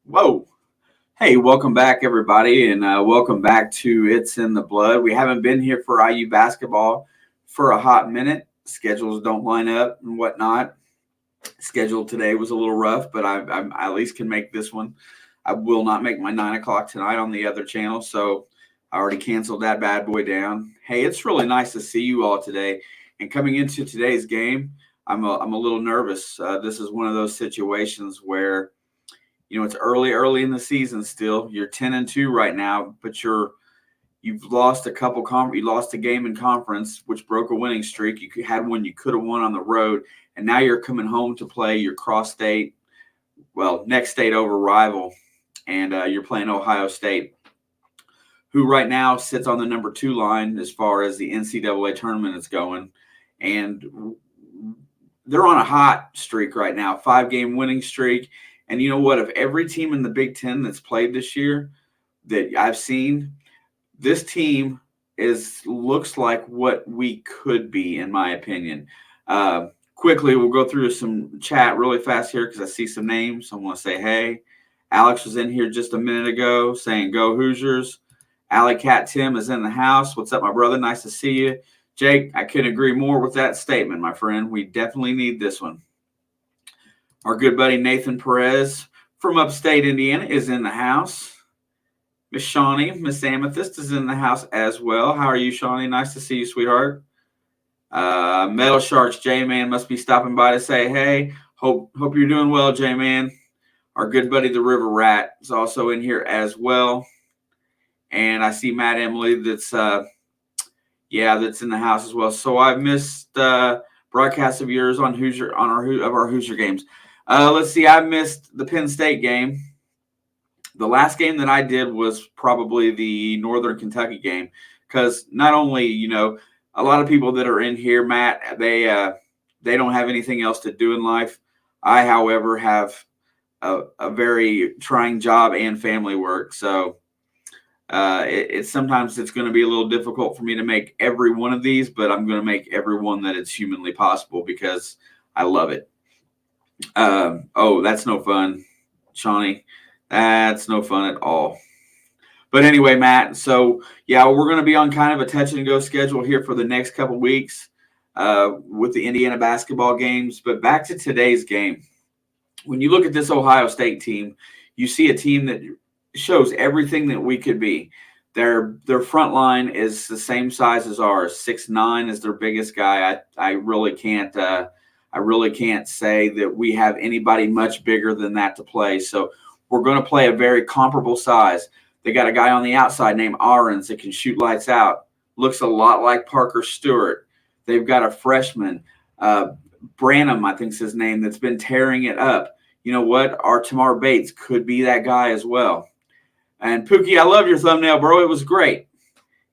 Whoa. Hey, welcome back, everybody, and welcome back to It's in the Blood. We haven't been here for IU basketball for a hot minute. Schedules don't line up and whatnot. Schedule today was a little rough, but I at least can make this one. I will not make my 9 o'clock tonight on the other channel, so I already canceled that bad boy down. Hey, it's really nice to see you all today. And coming into today's game, I'm a little nervous. This is one of those situations where it's early in the season still. You're 10-2 right now, but you've lost a couple. You lost a game in conference, which broke a winning streak. You had one you could have won on the road, and now you're coming home to play your next state over rival, and you're playing Ohio State, who right now sits on the number 2 line as far as the NCAA tournament is going, and they're on a hot streak right now, 5-game winning streak. And you know what? Of every team in the Big Ten that's played this year that I've seen, this team looks like what we could be, in my opinion. Quickly, we'll go through some chat really fast here because I see some names. I want to say hey. Alex was in here just a minute ago saying go Hoosiers. Alley Cat Tim is in the house. What's up, my brother? Nice to see you. Jake, I couldn't agree more with that statement, my friend. We definitely need this one. Our good buddy Nathan Perez from upstate Indiana is in the house. Miss Shawnee, Miss Amethyst is in the house as well. How are you, Shawnee? Nice to see you, sweetheart. Metal Sharks J-Man must be stopping by to say hey. Hope you're doing well, J-Man. Our good buddy the River Rat is also in here as well. And I see Matt Emily that's in the house as well. So I've missed broadcasts of yours on our Hoosier games. Let's see. I missed the Penn State game. The last game that I did was probably the Northern Kentucky game because not only, a lot of people that are in here, Matt, they don't have anything else to do in life. I, however, have a very trying job and family work. So sometimes it's going to be a little difficult for me to make every one of these, but I'm going to make every one that it's humanly possible because I love it. That's no fun, Shawnee. That's no fun at all. But anyway, Matt, so, we're going to be on kind of a touch-and-go schedule here for the next couple weeks with the Indiana basketball games. But back to today's game. When you look at this Ohio State team, you see a team that shows everything that we could be. Their front line is the same size as ours. 6'9" is their biggest guy. I really can't say that we have anybody much bigger than that to play. So we're going to play a very comparable size. They got a guy on the outside named Ahrens that can shoot lights out. Looks a lot like Parker Stewart. They've got a freshman, Branham, I think's his name, that's been tearing it up. You know what? Our Tamar Bates could be that guy as well. And Pookie, I love your thumbnail, bro. It was great.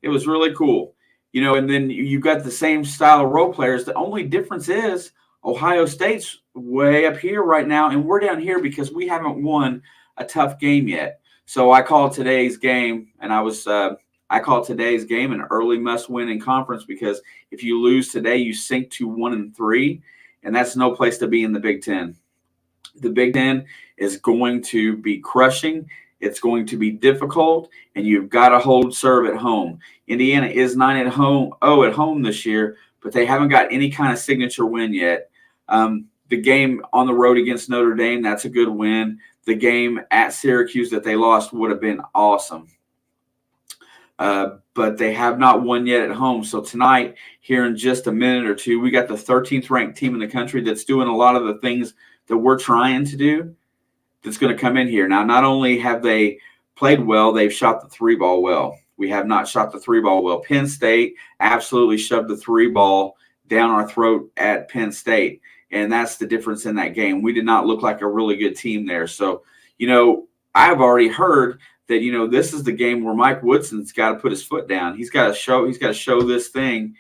It was really cool. You know, and then you got the same style of role players. The only difference is Ohio State's way up here right now, and we're down here because we haven't won a tough game yet. So I called today's game, and I called today's game an early must-win in conference, because if you lose today, you sink to 1-3, and that's no place to be in the Big Ten. The Big Ten is going to be crushing. It's going to be difficult, and you've got to hold serve at home. Indiana is 9-0 at home this year, but they haven't got any kind of signature win yet. The game on the road against Notre Dame, that's a good win. The game at Syracuse that they lost would have been awesome. But they have not won yet at home. So tonight, here in just a minute or two, we got the 13th ranked team in the country that's doing a lot of the things that we're trying to do, that's going to come in here. Now, not only have they played well, they've shot the three ball well. We have not shot the three ball well. Penn State absolutely shoved the three ball down our throat at Penn State, and that's the difference in that game. We did not look like a really good team there. So, you know, I've already heard that, you know, this is the game where Mike Woodson's got to put his foot down. He's got to show this thing.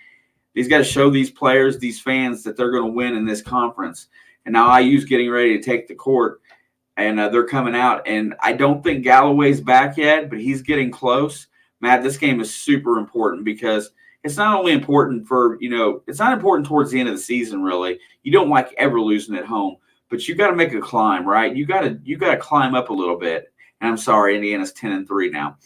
He's got to show these players, these fans, that they're going to win in this conference. And now IU's getting ready to take the court, and they're coming out. And I don't think Galloway's back yet, but he's getting close. Matt, this game is super important, because it's not only important for, you know, it's not important towards the end of the season, really. You don't like ever losing at home, but you got to make a climb, right? You got to climb up a little bit. And I'm sorry, Indiana's 10-3 now.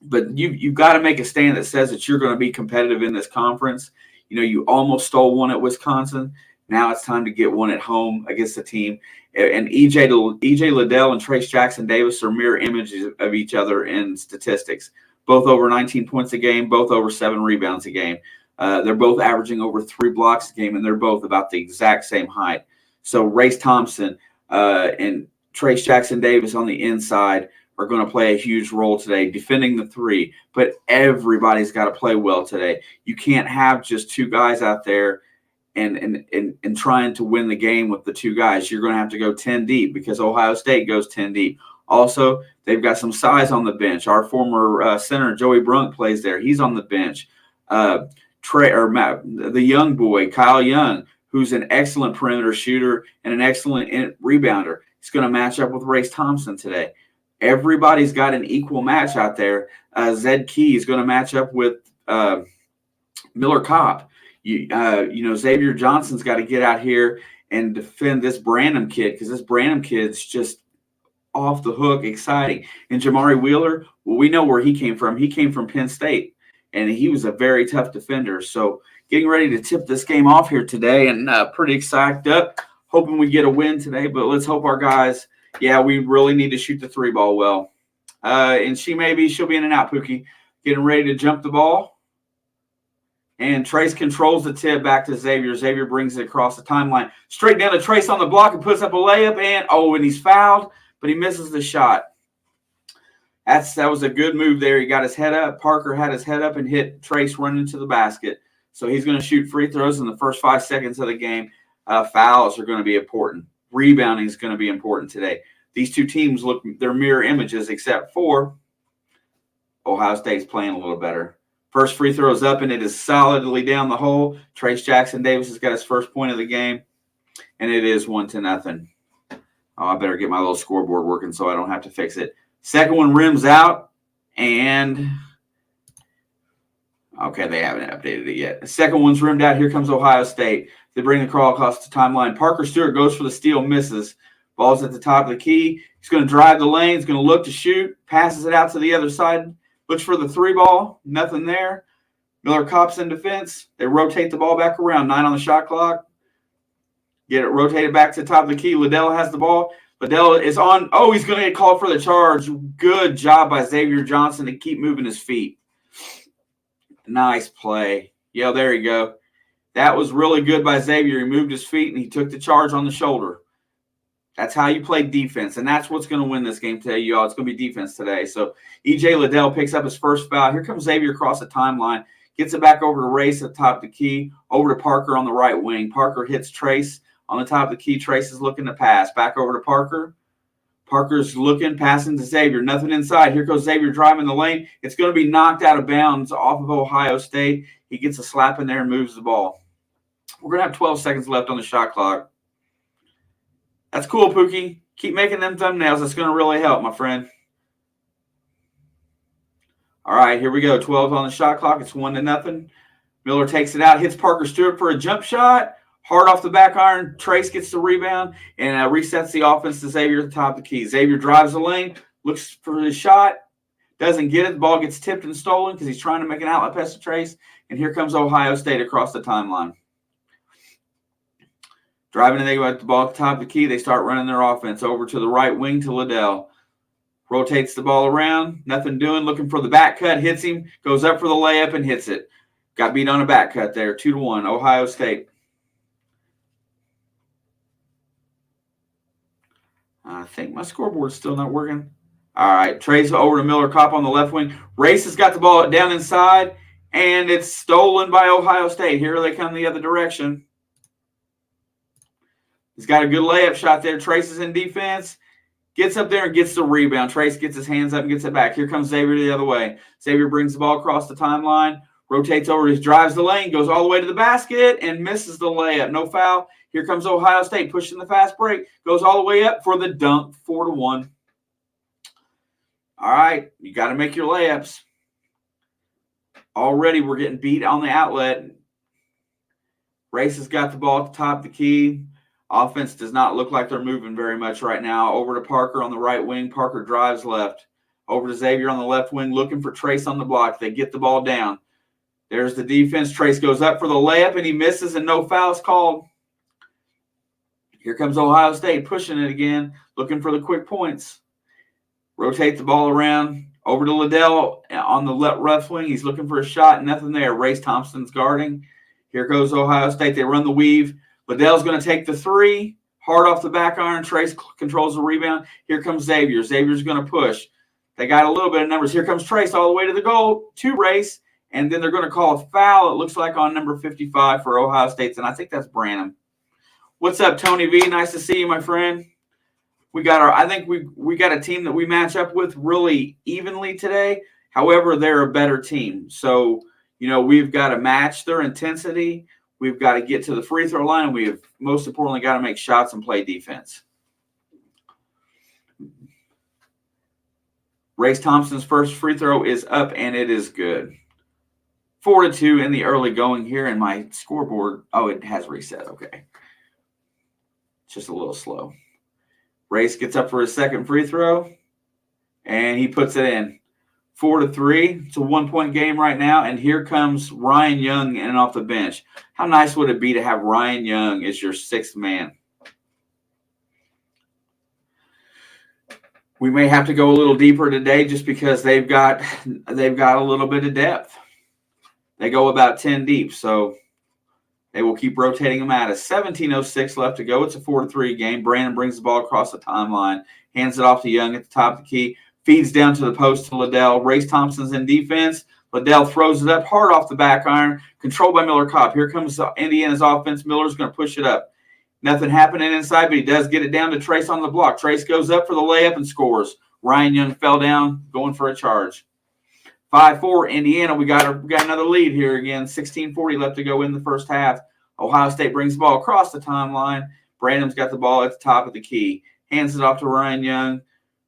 But you've got to make a stand that says that you're going to be competitive in this conference. You know, you almost stole one at Wisconsin. Now it's time to get one at home against the team. And EJ Liddell and Trace Jackson Davis are mirror images of each other in statistics. Both over 19 points a game, both over 7 rebounds a game. They're both averaging over 3 blocks a game, and they're both about the exact same height. So Race Thompson and Trace Jackson Davis on the inside are going to play a huge role today, defending the three. But everybody's got to play well today. You can't have just 2 guys out there and trying to win the game with the 2 guys. You're going to have to go 10 deep, because Ohio State goes 10 deep. Also, they've got some size on the bench. Our former center, Joey Brunk, plays there. He's on the bench. The young boy, Kyle Young, who's an excellent perimeter shooter and an excellent rebounder. He's going to match up with Race Thompson today. Everybody's got an equal match out there. Zed Key is going to match up with Miller Kopp. You know, Xavier Johnson's got to get out here and defend this Branham kid, because this Branham kid's just off the hook exciting. And Jamari Wheeler, well, we know where he came from. He came from Penn State, and he was a very tough defender. So getting ready to tip this game off here today, and pretty excited up, hoping we get a win today. But let's hope our guys, we really need to shoot the 3 ball well. And she'll be in and out, Pookie. Getting ready to jump the ball. And Trace controls the tip back to Xavier. Xavier brings it across the timeline. Straight down to Trace on the block and puts up a layup. And he's fouled, but he misses the shot. That was a good move there. He got his head up. Parker had his head up and hit Trace running to the basket. So he's going to shoot free throws in the first 5 seconds of the game. Fouls are going to be important. Rebounding is going to be important today. These 2 teams they're mirror images, except for Ohio State's playing a little better. First free throw is up, and it is solidly down the hole. Trace Jackson Davis has got his first point of the game, and it is 1-0. Oh, I better get my little scoreboard working so I don't have to fix it. Second one rims out, and okay, they haven't updated it yet. The second one's rimmed out. Here comes Ohio State. They bring the crawl across the timeline. Parker Stewart goes for the steal, misses. Ball's at the top of the key. He's going to drive the lane. He's going to look to shoot. Passes it out to the other side. Looks for the 3 ball. Nothing there. Miller Kopp's in defense. They rotate the ball back around. 9 on the shot clock. Get it rotated back to the top of the key. Liddell has the ball. Liddell is on. Oh, he's going to get called for the charge. Good job by Xavier Johnson to keep moving his feet. Nice play. Yeah, there you go. That was really good by Xavier. He moved his feet, and he took the charge on the shoulder. That's how you play defense, and that's what's going to win this game today, y'all. It's going to be defense today. So E.J. Liddell picks up his first foul. Here comes Xavier across the timeline. Gets it back over to Race at the top of the key. Over to Parker on the right wing. Parker hits Trace on the top of the key. Trace is looking to pass. Back over to Parker. Parker's looking, passing to Xavier. Nothing inside. Here goes Xavier driving the lane. It's going to be knocked out of bounds off of Ohio State. He gets a slap in there and moves the ball. We're going to have 12 seconds left on the shot clock. That's cool, Pookie. Keep making them thumbnails. That's going to really help, my friend. All right, here we go. 12 on the shot clock. It's 1-0. Miller takes it out, hits Parker Stewart for a jump shot. Hard off the back iron. Trace gets the rebound and resets the offense to Xavier at the top of the key. Xavier drives the lane, looks for his shot, doesn't get it. The ball gets tipped and stolen because he's trying to make an outlet pass to Trace. And here comes Ohio State across the timeline. Driving and they go at the ball at the top of the key. They start running their offense over to the right wing to Liddell. Rotates the ball around. Nothing doing. Looking for the back cut. Hits him. Goes up for the layup and hits it. Got beat on a back cut there. 2-1. Ohio State. I think my scoreboard's still not working. All right. Trace over to Miller Kopp on the left wing. Race has got the ball down inside. And it's stolen by Ohio State. Here they come the other direction. He's got a good layup shot there. Trace is in defense. Gets up there and gets the rebound. Trace gets his hands up and gets it back. Here comes Xavier the other way. Xavier brings the ball across the timeline. Rotates over. He drives the lane. Goes all the way to the basket and misses the layup. No foul. Here comes Ohio State pushing the fast break. Goes all the way up for the dunk. 4-1. All right. You got to make your layups. Already we're getting beat on the outlet. Race has got the ball at the top of the key. Offense does not look like they're moving very much right now. Over to Parker on the right wing. Parker drives left. Over to Xavier on the left wing, looking for Trace on the block. They get the ball down. There's the defense. Trace goes up for the layup, and he misses, and no foul's called. Here comes Ohio State pushing it again, looking for the quick points. Rotate the ball around. Over to Liddell on the left wing. He's looking for a shot. Nothing there. Race Thompson's guarding. Here goes Ohio State. They run the weave. Liddell's going to take the three. Hard off the back iron. Trace controls the rebound. Here comes Xavier. Xavier's going to push. They got a little bit of numbers. Here comes Trace all the way to the goal to Race. And then they're going to call a foul, it looks like, on number 55 for Ohio State. And I think that's Branham. What's up, Tony V? Nice to see you, my friend. I think we got a team that we match up with really evenly today. However, they're a better team. So, we've got to match their intensity. We've got to get to the free throw line. We have, most importantly, got to make shots and play defense. Race Thompson's first free throw is up, and it is good. 4-2 in the early going here, and my scoreboard, it has reset. Okay. It's just a little slow. Race gets up for his second free throw, and he puts it in. 4-3. It's a 1-point game right now, and here comes Ryan Young in off the bench. How nice would it be to have Ryan Young as your sixth man? We may have to go a little deeper today just because they've got a little bit of depth. They go about 10 deep, so they will keep rotating them at us. 17:06 left to go. It's a 4-3 game. Brandon brings the ball across the timeline, hands it off to Young at the top of the key. Feeds down to the post to Liddell. Race Thompson's in defense. Liddell throws it up hard off the back iron. Controlled by Miller Kopp. Here comes Indiana's offense. Miller's going to push it up. Nothing happening inside, but he does get it down to Trace on the block. Trace goes up for the layup and scores. Ryan Young fell down, going for a charge. 5-4 Indiana. We got another lead here again. 16:40 left to go in the first half. Ohio State brings the ball across the timeline. Brandon's got the ball at the top of the key. Hands it off to Ryan Young.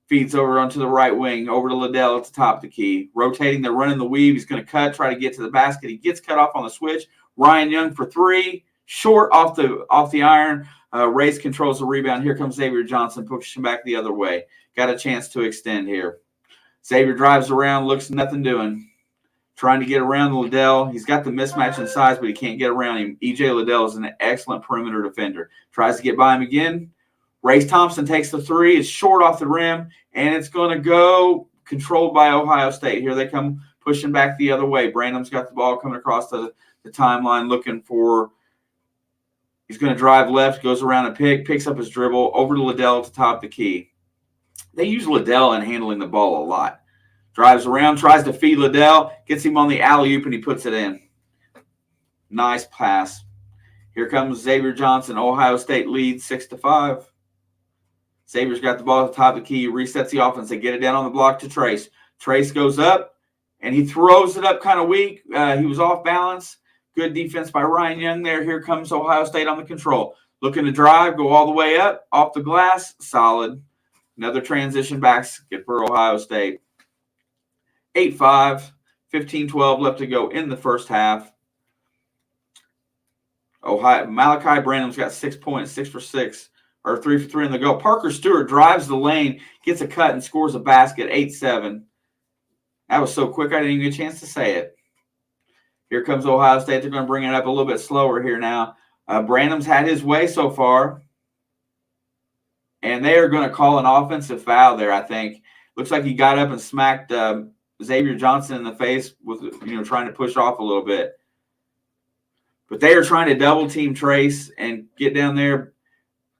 Feeds over onto the right wing, over to Liddell at the top of the key. Rotating, they're running the weave. He's going to cut, try to get to the basket. He gets cut off on the switch. Ryan Young for three. Short off the iron. Race controls the rebound. Here comes Xavier Johnson, pushing back the other way. Got a chance to extend here. Xavier drives around, looks nothing doing. Trying to get around Liddell. He's got the mismatch in size, but he can't get around him. E.J. Liddell is an excellent perimeter defender. Tries to get by him again. Race Thompson takes the three. It's short off the rim, and it's going to go controlled by Ohio State. Here they come pushing back the other way. Brandon's got the ball coming across the timeline looking for He's going to drive left, goes around a pick, picks up his dribble, over to Liddell to top the key. They use Liddell in handling the ball a lot. Drives around, tries to feed Liddell, gets him on the alley-oop, and he puts it in. Nice pass. Here comes Xavier Johnson. Ohio State leads 6-5. Xavier's got the ball at the top of the key, resets the offense. They get it down on the block to Trace. Trace goes up, and he throws it up kind of weak. He was off balance. Good defense by Ryan Young there. Here comes Ohio State on the control. Looking to drive, go all the way up, off the glass, solid. Another transition basket for Ohio State. 8-5, 15-12 left to go in the first half. Malachi Branham's got 6 points, 6 for 6, or 3 for 3 in the go. Parker Stewart drives the lane, gets a cut, and scores a basket, 8-7. That was so quick I didn't even get a chance to say it. Here comes Ohio State. They're going to bring it up a little bit slower here now. Branham's had his way so far. And they are going to call an offensive foul there, I think. Looks like he got up and smacked Xavier Johnson in the face with, trying to push off a little bit. But they are trying to double-team Trace and get down there.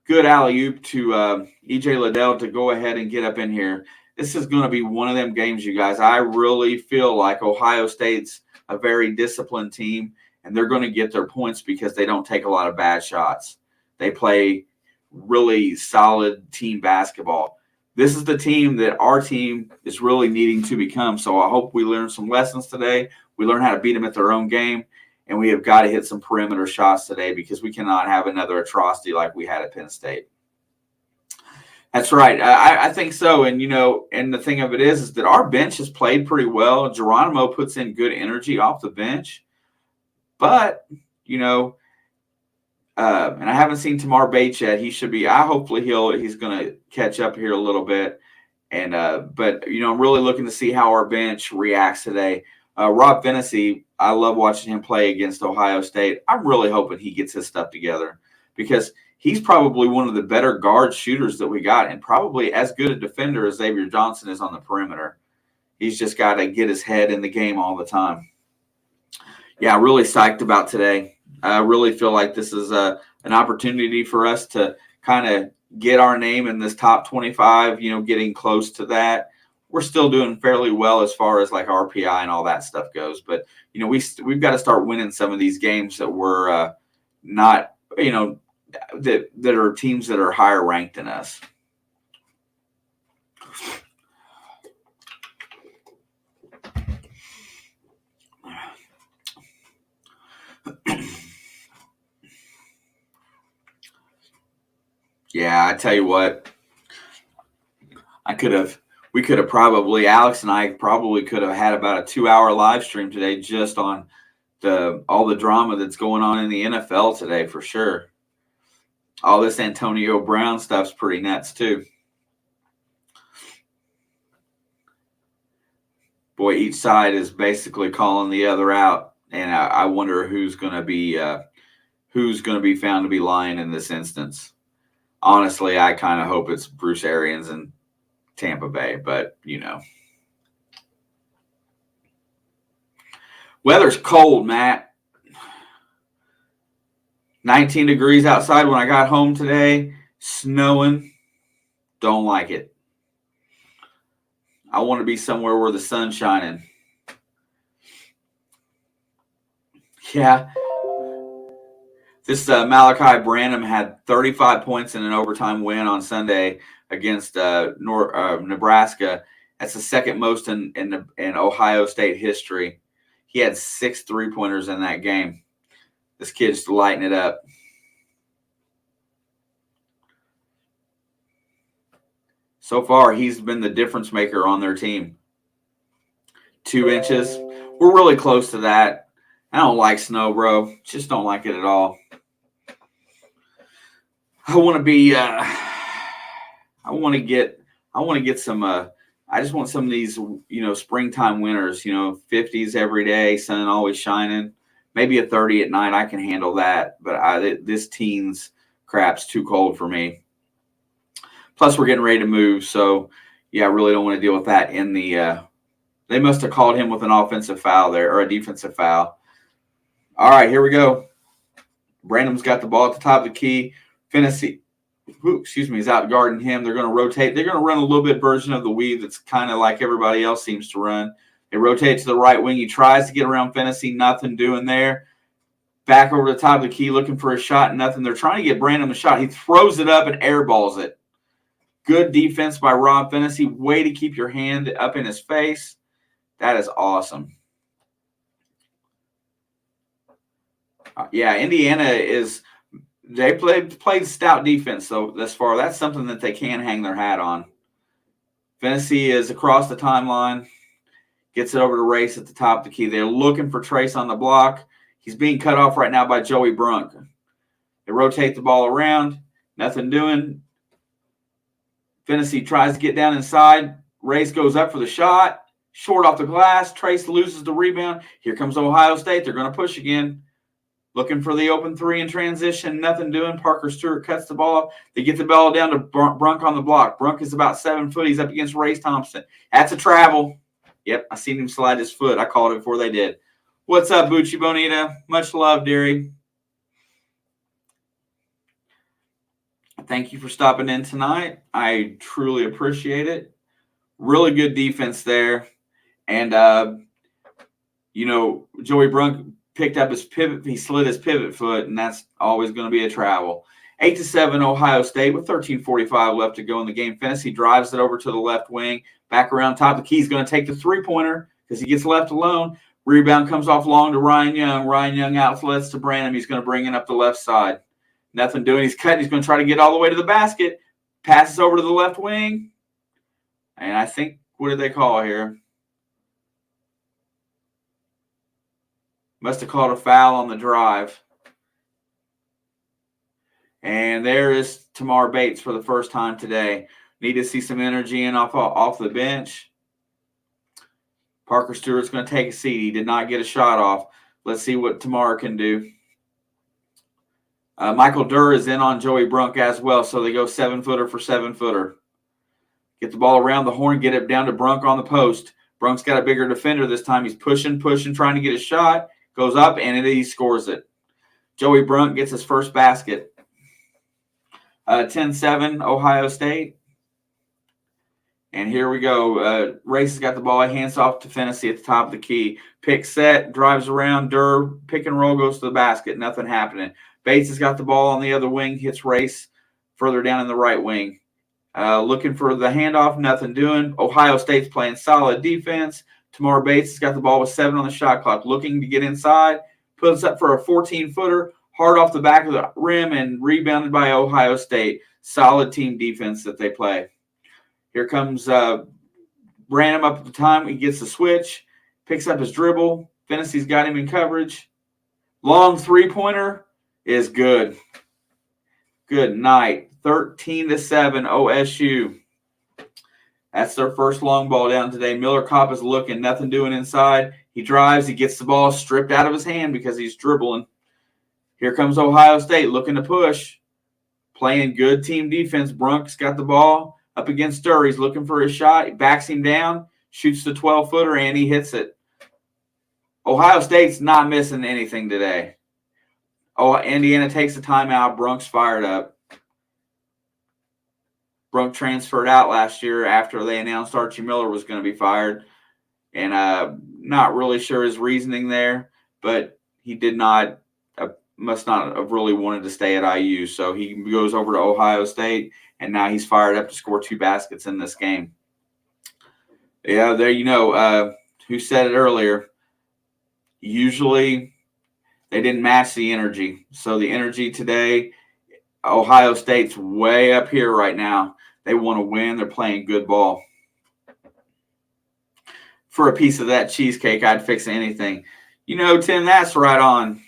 Good alley-oop to E.J. Liddell to go ahead and get up in here. This is going to be one of them games, you guys. I really feel like Ohio State's a very disciplined team, and they're going to get their points because they don't take a lot of bad shots. They play really solid team basketball. This is the team that our team is really needing to become. So I hope we learn some lessons today. We learn how to beat them at their own game, and we have got to hit some perimeter shots today because we cannot have another atrocity like we had at Penn State. That's right. I think so. And, and the thing of it is that our bench has played pretty well. Geronimo puts in good energy off the bench. But, and I haven't seen Tamar Bates yet. He should be. Hopefully he's going to catch up here a little bit. And but I'm really looking to see how our bench reacts today. Rob Fennessy, I love watching him play against Ohio State. I'm really hoping he gets his stuff together because he's probably one of the better guard shooters that we got, and probably as good a defender as Xavier Johnson is on the perimeter. He's just got to get his head in the game all the time. Yeah, really psyched about today. I really feel like this is an opportunity for us to kind of get our name in this top 25, getting close to that. We're still doing fairly well as far as like RPI and all that stuff goes. But, we've got to start winning some of these games that we're not, that are teams that are higher ranked than us. Yeah, I tell you what, we could have probably, Alex and I probably could have had about a 2-hour live stream today just on all the drama that's going on in the NFL today for sure. All this Antonio Brown stuff's pretty nuts too. Boy, each side is basically calling the other out, and I wonder who's going to be found to be lying in this instance. Honestly, I kind of hope it's Bruce Arians and Tampa Bay, but Weather's cold, Matt. 19 degrees outside when I got home today. Snowing. Don't like it. I want to be somewhere where the sun's shining. Yeah. This Malachi Branham had 35 points in an overtime win on Sunday against Nebraska. That's the second most in Ohio State history. He had 6 3-pointers in that game. This kid's lighting it up. So far, he's been the difference maker on their team. 2 inches. We're really close to that. I don't like snow, bro. Just don't like it at all. I want to get some I just want some of these, springtime winters, 50s every day, sun always shining. Maybe a 30 at night, I can handle that. But this teens crap's too cold for me. Plus, we're getting ready to move. So, yeah, I really don't want to deal with that in the they must have called him with an offensive foul there or a defensive foul. All right, here we go. Branham's got the ball at the top of the key. Fennessy, is out guarding him. They're going to rotate. They're going to run a little bit version of the weave that's kind of like everybody else seems to run. They rotate to the right wing. He tries to get around Fennessy. Nothing doing there. Back over the top of the key looking for a shot. Nothing. They're trying to get Branham a shot. He throws it up and airballs it. Good defense by Rob Fennessy. Way to keep your hand up in his face. That is awesome. Indiana is – they played stout defense, so thus far that's something that they can hang their hat on. Fennessy is across the timeline. Gets it over to Race at the top of the key. They're looking for Trace on the block. He's being cut off right now by Joey Brunk. They rotate the ball around. Nothing doing. Fennessy tries to get down inside. Race goes up for the shot. Short off the glass. Trace loses the rebound. Here comes Ohio State. They're going to push again. Looking for the open three in transition. Nothing doing. Parker Stewart cuts the ball off. They get the ball down to Brunk on the block. Brunk is about 7 foot. He's up against Race Thompson. That's a travel. Yep, I seen him slide his foot. I called it before they did. What's up, Bucci Bonita? Much love, dearie. Thank you for stopping in tonight. I truly appreciate it. Really good defense there. And, Joey Brunk picked up his pivot. He slid his pivot foot, and that's always going to be a travel. 8-7 Ohio State with 13:45 left to go in the game. Fennessy drives it over to the left wing. Back around top of the key. He's going to take the three-pointer because he gets left alone. Rebound comes off long to Ryan Young. Ryan Young outlets to Branham. He's going to bring it up the left side. Nothing doing. He's cutting. He's going to try to get all the way to the basket. Passes over to the left wing. And I think, what did they call here? Must have called a foul on the drive. And there is Tamar Bates for the first time today. Need to see some energy in off the bench. Parker Stewart's going to take a seat. He did not get a shot off. Let's see what Tamar can do. Michael Durr is in on Joey Brunk as well, so they go 7-footer for 7-footer. Get the ball around the horn, get it down to Brunk on the post. Brunk's got a bigger defender this time. He's pushing, trying to get a shot. Goes up, and he scores it. Joey Brunk gets his first basket. 10-7 Ohio State. And here we go. Race has got the ball. He hands off to Fennessy at the top of the key. Pick set, drives around. Durr, pick and roll, goes to the basket. Nothing happening. Bates has got the ball on the other wing. Hits Race further down in the right wing. Looking for the handoff. Nothing doing. Ohio State's playing solid defense. Tamar Bates has got the ball with 7 on the shot clock. Looking to get inside. Puts up for a 14-footer. Hard off the back of the rim and rebounded by Ohio State. Solid team defense that they play. Here comes Branham up at the time. He gets the switch. Picks up his dribble. Fennessy's got him in coverage. Long three-pointer is good. Good night. 13-7 OSU. That's their first long ball down today. Miller Kopp is looking. Nothing doing inside. He drives. He gets the ball stripped out of his hand because he's dribbling. Here comes Ohio State looking to push. Playing good team defense. Brunk's got the ball up against Durr. He's looking for a shot. He backs him down. Shoots the 12-footer, and he hits it. Ohio State's not missing anything today. Indiana takes a timeout. Brunk's fired up. Brunk transferred out last year after they announced Archie Miller was going to be fired. And not really sure his reasoning there, but he did not must not have really wanted to stay at IU. So he goes over to Ohio State, and now he's fired up to score 2 baskets in this game. Yeah, there who said it earlier. Usually they didn't match the energy. So the energy today, Ohio State's way up here right now. They want to win. They're playing good ball. For a piece of that cheesecake, I'd fix anything. Tim, that's right on.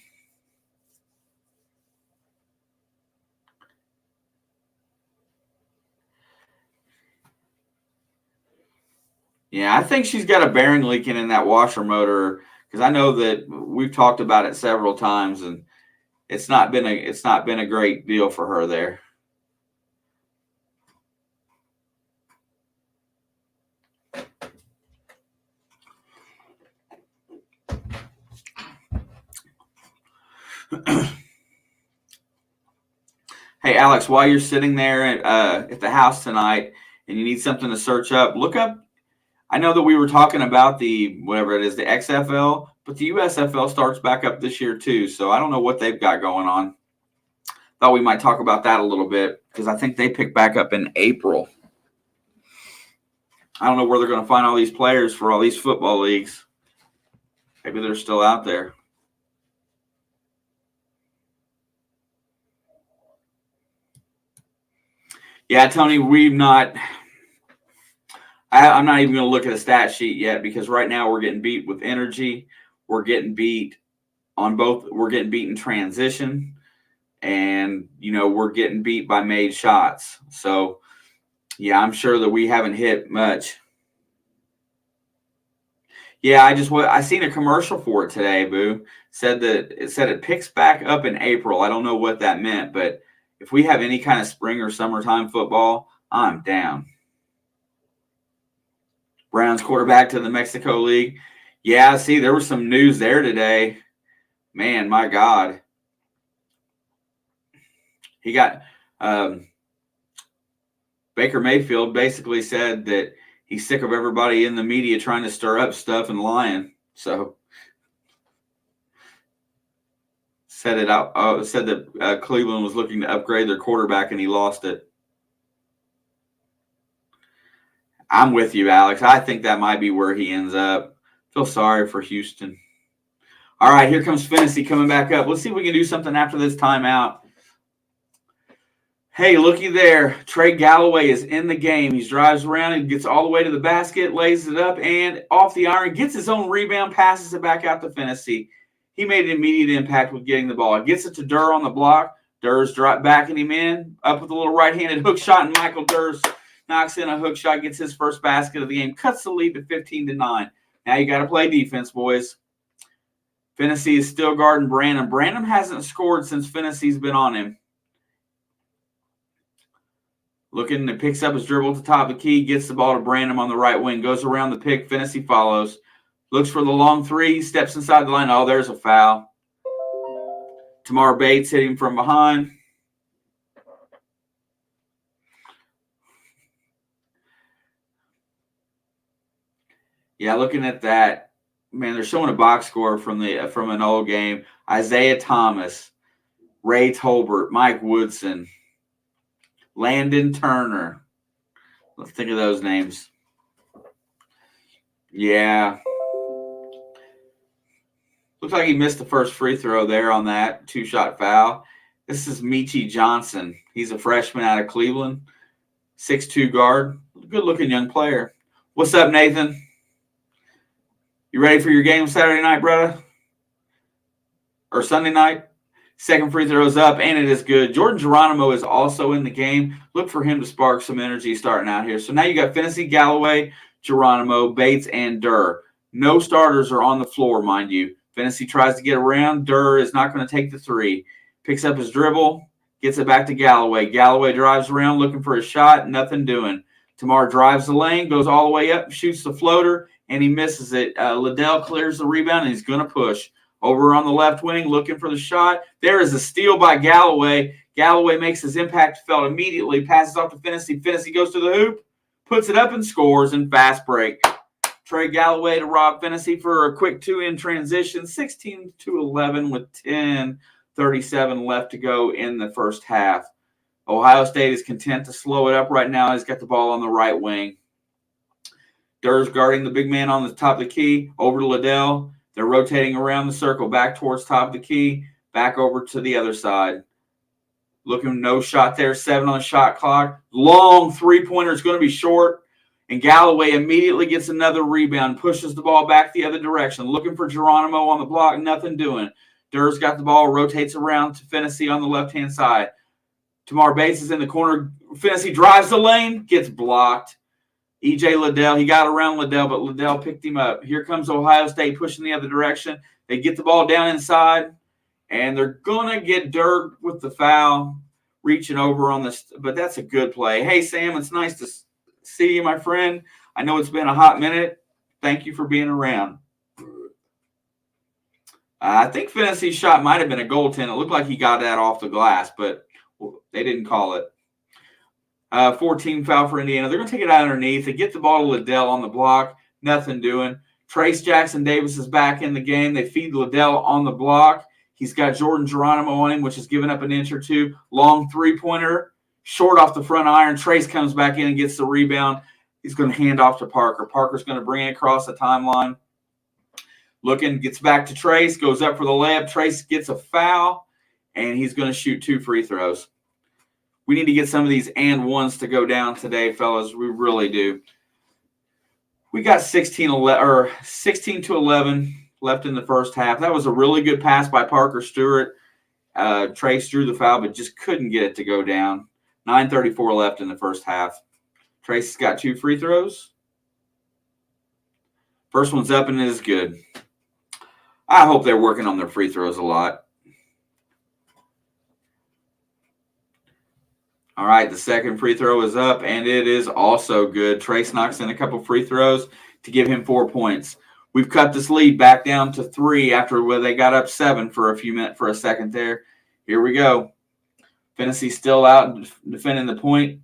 Yeah, I think she's got a bearing leaking in that washer motor because I know that we've talked about it several times, and it's not been a great deal for her there. Alex, while you're sitting there at the house tonight and you need something to search up, look up. I know that we were talking about the XFL, but the USFL starts back up this year too. So I don't know what they've got going on. Thought we might talk about that a little bit because I think they pick back up in April. I don't know where they're going to find all these players for all these football leagues. Maybe they're still out there. Yeah, Tony, I'm not even going to look at a stat sheet yet because right now we're getting beat with energy. We're getting beat on both. We're getting beat in transition, and we're getting beat by made shots. So, yeah, I'm sure that we haven't hit much. Yeah, I seen a commercial for it today, Boo. Said it picks back up in April. I don't know what that meant, but if we have any kind of spring or summertime football, I'm down. Browns quarterback to the Mexico League. Yeah, see, there was some news there today. Man, my God. He got Baker Mayfield basically said that he's sick of everybody in the media trying to stir up stuff and lying. So said that Cleveland was looking to upgrade their quarterback and he lost it. I'm with you, Alex. I think that might be where he ends up. Feel sorry for Houston. All right, here comes Fantasy coming back up. Let's see if we can do something after this timeout. Hey, looky there. Trey Galloway is in the game. He drives around and gets all the way to the basket, lays it up, and off the iron, gets his own rebound, passes it back out to Fantasy. He made an immediate impact with getting the ball. Gets it to Durr on the block. Durr's backing him in, up with a little right-handed hook shot, and Michael Durr knocks in a hook shot, gets his first basket of the game, cuts the lead to 15-9. Now you got to play defense, boys. Fantasy is still guarding Branham. Branham hasn't scored since Fantasy's been on him. Looking and picks up his dribble at the top of the key, gets the ball to Branham on the right wing, goes around the pick, Fantasy follows, looks for the long three, steps inside the line. Oh, there's a foul. Tamar Bates hit him from behind. Yeah, looking at that, man, they're showing a box score from an old game. Isaiah Thomas, Ray Tolbert, Mike Woodson, Landon Turner. Let's think of those names. Yeah. Looks like he missed the first free throw there on that two-shot foul. This is Michi Johnson. He's a freshman out of Cleveland, 6'2" guard. Good-looking young player. What's up, Nathan? You ready for your game Saturday night, brother? Or Sunday night? Second free throw's up, and it is good. Jordan Geronimo is also in the game. Look for him to spark some energy starting out here. So now you got Fantasy, Galloway, Geronimo, Bates, and Durr. No starters are on the floor, mind you. Fantasy tries to get around. Durr is not going to take the three. Picks up his dribble, gets it back to Galloway. Galloway drives around looking for a shot, nothing doing. Tamar drives the lane, goes all the way up, shoots the floater, and he misses it. Liddell clears the rebound, and he's going to push. Over on the left wing, looking for the shot. There is a steal by Galloway. Galloway makes his impact felt immediately, passes off to Fantasy. Fantasy goes to the hoop, puts it up and scores in fast break. Trey Galloway to Rob Fantasy for a quick two-in transition, 16-11 with 10:37 left to go in the first half. Ohio State is content to slow it up right now. He's got the ball on the right wing. Durr's guarding the big man on the top of the key. Over to Liddell. They're rotating around the circle, back towards top of the key, back over to the other side. Looking, no shot there, 7 on the shot clock. Long three-pointer is going to be short, and Galloway immediately gets another rebound, pushes the ball back the other direction. Looking for Geronimo on the block, nothing doing. Durr's got the ball, rotates around to Fantasy on the left-hand side. Tamar Bates is in the corner. Fantasy drives the lane, gets blocked. E.J. Liddell, he got around Liddell, but Liddell picked him up. Here comes Ohio State pushing the other direction. They get the ball down inside, and they're going to get Durr with the foul, reaching over on this. But that's a good play. Hey, Sam, it's nice to see you, my friend. I know it's been a hot minute. Thank you for being around. I think Fantasy's shot might have been a goaltend. It looked like he got that off the glass, but They didn't call it. 14 foul for Indiana. They're going to take it out underneath. They get the ball to Liddell on the block. Nothing doing. Trace Jackson Davis is back in the game. They feed Liddell on the block. He's got Jordan Geronimo on him, which is giving up an inch or two. Long three-pointer, short off the front iron. Trace comes back in and gets the rebound. He's going to hand off to Parker. Parker's going to bring it across the timeline. Looking, gets back to Trace, goes up for the layup. Trace gets a foul, and he's going to shoot 2 free throws. We need to get some of these and ones to go down today, fellas. We really do. We got 16 to 11 left in the first half. That was a really good pass by Parker Stewart. Trace drew the foul, but just couldn't get it to go down. 9:34 left in the first half. Trace has got 2 free throws. First one's up, and it is good. I hope they're working on their free throws a lot. All right, the second free throw is up, and it is also good. Trace knocks in a couple free throws to give him 4 points. We've cut this lead back down to 3 after where they got up 7 for a second there. Here we go. Finney still out defending the point.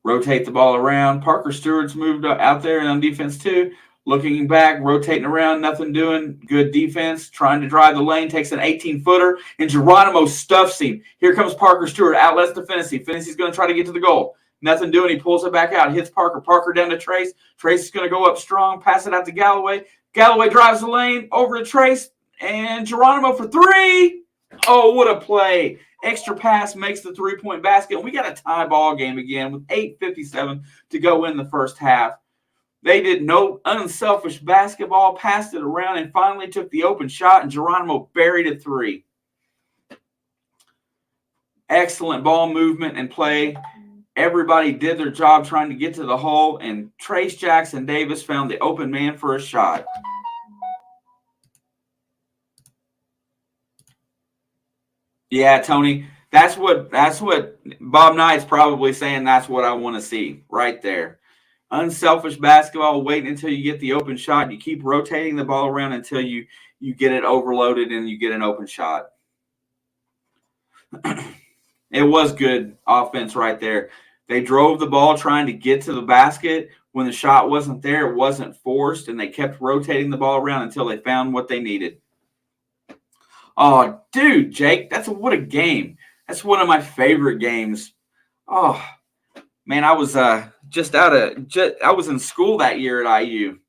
Rotate the ball around. Parker Stewart's moved out there and on defense too. Looking back, rotating around, nothing doing. Good defense, trying to drive the lane, takes an 18-footer, and Geronimo stuffs him. Here comes Parker Stewart, outlets to Finney. Finney's going to try to get to the goal. Nothing doing. He pulls it back out, hits Parker. Parker down to Trace. Trace is going to go up strong, pass it out to Galloway. Galloway drives the lane over to Trace, and Geronimo for 3. Oh, what a play. Extra pass makes the 3-point basket. And we got a tie ball game again with 8:57 to go in the first half. They did no unselfish basketball, passed it around, and finally took the open shot, and Geronimo buried a 3. Excellent ball movement and play. Everybody did their job trying to get to the hole, and Trace Jackson Davis found the open man for a shot. Yeah, Tony, that's what Bob Knight's probably saying. That's what I want to see right there. Unselfish basketball, waiting until you get the open shot. You keep rotating the ball around until you get it overloaded and you get an open shot. It was good offense right there. They drove the ball trying to get to the basket. When the shot wasn't there, it wasn't forced, and they kept rotating the ball around until they found what they needed. Oh, dude, Jake, what a game. That's one of my favorite games. Oh, man, I was I was in school that year at IU.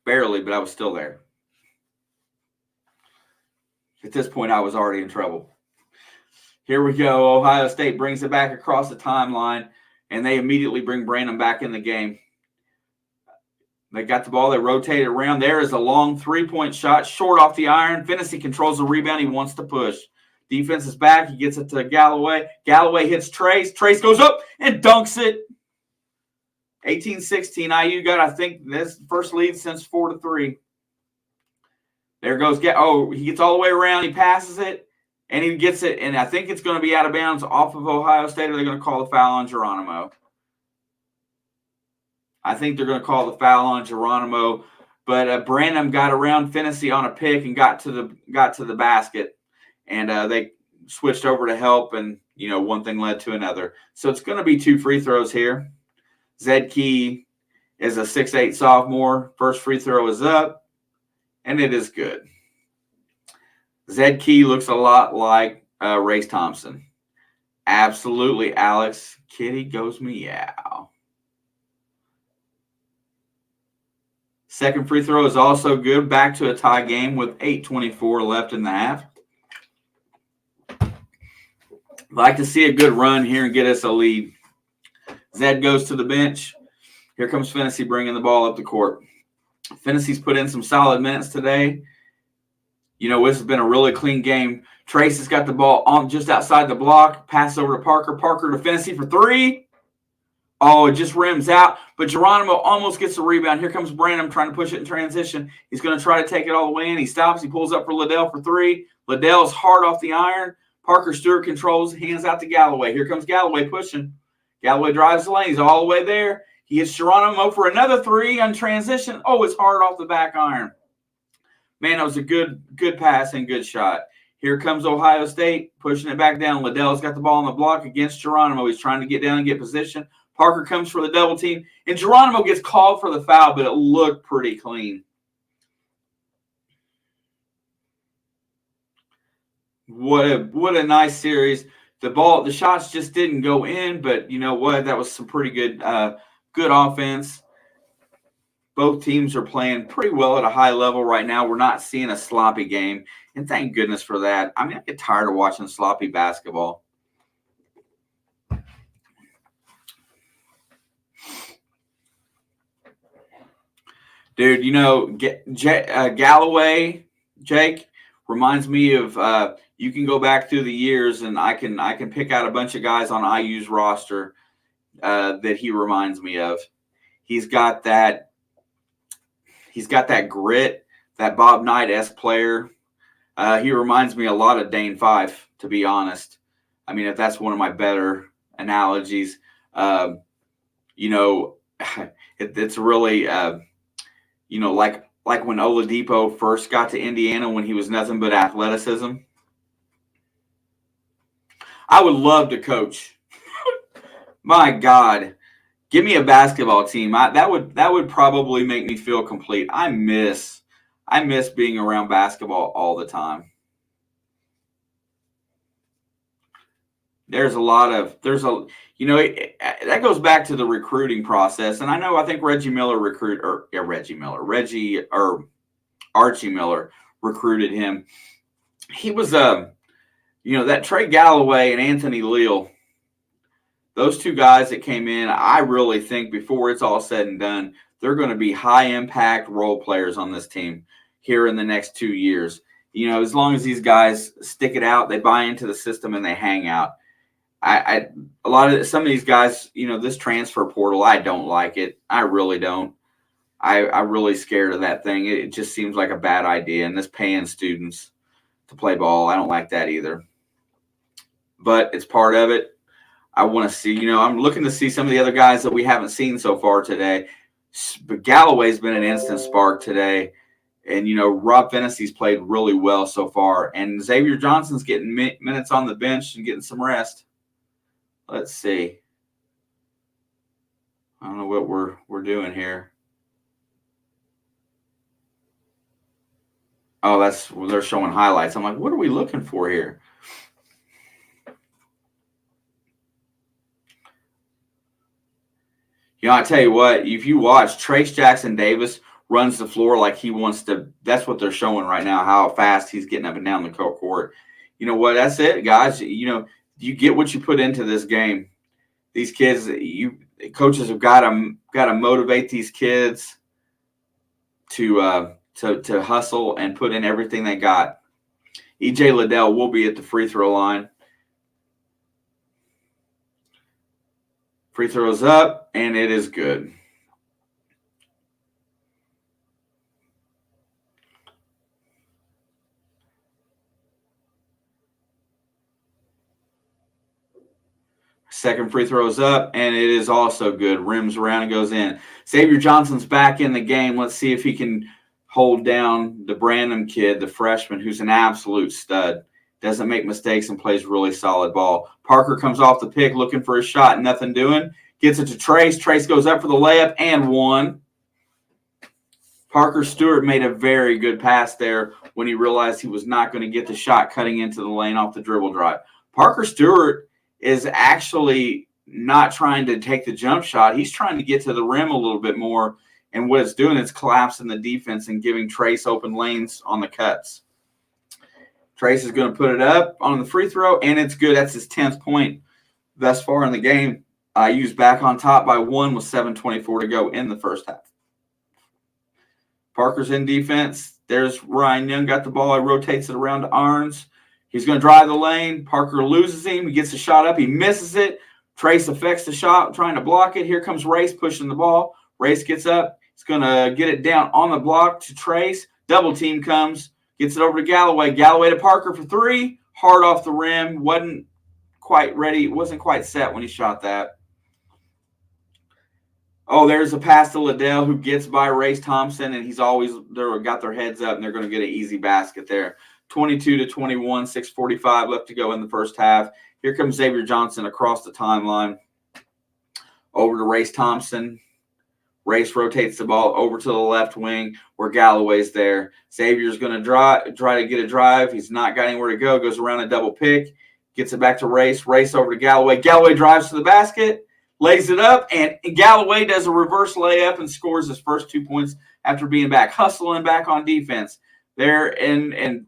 Barely, but I was still there. At this point, I was already in trouble. Here we go. Ohio State brings it back across the timeline, and they immediately bring Branham back in the game. They got the ball. They rotate it around. There is a long 3-point shot, short off the iron. Finney controls the rebound. He wants to push. Defense is back. He gets it to Galloway. Galloway hits Trace. Trace goes up and dunks it. 18-16. IU got, I think, this first lead since 4-3. There goes. He gets all the way around. He passes it, and he gets it. And I think it's going to be out of bounds off of Ohio State, or they're going to call the foul on Geronimo. I think they're going to call the foul on Geronimo, but Branham got around Finney on a pick and got to the basket, and they switched over to help, and one thing led to another. So it's going to be 2 free throws here. Zed Key is a 6'8" sophomore. First free throw is up, and it is good. Zed Key looks a lot like Race Thompson. Absolutely, Alex. Kitty goes meow. Second free throw is also good. Back to a tie game with 8:24 left in the half. Like to see a good run here and get us a lead. Zed goes to the bench. Here comes Finney bringing the ball up the court. Finney's put in some solid minutes today. This has been a really clean game. Trace has got the ball on just outside the block. Pass over to Parker. Parker to Finney for 3. Oh, it just rims out. But Geronimo almost gets the rebound. Here comes Branham trying to push it in transition. He's going to try to take it all the way in. He stops. He pulls up for Liddell for 3. Liddell's hard off the iron. Parker Stewart controls, hands out to Galloway. Here comes Galloway pushing. Galloway drives the lane. He's all the way there. He hits Geronimo for another 3 on transition. Oh, it's hard off the back iron. Man, that was a good pass and good shot. Here comes Ohio State, pushing it back down. Liddell's got the ball on the block against Geronimo. He's trying to get down and get position. Parker comes for the double team, and Geronimo gets called for the foul, but it looked pretty clean. What a nice series. The shots just didn't go in, but you know what? That was some pretty good offense. Both teams are playing pretty well at a high level right now. We're not seeing a sloppy game, and thank goodness for that. I mean, I get tired of watching sloppy basketball. Dude, you know, Galloway, Jake, reminds me of you can go back through the years, and I can pick out a bunch of guys on IU's roster that he reminds me of. He's got that grit, that Bob Knight-esque player. He reminds me a lot of Dane Fife, to be honest. I mean, if that's one of my better analogies, you know, it's really, you know, like when Oladipo first got to Indiana when he was nothing but athleticism. I would love to coach. My God. Give me a basketball team. That would probably make me feel complete. I miss being around basketball all the time. That goes back to the recruiting process, and I think Archie Miller recruited him. He was that Trey Galloway and Anthony Leal. Those two guys that came in, I really think before it's all said and done, they're going to be high-impact role players on this team here in the next 2 years. You know, as long as these guys stick it out, they buy into the system, and they hang out. Some of these guys, you know, this transfer portal, I don't like it. I really don't. I'm really scared of that thing. It just seems like a bad idea. And this paying students to play ball, I don't like that either. But it's part of it. I want to see, you know, I'm looking to see some of the other guys that we haven't seen so far today. But Galloway's been an instant spark today. And, you know, Rob Fennessy's played really well so far. And Xavier Johnson's getting minutes on the bench and getting some rest. Let's see. I don't know what we're doing here. Oh, they're showing highlights. I'm like, what are we looking for here? You know, I tell you what, if you watch, Trace Jackson Davis runs the floor like he wants to. That's what they're showing right now, how fast he's getting up and down the court. You know what? That's it, guys. You know, you get what you put into this game. These kids, coaches have got to motivate these kids to hustle and put in everything they got. EJ Liddell will be at the free throw line. Free throws up, and it is good. Second free throw is up, and it is also good. Rims around and goes in. Xavier Johnson's back in the game. Let's see if he can hold down the Branham kid, the freshman, who's an absolute stud. Doesn't make mistakes and plays really solid ball. Parker comes off the pick looking for a shot, nothing doing. Gets it to Trace. Trace goes up for the layup and one. Parker Stewart made a very good pass there when he realized he was not going to get the shot cutting into the lane off the dribble drive. Parker Stewart is actually not trying to take the jump shot. He's trying to get to the rim a little bit more, and what it's doing is collapsing the defense and giving Trace open lanes on the cuts. Trace is going to put it up on the free throw, and it's good. That's his 10th point thus far in the game. IU's back on top by 1 with 7:24 to go in the first half. Parker's in defense. There's Ryan Young, got the ball. He rotates it around to Arns. He's going to drive the lane. Parker loses him. He gets the shot up. He misses it. Trace affects the shot, trying to block it. Here comes Race pushing the ball. Race gets up. He's going to get it down on the block to Trace. Double team comes. Gets it over to Galloway. Galloway to Parker for three. Hard off the rim. Wasn't quite ready. Wasn't quite set when he shot that. Oh, there's a pass to Liddell who gets by Race Thompson, and they're got their heads up, and they're going to get an easy basket there. 22-21, 6:45 left to go in the first half. Here comes Xavier Johnson across the timeline. Over to Race Thompson. Race rotates the ball over to the left wing where Galloway's there. Xavier's going to try to get a drive. He's not got anywhere to go. Goes around a double pick. Gets it back to Race. Race over to Galloway. Galloway drives to the basket. Lays it up. And Galloway does a reverse layup and scores his first 2 points after being back. Hustling back on defense. There and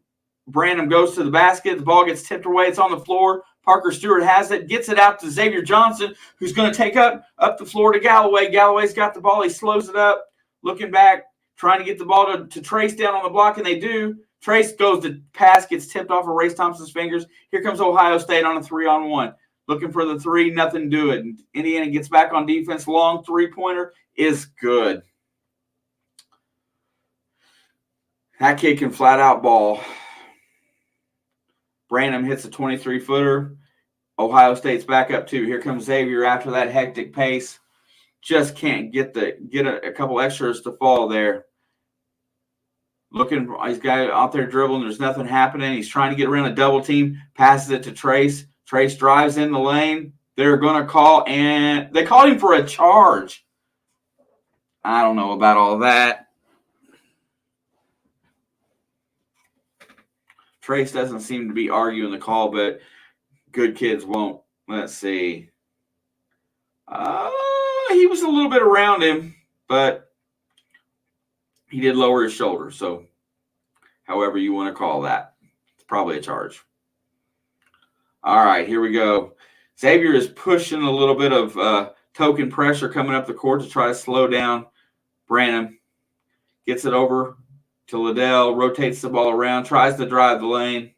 Branham goes to the basket. The ball gets tipped away. It's on the floor. Parker Stewart has it, gets it out to Xavier Johnson, who's going to take up the floor to Galloway. Galloway's got the ball. He slows it up, looking back, trying to get the ball to Trace down on the block, and they do. Trace goes to pass, gets tipped off of Race Thompson's fingers. Here comes Ohio State on a 3-on-1. Looking for the three, nothing to it. Indiana gets back on defense. Long three-pointer is good. That kid can flat out ball. Branham hits a 23-footer. Ohio State's back up 2. Here comes Xavier after that hectic pace. Just can't get a couple extras to fall there. He's got out there dribbling. There's nothing happening. He's trying to get around a double team. Passes it to Trace. Trace drives in the lane. They're going to call, and they called him for a charge. I don't know about all that. Trace doesn't seem to be arguing the call, but good kids won't. Let's see. He was a little bit around him, but he did lower his shoulder. So however you want to call that, it's probably a charge. All right, here we go. Xavier is pushing a little bit of token pressure coming up the court to try to slow down Branham. Gets it over to Liddell, rotates the ball around, tries to drive the lane.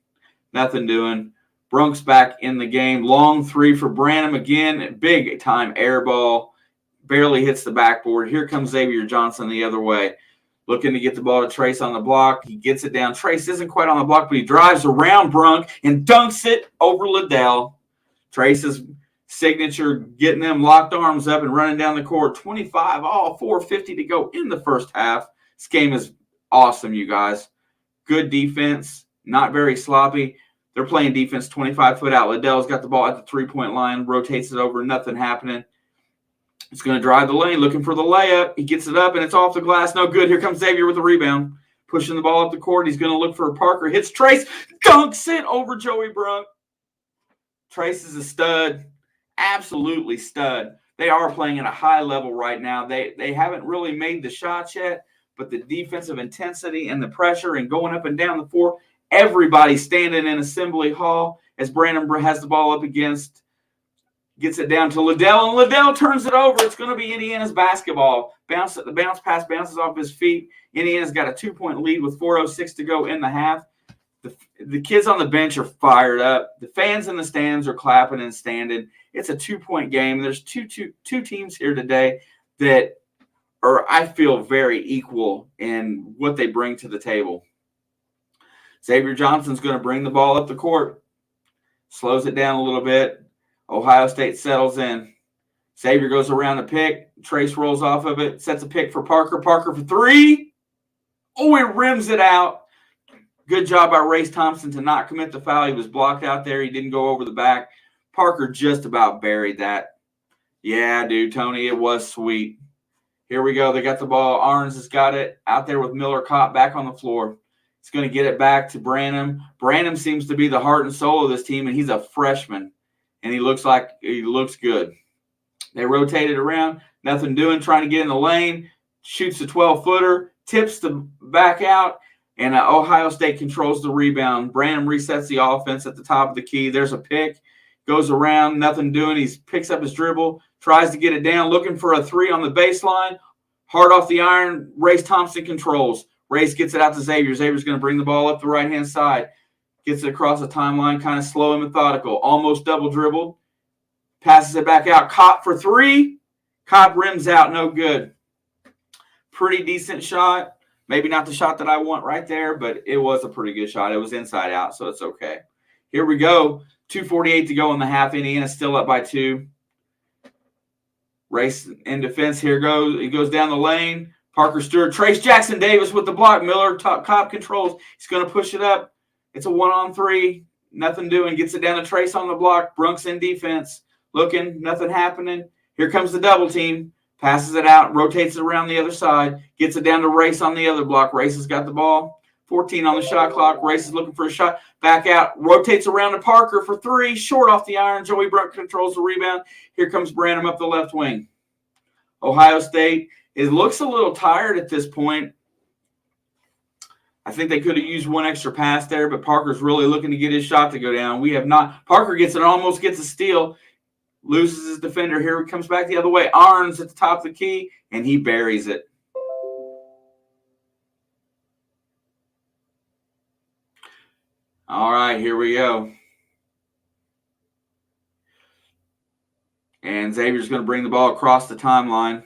Nothing doing. Brunk's back in the game. Long three for Branham again. Big time air ball. Barely hits the backboard. Here comes Xavier Johnson the other way. Looking to get the ball to Trace on the block. He gets it down. Trace isn't quite on the block, but he drives around Brunk and dunks it over Liddell. Trace's signature, getting them locked arms up and running down the court. 25 all, 4:50 to go in the first half. This game is awesome, you guys. Good defense, not very sloppy. They're playing defense 25 foot out. Liddell's got the ball at the three-point line, rotates it over, nothing happening. He's going to drive the lane, looking for the layup. He gets it up, and it's off the glass. No good. Here comes Xavier with the rebound. Pushing the ball up the court. He's going to look for Parker. Hits Trace. Dunks it over Joey Brunk. Trace is a stud. Absolutely stud. They are playing at a high level right now. They haven't really made the shots yet, but the defensive intensity and the pressure and going up and down the floor, everybody's standing in Assembly Hall as Brandon has the ball up against, gets it down to Liddell, and Liddell turns it over. It's going to be Indiana's basketball. The bounce pass bounces off his feet. Indiana's got a 2-point lead with 4:06 to go in the half. The kids on the bench are fired up. The fans in the stands are clapping and standing. It's a 2-point game. There's two teams here today that are, I feel, very equal in what they bring to the table. Xavier Johnson's going to bring the ball up the court. Slows it down a little bit. Ohio State settles in. Xavier goes around the pick. Trace rolls off of it. Sets a pick for Parker. Parker for three. Oh, he rims it out. Good job by Race Thompson to not commit the foul. He was blocked out there. He didn't go over the back. Parker just about buried that. Yeah, dude, Tony, it was sweet. Here we go. They got the ball. Arns has got it out there with Miller caught back on the floor. He's going to get it back to Branham. Branham seems to be the heart and soul of this team, and he's a freshman. And he looks good. They rotate it around. Nothing doing. Trying to get in the lane. Shoots a 12-footer. Tips the back out. And Ohio State controls the rebound. Branham resets the offense at the top of the key. There's a pick. Goes around. Nothing doing. He picks up his dribble. Tries to get it down. Looking for a three on the baseline. Hard off the iron. Race Thompson controls. Race gets it out to Xavier. Xavier's going to bring the ball up the right-hand side. Gets it across the timeline, kind of slow and methodical. Almost double dribbled. Passes it back out. Kopp for three. Kopp rims out. No good. Pretty decent shot. Maybe not the shot that I want right there, but it was a pretty good shot. It was inside out, so it's okay. Here we go. 2:48 to go in the half. Indiana still up by 2. Race in defense. Here goes. He goes down the lane. Parker Stewart. Trace Jackson Davis with the block. Miller cop controls. He's going to push it up. It's a 1-on-3. Nothing doing. Gets it down to Trace on the block. Brunks in defense. Looking. Nothing happening. Here comes the double team. Passes it out. Rotates it around the other side. Gets it down to Race on the other block. Race has got the ball. 14 on the shot clock. Race is looking for a shot. Back out. Rotates around to Parker for 3. Short off the iron. Joey Brunk controls the rebound. Here comes Branham up the left wing. Ohio State, it looks a little tired at this point. I think they could have used one extra pass there, but Parker's really looking to get his shot to go down. We have not. Parker gets it, almost gets a steal, loses his defender. Here he comes back the other way. Arns at the top of the key, and he buries it. All right, here we go. And Xavier's going to bring the ball across the timeline.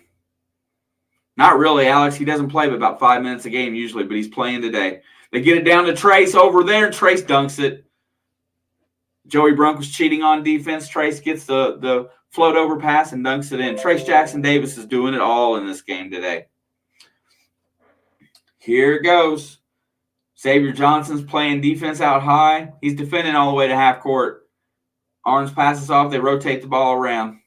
Not really, Alex. He doesn't play but about 5 minutes a game usually, but he's playing today. They get it down to Trace over there, and Trace dunks it. Joey Brunk was cheating on defense. Trace gets the float over pass and dunks it in. Trace Jackson Davis is doing it all in this game today. Here it goes. Xavier Johnson's playing defense out high. He's defending all the way to half court. Arns passes off. They rotate the ball around.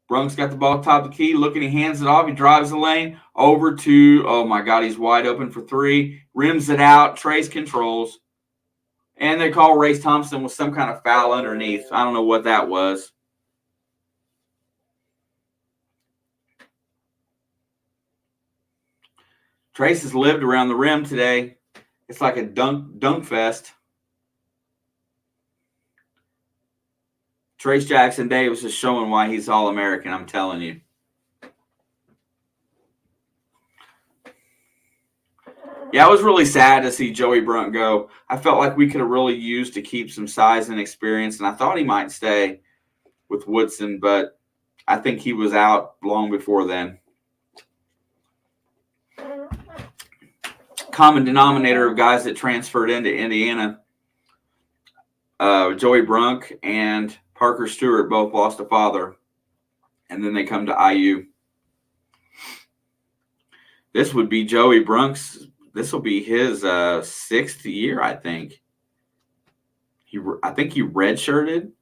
Brunk's got the ball top of the key. Looking, he hands it off. He drives the lane over to, oh my God, he's wide open for 3. Rims it out. Trace controls. And they call Race Thompson with some kind of foul underneath. I don't know what that was. Trace has lived around the rim today. It's like a dunk fest. Trace Jackson Davis is showing why he's All-American, I'm telling you. Yeah, it was really sad to see Joey Brunk go. I felt like we could have really used to keep some size and experience, and I thought he might stay with Woodson, but I think he was out long before then. Common denominator of guys that transferred into Indiana, Joey Brunk and Parker Stewart both lost a father, and then they come to IU. This would be Joey Brunk's. This will be his 6th year, I think. I think he redshirted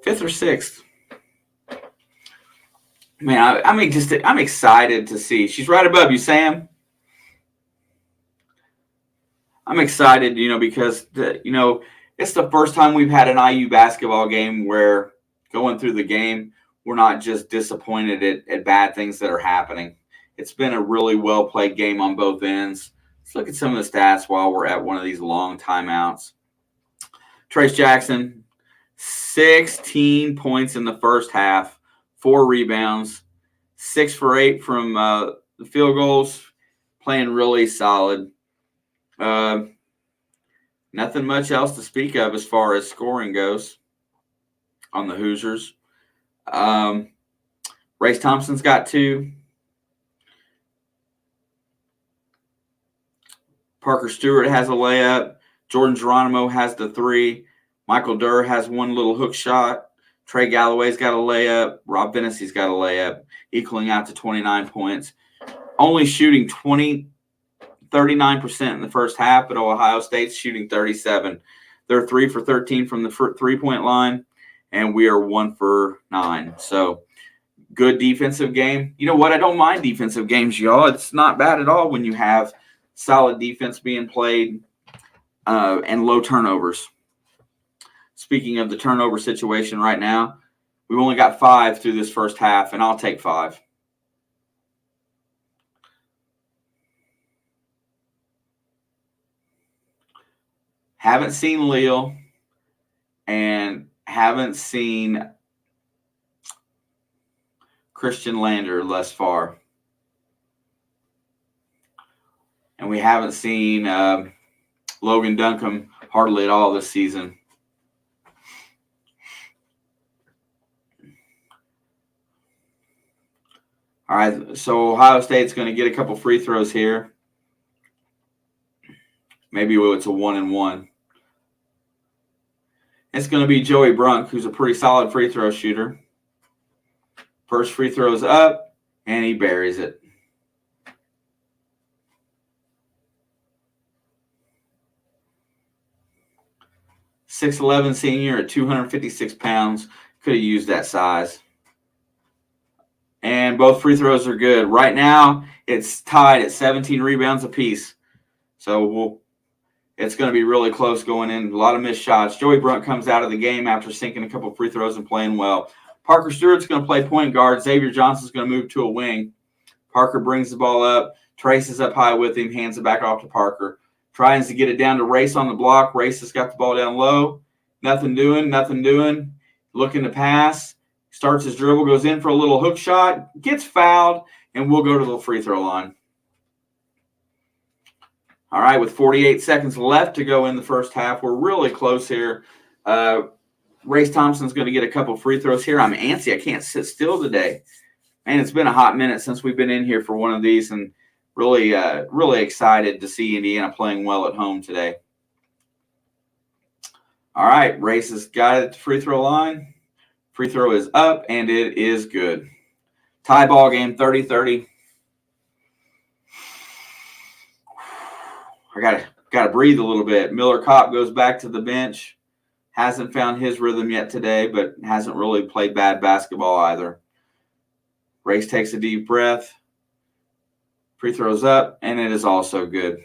5th or 6th. Man, I'm excited to see. She's right above you, Sam. I'm excited, because it's the first time we've had an IU basketball game where going through the game, we're not just disappointed at bad things that are happening. It's been a really well-played game on both ends. Let's look at some of the stats while we're at one of these long timeouts. Trace Jackson, 16 points in the first half, 4 rebounds, 6 for 8 from the field goals, playing really solid. Nothing much else to speak of as far as scoring goes on the Hoosiers. Race Thompson's got 2. Parker Stewart has a layup. Jordan Geronimo has the 3. Michael Durr has 1 little hook shot. Trey Galloway's got a layup. Rob Venessey's got a layup, equaling out to 29 points. Only shooting 39% in the first half, but Ohio State's shooting 37%. They're 3 for 13 from the 3-point line, and we are 1 for 9. So good defensive game. You know what? I don't mind defensive games, y'all. It's not bad at all when you have solid defense being played and low turnovers. Speaking of the turnover situation right now, we've only got 5 through this first half, and I'll take 5. Haven't seen Leal and haven't seen Christian Lander thus far. And we haven't seen Logan Duncombe hardly at all this season. All right, so Ohio State's going to get a couple free throws here. Maybe it's a 1-and-1. It's going to be Joey Brunk, who's a pretty solid free throw shooter. First free throw is up, and he buries it. .6'11" senior at 256 pounds. Could have used that size. And both free throws are good. Right now, it's tied at 17 rebounds apiece. So it's going to be really close going in. A lot of missed shots. Joey Brunt comes out of the game after sinking a couple free throws and playing well. Parker Stewart's going to play point guard. Xavier Johnson's going to move to a wing. Parker brings the ball up. Trace is up high with him. Hands it back off to Parker. Tries to get it down to Race on the block. Race has got the ball down low. Nothing doing. Looking to pass. Starts his dribble. Goes in for a little hook shot. Gets fouled. And we'll go to the free throw line. All right, with 48 seconds left to go in the first half, we're really close here. Race Thompson's going to get a couple free throws here. I'm antsy. I can't sit still today. Man, it's been a hot minute since we've been in here for one of these, and really excited to see Indiana playing well at home today. All right, Race has got it at the free throw line. Free throw is up, and it is good. Tie ball game, 30-30. I gotta breathe a little bit. Miller Kopp goes back to the bench. Hasn't found his rhythm yet today, but hasn't really played bad basketball either. Race takes a deep breath. Free throws up, and it is also good.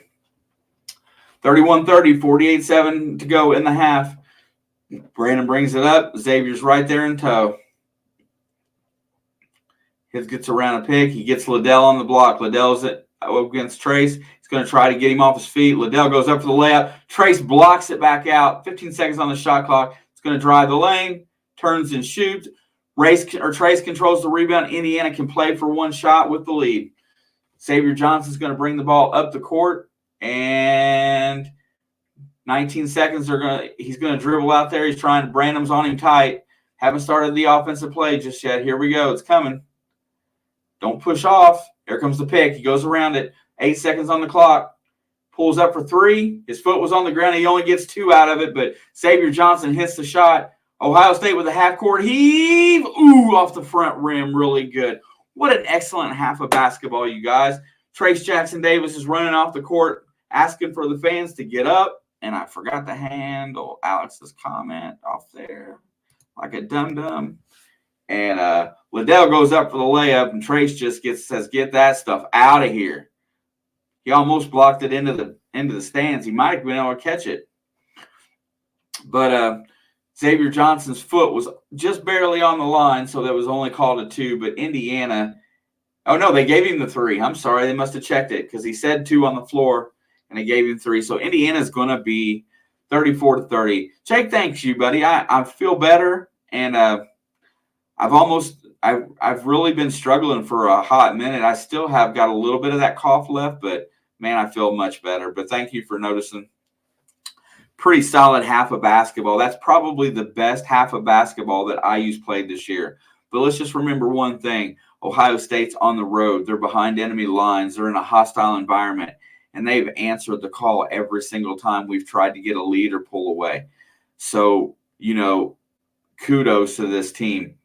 31-30, 48-7 to go in the half. Brandon brings it up. Xavier's right there in tow. He gets around a pick. He gets Liddell on the block. Liddell's against Trace. He's going to try to get him off his feet. Liddell goes up for the layup. Trace blocks it back out. 15 seconds on the shot clock. It's going to drive the lane. Turns and shoots. Trace controls the rebound. Indiana can play for one shot with the lead. Xavier Johnson's going to bring the ball up the court. And 19 seconds. He's going to dribble out there. He's trying. Brandon's on him tight. Haven't started the offensive play just yet. Here we go. It's coming. Don't push off. Here comes the pick. He goes around it. 8 seconds on the clock. Pulls up for three. His foot was on the ground. He only gets two out of it, but Xavier Johnson hits the shot. Ohio State with a half-court heave. Ooh, off the front rim. Really good. What an excellent half of basketball, you guys. Trace Jackson Davis is running off the court, asking for the fans to get up, and I forgot to handle Alex's comment off there like a dum-dum. And Liddell goes up for the layup, and Trace just says, "Get that stuff out of here." He almost blocked it into the stands. He might have been able to catch it. But Xavier Johnson's foot was just barely on the line, so that was only called a two. But Indiana, oh, no, they gave him the three. I'm sorry. They must have checked it because he said two on the floor, and they gave him three. So Indiana's going to be 34-30. Jake, thanks you, buddy. I feel better, and I've really been struggling for a hot minute. I still have got a little bit of that cough left, but, man, I feel much better. But thank you for noticing. Pretty solid half of basketball. That's probably the best half of basketball that IU's played this year. But let's just remember one thing. Ohio State's on the road. They're behind enemy lines. They're in a hostile environment. And they've answered the call every single time we've tried to get a lead or pull away. So, kudos to this team.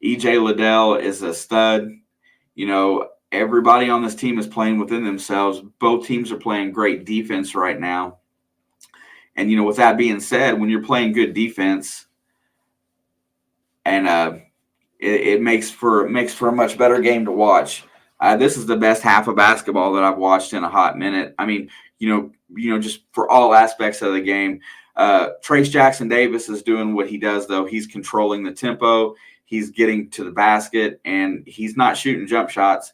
E.J. Liddell is a stud. Everybody on this team is playing within themselves. Both teams are playing great defense right now. And, with that being said, when you're playing good defense, and it makes for a much better game to watch. This is the best half of basketball that I've watched in a hot minute. I mean, just for all aspects of the game. Trace Jackson Davis is doing what he does, though. He's controlling the tempo. He's getting to the basket, and he's not shooting jump shots.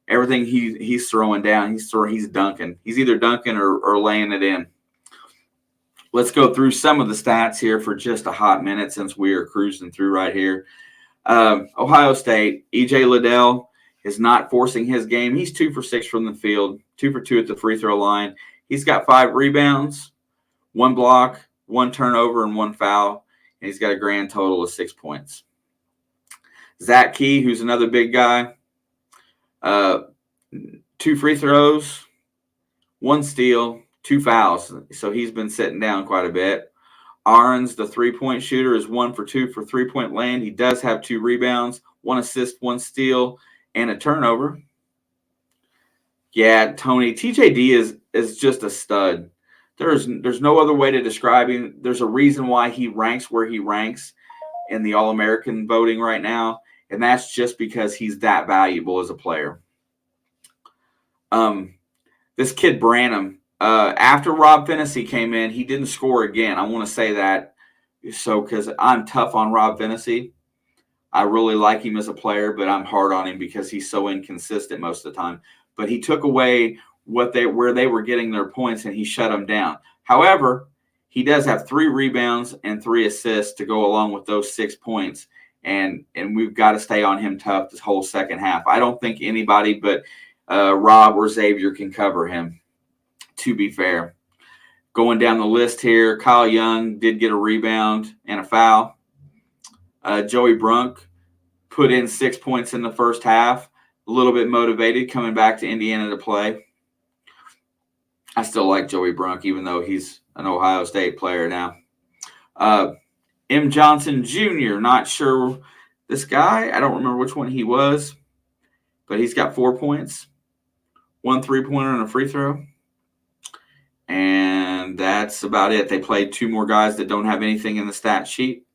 Everything he's throwing down, he's dunking. He's either dunking or laying it in. Let's go through some of the stats here for just a hot minute since we are cruising through right here. Ohio State, E.J. Liddell is not forcing his game. He's 2 for 6 from the field, 2 for 2 at the free throw line. He's got 5 rebounds, 1 block, 1 turnover, and 1 foul. And he's got a grand total of 6 points. Zach Key, who's another big guy, 2 free throws, 1 steal, 2 fouls. So he's been sitting down quite a bit. Ahrens, the three-point shooter, is 1 for 2 for three-point land. He does have 2 rebounds, 1 assist, 1 steal, and a turnover. Yeah, Tony, TJD is just a stud. There's no other way to describe him. There's a reason why he ranks where he ranks in the All-American voting right now, and that's just because he's that valuable as a player. This kid Branham, after Rob Finney came in, he didn't score again. I want to say that because I'm tough on Rob Finney. I really like him as a player, but I'm hard on him because he's so inconsistent most of the time. But he took away where they were getting their points, and he shut them down. However, he does have 3 rebounds and 3 assists to go along with those 6 points, and we've got to stay on him tough this whole second half. I don't think anybody but Rob or Xavier can cover him, to be fair. Going down the list here, Kyle Young did get a rebound and a foul. Joey Brunk put in 6 points in the first half, a little bit motivated coming back to Indiana to play. I still like Joey Brunk, even though he's an Ohio State player now. M. Johnson Jr., not sure this guy. I don't remember which one he was, but he's got 4 points, 1 3-pointer and a free throw. And that's about it. They played 2 more guys that don't have anything in the stat sheet,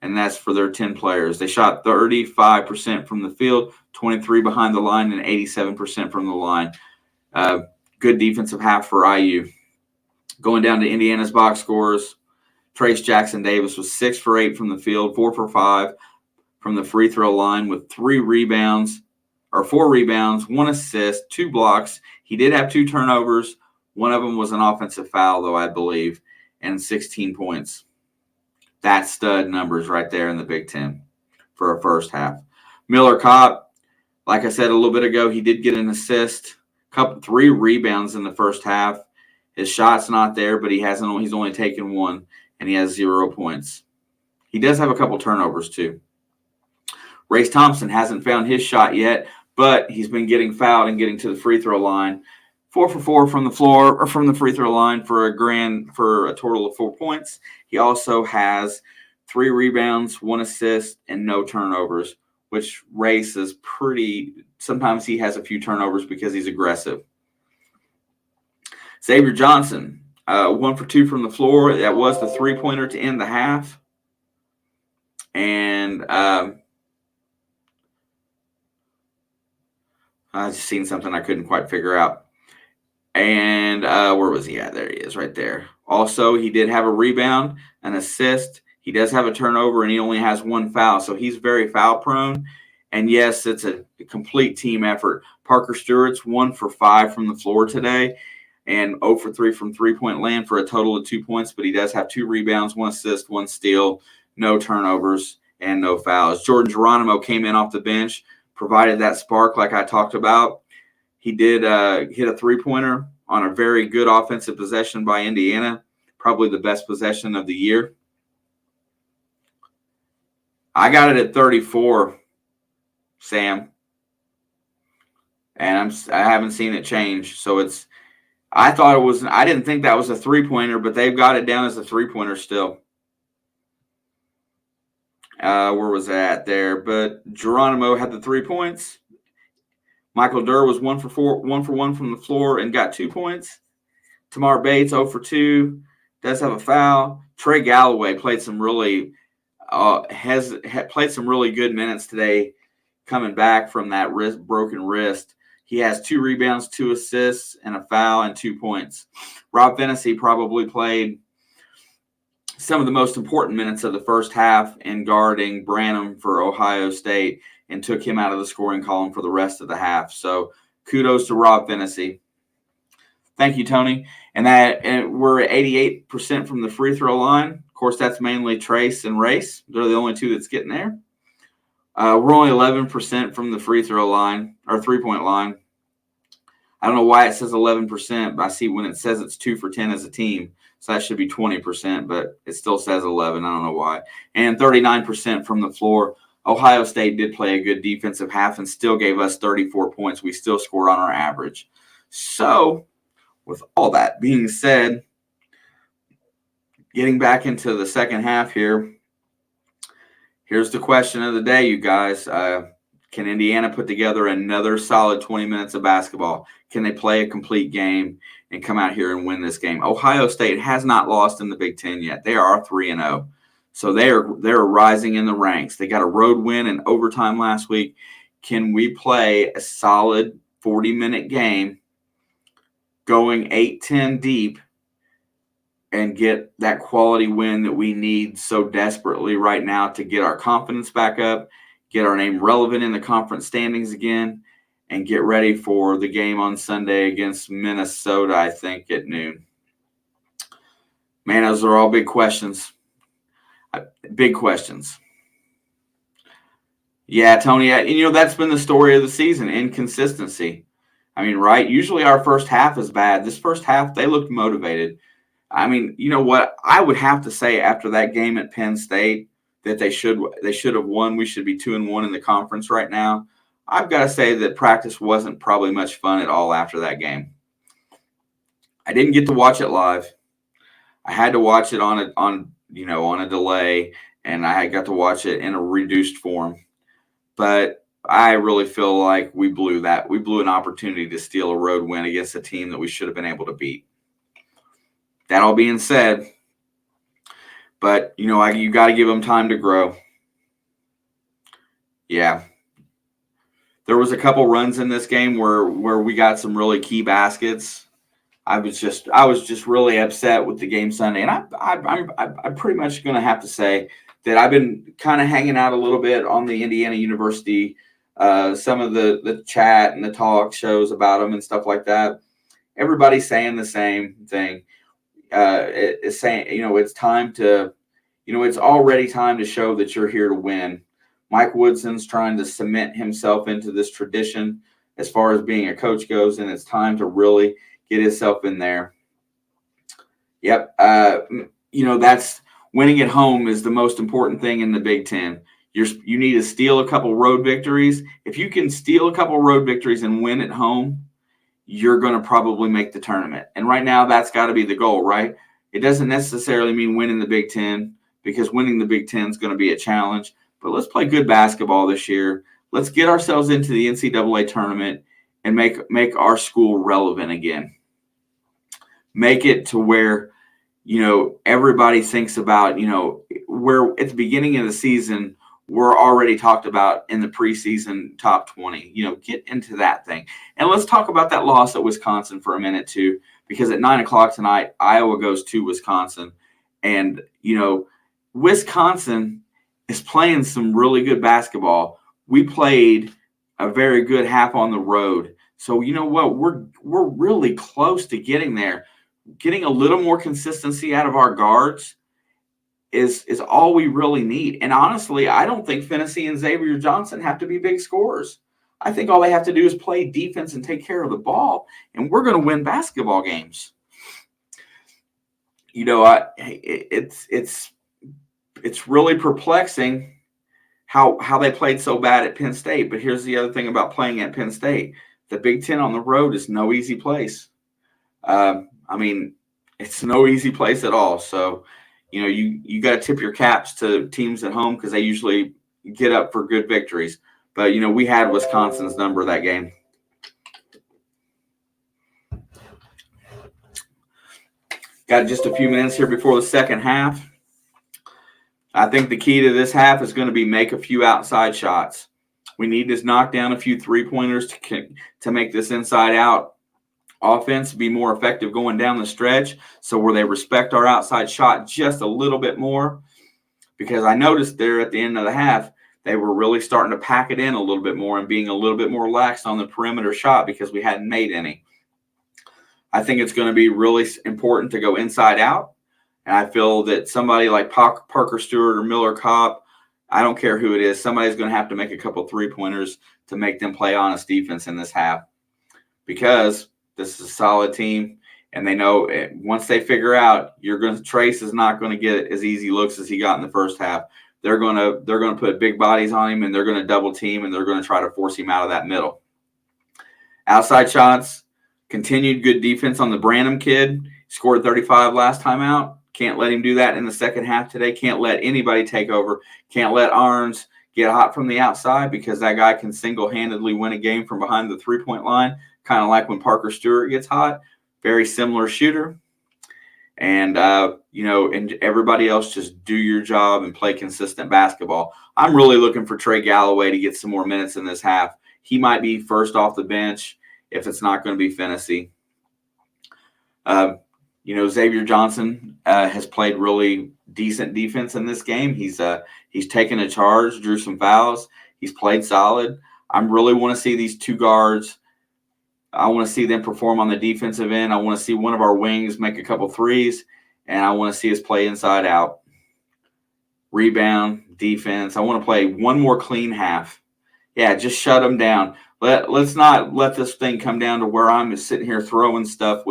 and that's for their 10 players. They shot 35% from the field, 23 behind the line, and 87% from the line. Good defensive half for IU. Going down to Indiana's box scores, Trace Jackson Davis was 6 for 8 from the field, 4 for 5 from the free throw line with 4 rebounds, 1 assist, 2 blocks. He did have 2 turnovers. One of them was an offensive foul, though, I believe, and 16 points. That's stud numbers right there in the Big Ten for a first half. Miller Kopp, like I said a little bit ago, he did get an assist, 3 rebounds in the first half. His shot's not there, but he's only taken 1, and he has 0 points. He does have a couple turnovers, too. Race Thompson hasn't found his shot yet, but he's been getting fouled and getting to the free throw line. 4 for 4 from the floor or from the free throw line for a total of 4 points. He also has 3 rebounds, 1 assist, and no turnovers, which Race is pretty. Sometimes he has a few turnovers because he's aggressive. Xavier Johnson, 1 for 2 from the floor. That was the 3-pointer to end the half. And I just seen something I couldn't quite figure out. And where was he at? There he is right there. Also, he did have a rebound, an assist. He does have a turnover, and he only has 1 foul. So he's very foul prone. And, yes, it's a complete team effort. Parker Stewart's 1 for 5 from the floor today and 0 for 3 from three-point land for a total of 2 points. But he does have 2 rebounds, 1 assist, 1 steal, no turnovers, and no fouls. Jordan Geronimo came in off the bench, provided that spark like I talked about. He did hit a 3-pointer on a very good offensive possession by Indiana, probably the best possession of the year. I got it at 34, Sam, and I haven't seen it change. So I didn't think that was a 3-pointer, but they've got it down as a 3-pointer still. Where was that there? But Geronimo had the 3 points. Michael Durr was 1 for 1 from the floor and got 2 points. Tamar Bates 0 for 2, does have a foul. Trey Galloway played some really good minutes today, coming back from that broken wrist. He has 2 rebounds, 2 assists, and a foul and 2 points. Rob Finney probably played some of the most important minutes of the first half in guarding Branham for Ohio State, and took him out of the scoring column for the rest of the half. So kudos to Rob Finney. Thank you, Tony. And we're at 88% from the free throw line. Of course, that's mainly Trace and Race. They're the only 2 that's getting there. We're only 11% from the free throw line or 3-point line. I don't know why it says 11%, but I see when it says it's 2 for 10 as a team. So that should be 20%, but it still says 11. I don't know why. And 39% from the floor. Ohio State did play a good defensive half and still gave us 34 points. We still scored on our average. So, with all that being said, getting back into the second half here, here's the question of the day, you guys. Can Indiana put together another solid 20 minutes of basketball? Can they play a complete game and come out here and win this game? Ohio State has not lost in the Big Ten yet. They are 3-0. So they're rising in the ranks. They got a road win in overtime last week. Can we play a solid 40-minute game going 8-10 deep and get that quality win that we need so desperately right now to get our confidence back up, get our name relevant in the conference standings again, and get ready for the game on Sunday against Minnesota, I think, at noon? Man, those are all big questions. Big questions. Yeah, Tony, that's been the story of the season, inconsistency. I mean, right? Usually our first half is bad. This first half, they looked motivated. I mean, you know what? I would have to say after that game at Penn State that they should have won. We should be 2-1 in the conference right now. I've got to say that practice wasn't probably much fun at all after that game. I didn't get to watch it live. I had to watch it on a delay, and I got to watch it in a reduced form. But I really feel like we blew that. We blew an opportunity to steal a road win against a team that we should have been able to beat. That all being said, but, you got to give them time to grow. Yeah. There was a couple runs in this game where we got some really key baskets. I was just really upset with the game Sunday. And I'm pretty much going to have to say that I've been kind of hanging out a little bit on the Indiana University, some of the chat and the talk shows about them and stuff like that. Everybody's saying the same thing. It's saying, it's time to, it's already time to show that you're here to win. Mike Woodson's trying to cement himself into this tradition as far as being a coach goes, and it's time to really get himself in there. Yep. That's winning at home is the most important thing in the Big Ten. You need to steal a couple road victories. If you can steal a couple road victories and win at home, you're going to probably make the tournament. And right now, that's got to be the goal, right? It doesn't necessarily mean winning the Big Ten, because winning the Big Ten is going to be a challenge. But let's play good basketball this year. Let's get ourselves into the NCAA tournament and make our school relevant again. Make it to where, everybody thinks about, where at the beginning of the season, we're already talked about in the preseason top 20. Get into that thing. And let's talk about that loss at Wisconsin for a minute, too, because at 9:00 tonight, Iowa goes to Wisconsin. And, Wisconsin is playing some really good basketball. We played a very good half on the road. So, you know what? We're really close to getting there. Getting a little more consistency out of our guards is all we really need. And honestly, I don't think Fennessy and Xavier Johnson have to be big scorers. I think all they have to do is play defense and take care of the ball, and we're going to win basketball games. It's really perplexing how they played so bad at Penn State. But here's the other thing about playing at Penn State. The Big Ten on the road is no easy place. It's no easy place at all. So, you got to tip your caps to teams at home because they usually get up for good victories. But, we had Wisconsin's number that game. Got just a few minutes here before the second half. I think the key to this half is going to be make a few outside shots. We need to knock down a few three-pointers to make this inside-out offense be more effective going down the stretch, so where they respect our outside shot just a little bit more. Because I noticed there at the end of the half, they were really starting to pack it in a little bit more and being a little bit more lax on the perimeter shot because we hadn't made any. I think it's going to be really important to go inside out. And I feel that somebody like Parker Stewart or Miller Kopp, I don't care who it is, somebody's going to have to make a couple three-pointers to make them play honest defense in this half. Because this is a solid team, and they know once they figure out Trace is not going to get as easy looks as he got in the first half. They're going to put big bodies on him, and they're going to double team, and they're going to try to force him out of that middle. Outside shots, continued good defense on the Branham kid. Scored 35 last time out. Can't let him do that in the second half today. Can't let anybody take over. Can't let Arns get hot from the outside, because that guy can single-handedly win a game from behind the three-point line, kind of like when Parker Stewart gets hot. Very similar shooter. And, and everybody else just do your job and play consistent basketball. I'm really looking for Trey Galloway to get some more minutes in this half. He might be first off the bench if it's not going to be Finney. Xavier Johnson has played really decent defense in this game. He's taken a charge, drew some fouls. He's played solid. I really want to see these two guards. I want to see them perform on the defensive end. I want to see one of our wings make a couple threes, and I want to see us play inside out. Rebound, defense. I want to play one more clean half. Yeah, just shut them down. Let's not let this thing come down to where I'm just sitting here throwing stuff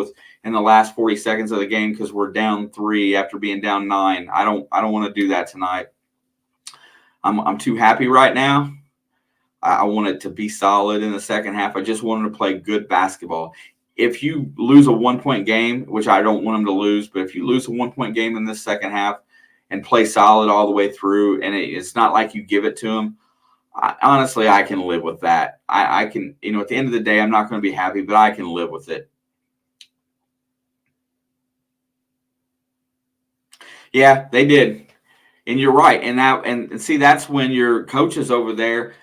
in the last 40 seconds of the game because we're down 3 after being down 9. I don't want to do that tonight. I'm too happy right now. I want it to be solid in the second half. I just want them to play good basketball. If you lose a 1-point game, which I don't want them to lose, but if you lose a 1-point game in this second half and play solid all the way through, and it's not like you give it to them, honestly, I can live with that. I can, at the end of the day, I'm not going to be happy, but I can live with it. Yeah, they did. And you're right. And see, that's when your coaches over there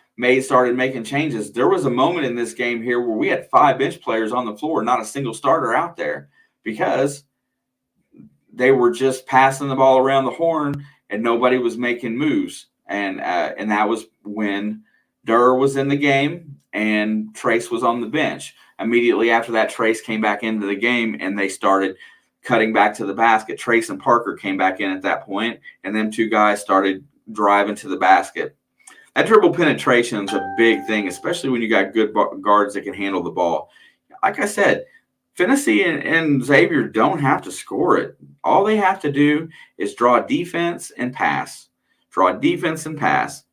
started making changes. There was a moment in this game here where we had 5 bench players on the floor, not a single starter out there, because they were just passing the ball around the horn and nobody was making moves. And that was when Durr was in the game and Trace was on the bench. Immediately after that, Trace came back into the game and they started cutting back to the basket. Trace and Parker came back in at that point, and them 2 guys started driving to the basket. That dribble penetration is a big thing, especially when you got good guards that can handle the ball. Like I said, Finney and Xavier don't have to score it. All they have to do is draw defense and pass. Draw defense and pass,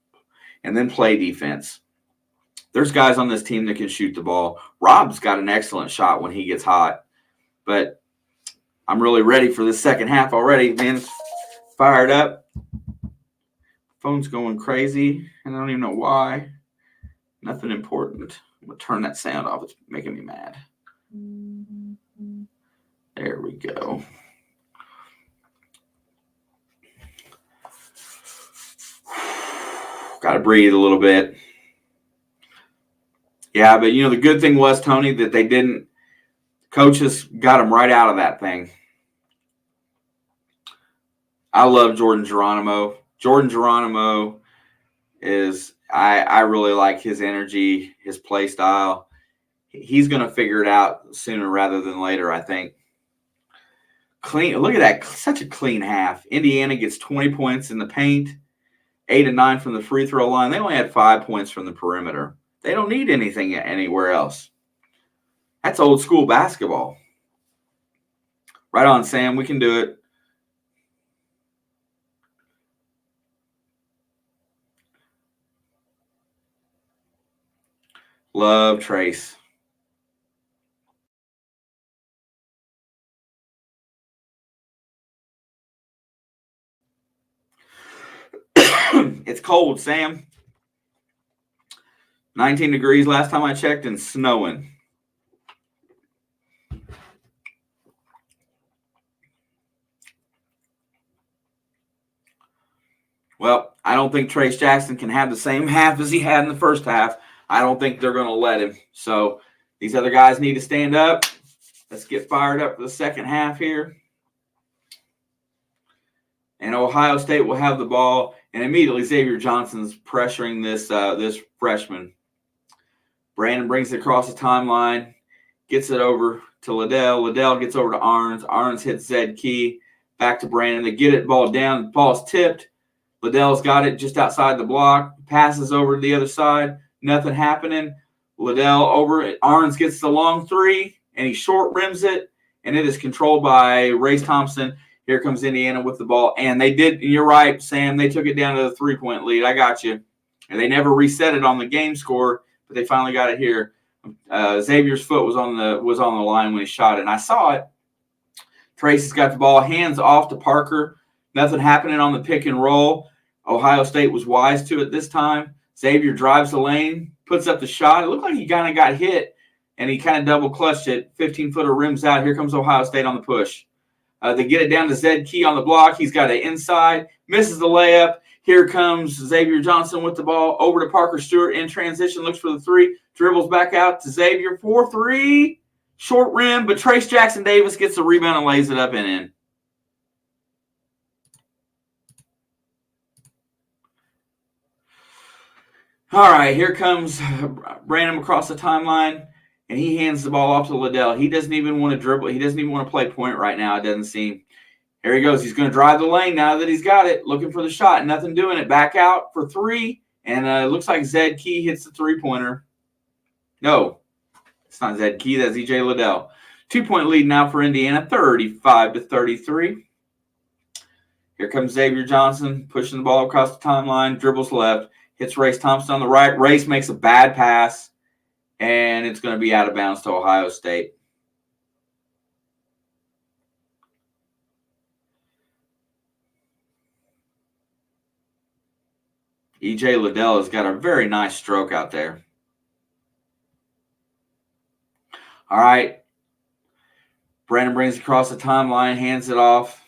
and then play defense. There's guys on this team that can shoot the ball. Rob's got an excellent shot when he gets hot, but I'm really ready for the second half already. Man, fired up. Phone's going crazy, and I don't even know why. Nothing important. I'm going to turn that sound off. It's making me mad. There we go. Got to breathe a little bit. Yeah, but, the good thing was, Tony, that coaches got them right out of that thing. I love Jordan Geronimo. Jordan Geronimo is, I really like his energy, his play style. He's going to figure it out sooner rather than later, I think. Clean. Look at that. Such a clean half. Indiana gets 20 points in the paint, 8 and 9 from the free throw line. They only had 5 points from the perimeter. They don't need anything anywhere else. That's old school basketball. Right on, Sam. We can do it. Love Trace. It's cold, Sam. 19 degrees last time I checked and snowing. Well, I don't think Trace Jackson can have the same half as he had in the first half. I don't think they're going to let him. So these other guys need to stand up. Let's get fired up for the second half here. And Ohio State will have the ball. And immediately Xavier Johnson's pressuring this freshman. Brandon brings it across the timeline, gets it over to Liddell. Liddell gets over to Arns. Arns hits Zed Key. Back to Brandon. They get it, ball down. Ball's tipped. Liddell's got it just outside the block. Passes over to the other side. Nothing happening. Liddell over it. Arns gets the long 3, and he short rims it, and it is controlled by Race Thompson. Here comes Indiana with the ball. And they did, and you're right, Sam, they took it down to the 3-point lead. I got you. And they never reset it on the game score, but they finally got it here. Xavier's foot was on the line when he shot it, and I saw it. Tracy's got the ball, hands off to Parker. Nothing happening on the pick and roll. Ohio State was wise to it this time. Xavier drives the lane, puts up the shot. It looked like he kind of got hit, and he kind of double clutched it. 15-footer rims out. Here comes Ohio State on the push. They get it down to Zed Key on the block. He's got it inside, misses the layup. Here comes Xavier Johnson with the ball over to Parker Stewart in transition, looks for the three, dribbles back out to Xavier for three. Short rim, but Trace Jackson Davis gets the rebound and lays it up and in. All right, here comes Brandon across the timeline, and he hands the ball off to Liddell. He doesn't even want to dribble. He doesn't even want to play point right now, it doesn't seem. Here he goes. He's going to drive the lane now that he's got it, looking for the shot. Nothing doing it. Back out for three, and it looks like Zed Key hits the three-pointer. No, it's not Zed Key. That's EJ Liddell. 2-point lead now for Indiana, 35-33. Here comes Xavier Johnson pushing the ball across the timeline, dribbles left. Hits Race Thompson on the right. Race makes a bad pass, and it's going to be out of bounds to Ohio State. E.J. Liddell has got a very nice stroke out there. All right. Brandon brings it across the timeline, hands it off,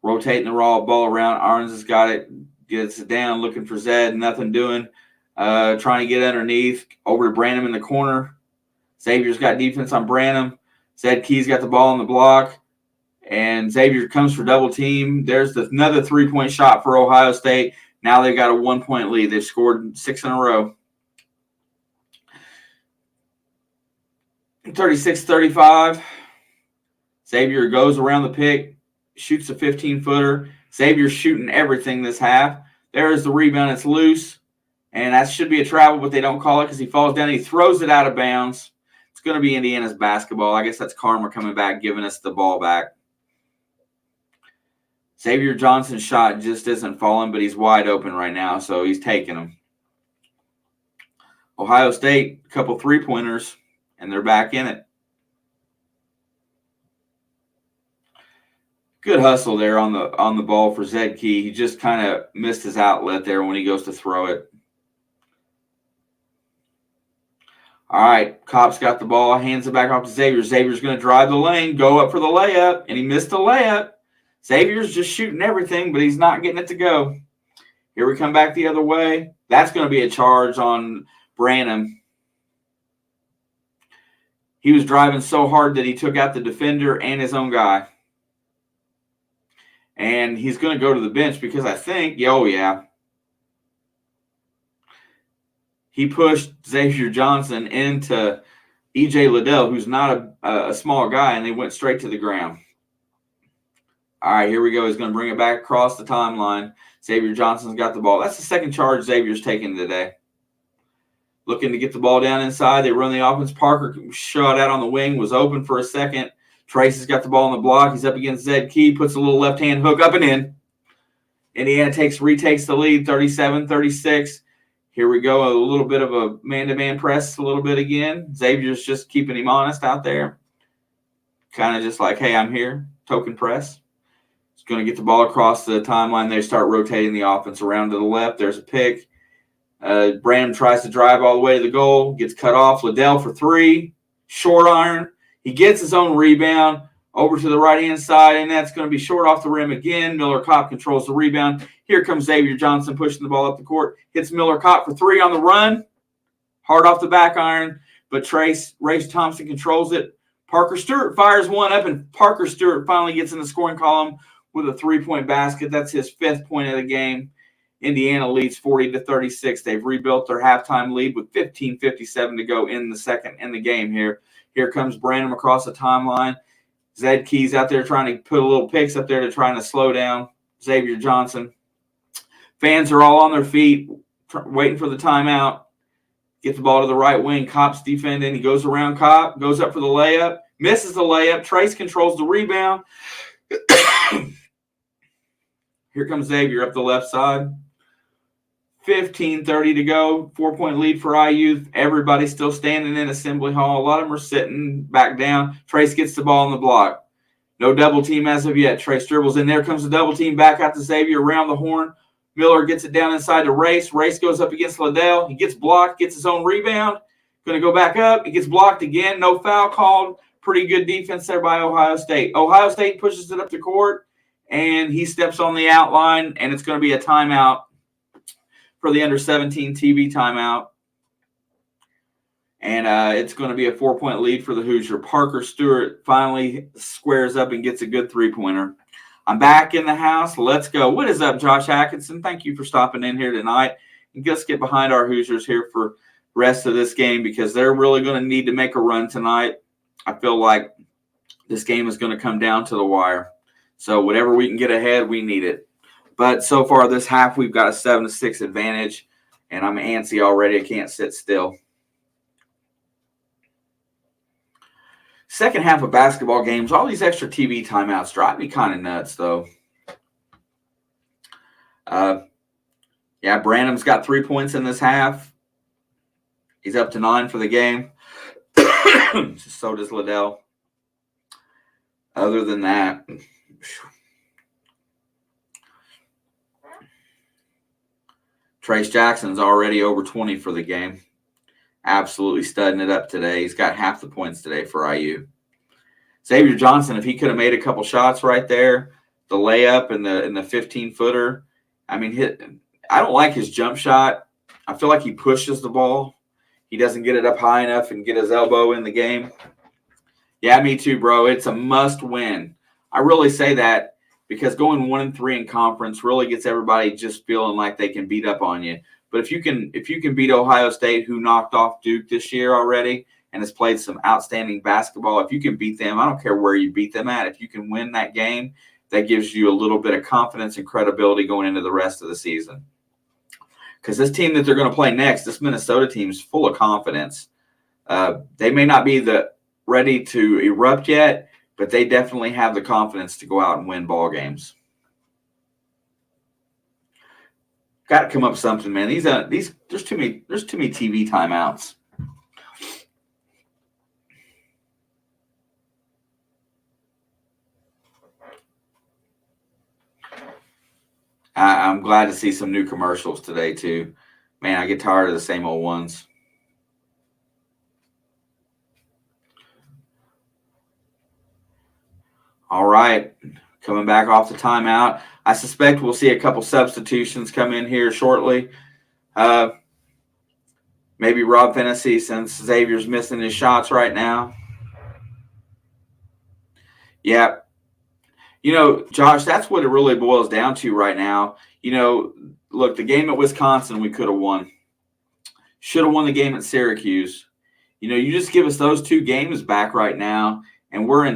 rotating the raw ball around. Arns has got it. Gets it down, looking for Zed, nothing doing. Trying to get underneath. Over to Branham in the corner. Xavier's got defense on Branham. Zed Key's got the ball on the block. And Xavier comes for double team. There's another three-point shot for Ohio State. Now they've got a 1-point lead. They've scored 6 in a row. 36-35. Xavier goes around the pick, shoots a 15-footer. Xavier's shooting everything this half. There is the rebound. It's loose, and that should be a travel, but they don't call it because he falls down. He throws it out of bounds. It's going to be Indiana's basketball. I guess that's karma coming back, giving us the ball back. Xavier Johnson's shot just isn't falling, but he's wide open right now, so he's taking them. Ohio State, a couple three-pointers, and they're back in it. Good hustle there on the ball for Zed Key. He just kind of missed his outlet there when he goes to throw it. All right, Kopp's got the ball, hands it back off to Xavier. Xavier's going to drive the lane, go up for the layup, and he missed the layup. Xavier's just shooting everything, but he's not getting it to go. Here we come back the other way. That's going to be a charge on Branham. He was driving so hard that he took out the defender and his own guy. And he's going to go to the bench because I think, he pushed Xavier Johnson into E.J. Liddell, who's not a small guy, and they went straight to the ground. All right, here we go. He's going to bring it back across the timeline. Xavier Johnson's got the ball. That's the second charge Xavier's taken today. Looking to get the ball down inside. They run the offense. Parker shot out on the wing, was open for a second. Trace has got the ball on the block. He's up against Zed Key, puts a little left-hand hook up and in. Indiana retakes the lead, 37-36. Here we go, a little bit of a man-to-man press a little bit again. Xavier's just keeping him honest out there. Kind of just like, hey, I'm here, token press. He's going to get the ball across the timeline. They start rotating the offense around to the left. There's a pick. Branham tries to drive all the way to the goal, gets cut off. Liddell for three, short iron. He gets his own rebound over to the right-hand side, and that's going to be short off the rim again. Miller Kopp controls the rebound. Here comes Xavier Johnson pushing the ball up the court. Hits Miller Kopp for three on the run. Hard off the back iron, but Race Thompson controls it. Parker Stewart fires one up, and Parker Stewart finally gets in the scoring column with a three-point basket. That's his 5th point of the game. Indiana leads 40-36. They've rebuilt their halftime lead with 15:57 to go in the game here. Here comes Branham across the timeline. Zed Key's out there trying to put a little picks up there to trying to slow down Xavier Johnson. Fans are all on their feet, waiting for the timeout. Get the ball to the right wing. Kopp's defending. He goes around Kopp, goes up for the layup, misses the layup. Trace controls the rebound. Here comes Xavier up the left side. 15:30 to go. 4-point lead for IU. Everybody's still standing in Assembly Hall. A lot of them are sitting back down. Trace gets the ball on the block. No double team as of yet. Trace dribbles in. There comes the double team back out to Xavier around the horn. Miller gets it down inside to Race. Race goes up against Liddell. He gets blocked, gets his own rebound. Going to go back up. He gets blocked again. No foul called. Pretty good defense there by Ohio State. Ohio State pushes it up the court, and he steps on the outline, and it's going to be a timeout for the under-17 TV timeout. And it's going to be a 4-point lead for the Hoosier. Parker Stewart finally squares up and gets a good three-pointer. I'm back in the house. Let's go. What is up, Josh Atkinson? Thank you for stopping in here tonight. And let's get behind our Hoosiers here for the rest of this game because they're really going to need to make a run tonight. I feel like this game is going to come down to the wire. So whatever we can get ahead, we need it. But so far this half, we've got a 7-6 advantage, and I'm antsy already. I can't sit still. Second half of basketball games, all these extra TV timeouts drive me kind of nuts, though. Yeah, Branham's got 3 points in this half. He's up to 9 for the game. So does Liddell. Other than that, Trace Jackson's already over 20 for the game. Absolutely studding it up today. He's got half the points today for IU. Xavier Johnson, if he could have made a couple shots right there, the layup and the 15-footer. I mean, I don't like his jump shot. I feel like he pushes the ball. He doesn't get it up high enough and get his elbow in the game. Yeah, me too, bro. It's a must win. I really say that because going 1-3 in conference really gets everybody just feeling like they can beat up on you. But if you can beat Ohio State, who knocked off Duke this year already and has played some outstanding basketball, if you can beat them, I don't care where you beat them at. If you can win that game, that gives you a little bit of confidence and credibility going into the rest of the season. Because this team that they're going to play next, this Minnesota team is full of confidence. They may not be ready to erupt yet, but they definitely have the confidence to go out and win ball games. Got to come up with something, man. There's too many TV timeouts. I'm glad to see some new commercials today too. Man, I get tired of the same old ones. All right, coming back off the timeout. I suspect we'll see a couple substitutions come in here shortly. Maybe Rob Fennessy, since Xavier's missing his shots right now. Yeah. Josh, that's what it really boils down to right now. Look, the game at Wisconsin we could have won. Should have won the game at Syracuse. You just give us those 2 games back right now, and we're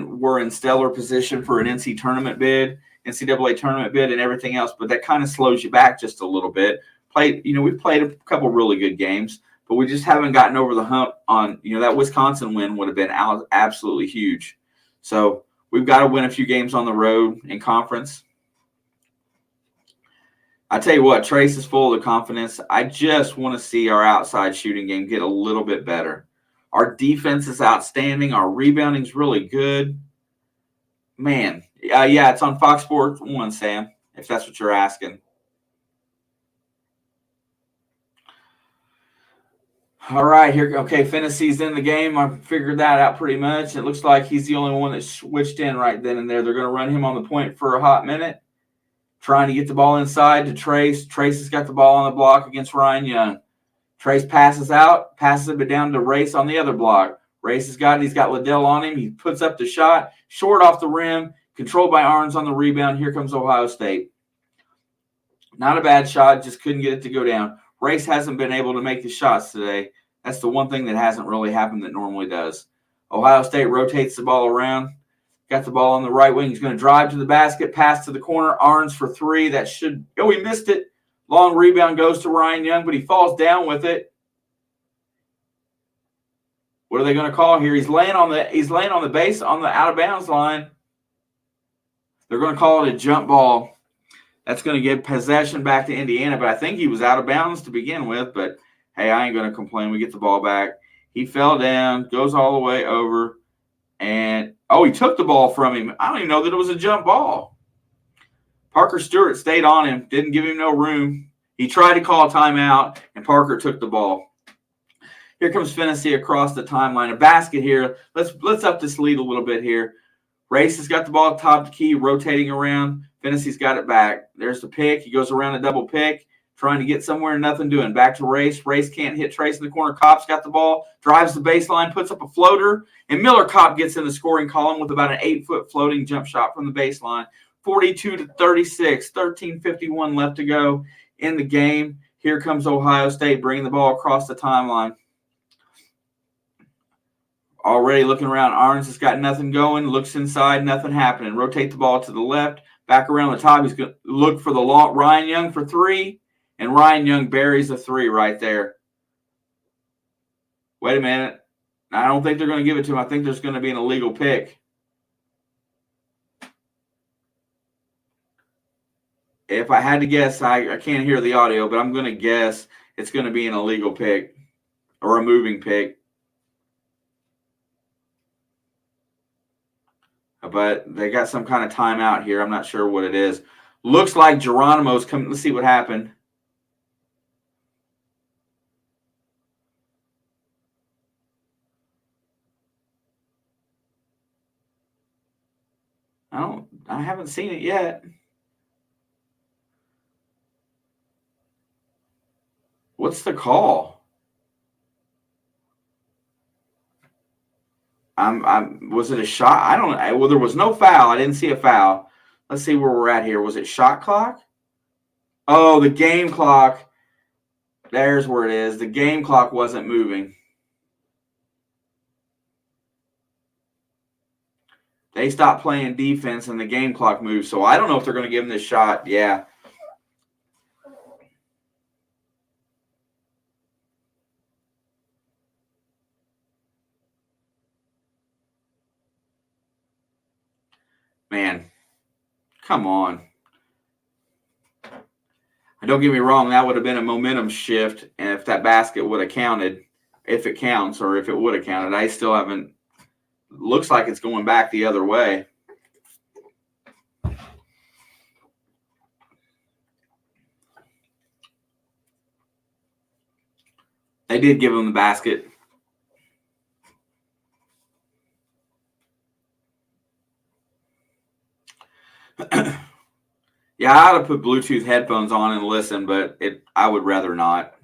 in stellar position for an NCAA tournament bid and everything else, but that kind of slows you back just a little bit. We've played a couple really good games, but we just haven't gotten over the hump on, that Wisconsin win would have been absolutely huge. So we've got to win a few games on the road in conference. I tell you what, Trace is full of the confidence. I just want to see our outside shooting game get a little bit better. Our defense is outstanding. Our rebounding is really good. Man, yeah, it's on Fox Sports 1, Sam, if that's what you're asking. All right, here. Okay, Fennessy's in the game. I figured that out pretty much. It looks like he's the only one that switched in right then and there. They're going to run him on the point for a hot minute, trying to get the ball inside to Trace. Trace has got the ball on the block against Ryan Young. Trace passes it down to Race on the other block. Race has got it. He's got Liddell on him. He puts up the shot, short off the rim, controlled by Arns on the rebound. Here comes Ohio State. Not a bad shot, just couldn't get it to go down. Race hasn't been able to make the shots today. That's the one thing that hasn't really happened that normally does. Ohio State rotates the ball around. Got the ball on the right wing. He's going to drive to the basket, pass to the corner. Arns for 3. That should – he missed it. Long rebound goes to Ryan Young, but he falls down with it. What are they going to call here? He's laying on the base on the out-of-bounds line. They're going to call it a jump ball. That's going to give possession back to Indiana, but I think he was out of bounds to begin with, but – hey, I ain't going to complain. We get the ball back. He fell down, goes all the way over, and Oh, he took the ball from him. I don't even know that it was a jump ball. Parker Stewart stayed on him, didn't give him no room. He tried to call a timeout, and Parker took the ball. Here comes Fennessy across the timeline. A basket here. Let's up this lead a little bit here. Race has got the ball top the key, rotating around. Fennessy's got it back. There's the pick. He goes around a double pick, trying to get somewhere, nothing doing. Back to Race. Race can't hit Trace in the corner. Kopp's got the ball, drives the baseline, puts up a floater, and Miller Kopp gets in the scoring column with about an 8-foot floating jump shot from the baseline. 42-36, 13:51 left to go in the game. Here comes Ohio State bringing the ball across the timeline. Already looking around. Arns has got nothing going. Looks inside, nothing happening. Rotate the ball to the left. Back around the top. He's going to look for the long Ryan Young for three. And Ryan Young buries the three right there. Wait a minute. I don't think they're going to give it to him. I think there's going to be an illegal pick. If I had to guess, I can't hear the audio, but I'm going to guess it's going to be an illegal pick or a moving pick. But they got some kind of timeout here. I'm not sure what it is. Looks like Geronimo's coming. Let's see what happened. I haven't seen it yet. What's the call? Was it a shot? I don't know. Well, there was no foul. I didn't see a foul. Let's see where we're at here. Was it shot clock? Oh, the game clock. There's where it is. The game clock wasn't moving. They stopped playing defense and the game clock moved. So I don't know if they're going to give him this shot. Yeah. Man, come on. Don't get me wrong, that would have been a momentum shift, and if that basket would have counted, if it counts, or if it would have counted, I still haven't. Looks like it's going back the other way. They did give him the basket. Yeah, I ought to put Bluetooth headphones on and listen, but I would rather not.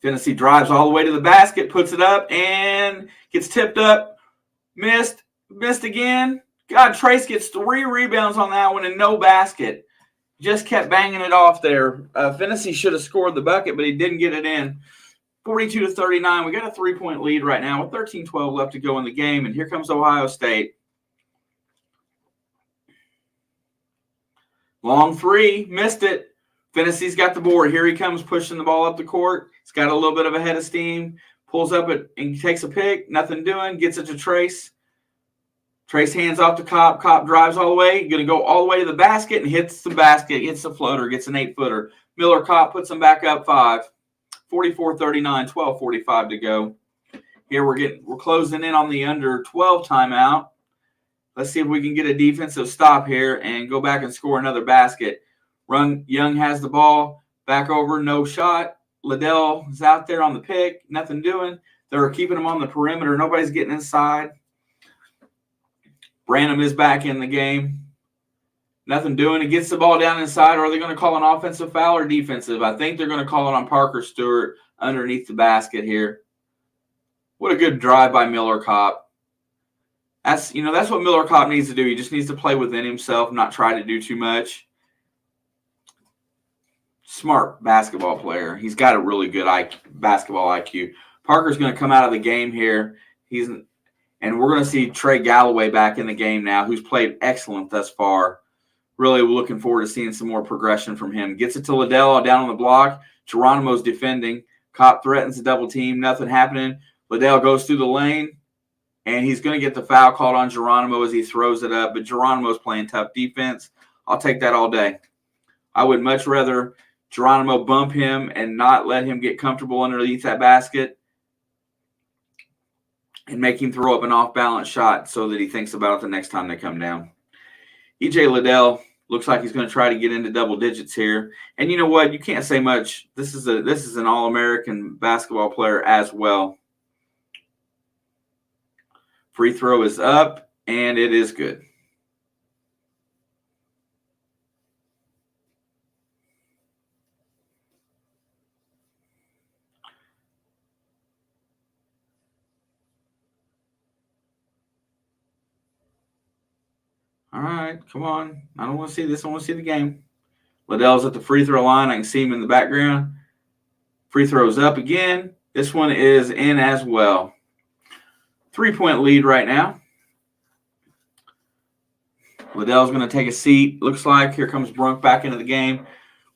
Fennessy drives all the way to the basket, puts it up, and gets tipped up. Missed again. God, Trace gets 3 rebounds on that one and no basket. Just kept banging it off there. Fennessy should have scored the bucket, but he didn't get it in. 42-39. We got a 3-point lead right now with 13-12 left to go in the game, and here comes Ohio State. Long three, missed it. Fennessy's got the board. Here he comes pushing the ball up the court. He's got a little bit of a head of steam. Pulls up it and takes a pick. Nothing doing. Gets it to Trace. Trace hands off to Kopp. Kopp drives all the way. Going to go all the way to the basket and hits the basket. Hits the floater. Gets an 8-footer. Miller Kopp puts them back up 5. 44-39. 12:45 to go. Here we're closing in on the under 12 timeout. Let's see if we can get a defensive stop here and go back and score another basket. Young has the ball. Back over, no shot. Liddell is out there on the pick. Nothing doing. They're keeping him on the perimeter. Nobody's getting inside. Branham is back in the game. Nothing doing. He gets the ball down inside. Or are they going to call an offensive foul or defensive? I think they're going to call it on Parker Stewart underneath the basket here. What a good drive by Miller Kopp. That's what Miller Kopp needs to do. He just needs to play within himself, not try to do too much. Smart basketball player. He's got a really good basketball IQ. Parker's going to come out of the game here. And we're going to see Trey Galloway back in the game now, who's played excellent thus far. Really looking forward to seeing some more progression from him. Gets it to Liddell down on the block. Geronimo's defending. Kopp threatens a double team. Nothing happening. Liddell goes through the lane. And he's going to get the foul called on Geronimo as he throws it up. But Geronimo's playing tough defense. I'll take that all day. I would much rather Geronimo bump him and not let him get comfortable underneath that basket. and make him throw up an off-balance shot so that he thinks about it the next time they come down. E.J. Liddell looks like he's going to try to get into double digits here. And you know what? You can't say much. This is an All-American basketball player as well. Free throw is up, and it is good. All right, come on. I don't want to see this. I want to see the game. Liddell's at the free throw line. I can see him in the background. Free throw's up again. This one is in as well. 3-point lead right now. Liddell's going to take a seat. Looks like here comes Brunk back into the game.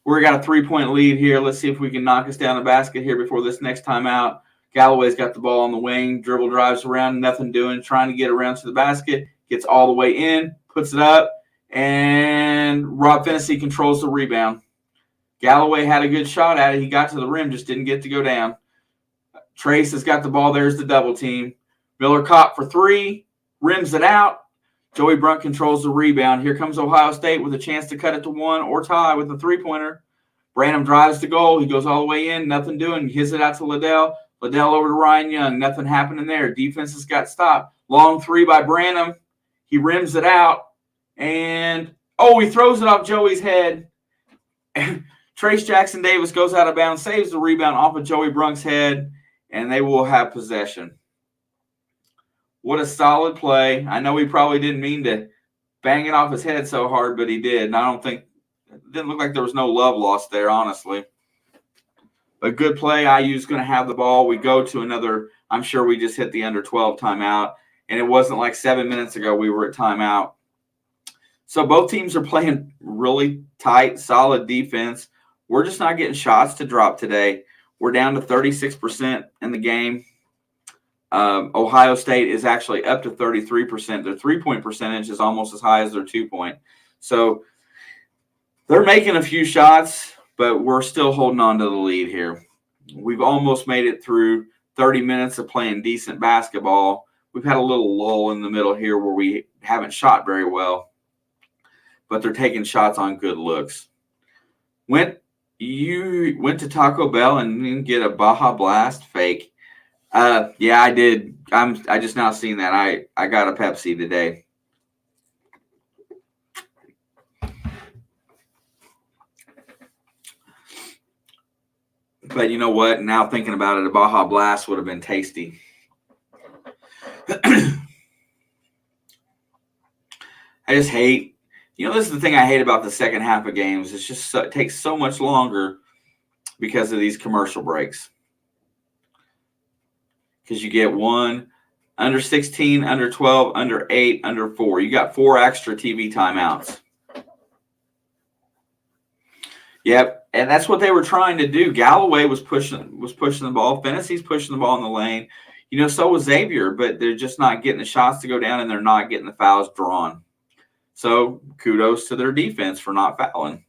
We got a 3-point lead here. Let's see if we can knock us down the basket here before this next timeout. Galloway's got the ball on the wing. Dribble drives around. Nothing doing. Trying to get around to the basket. Gets all the way in. Puts it up. And Rob Fennessy controls the rebound. Galloway had a good shot at it. He got to the rim. Just didn't get to go down. Trace has got the ball. There's the double team. Miller caught for 3. Rims it out. Joey Brunk controls the rebound. Here comes Ohio State with a chance to cut it to 1 or tie with a 3-pointer. Branham drives the goal. He goes all the way in. Nothing doing. Hits it out to Liddell. Liddell over to Ryan Young. Nothing happening there. Defense has got stopped. Long 3 by Branham. He rims it out. And, he throws it off Joey's head. Trace Jackson Davis goes out of bounds, saves the rebound off of Joey Brunk's head, and they will have possession. What a solid play. I know he probably didn't mean to bang it off his head so hard, but he did. And I don't think – it didn't look like there was no love lost there, honestly. But good play. IU's going to have the ball. We go to another – I'm sure we just hit the under 12 timeout. And it wasn't like 7 minutes ago we were at timeout. So both teams are playing really tight, solid defense. We're just not getting shots to drop today. We're down to 36% in the game. Ohio State is actually up to 33%. Their 3-point percentage is almost as high as their 2-point. So they're making a few shots, but we're still holding on to the lead here. We've almost made it through 30 minutes of playing decent basketball. We've had a little lull in the middle here where we haven't shot very well, but they're taking shots on good looks. You went to Taco Bell and didn't get a Baja Blast fake. Yeah, I did. I just now seen that. I got a Pepsi today. But you know what? Now thinking about it, a Baja Blast would have been tasty. I just hate, this is the thing I hate about the second half of games. It's just it takes so much longer because of these commercial breaks. Because you get 1, under 16, under 12, under 8, under 4. You got 4 extra TV timeouts. Yep, and that's what they were trying to do. Galloway was pushing the ball. Fennessy's pushing the ball in the lane. So was Xavier, but they're just not getting the shots to go down, and they're not getting the fouls drawn. So kudos to their defense for not fouling.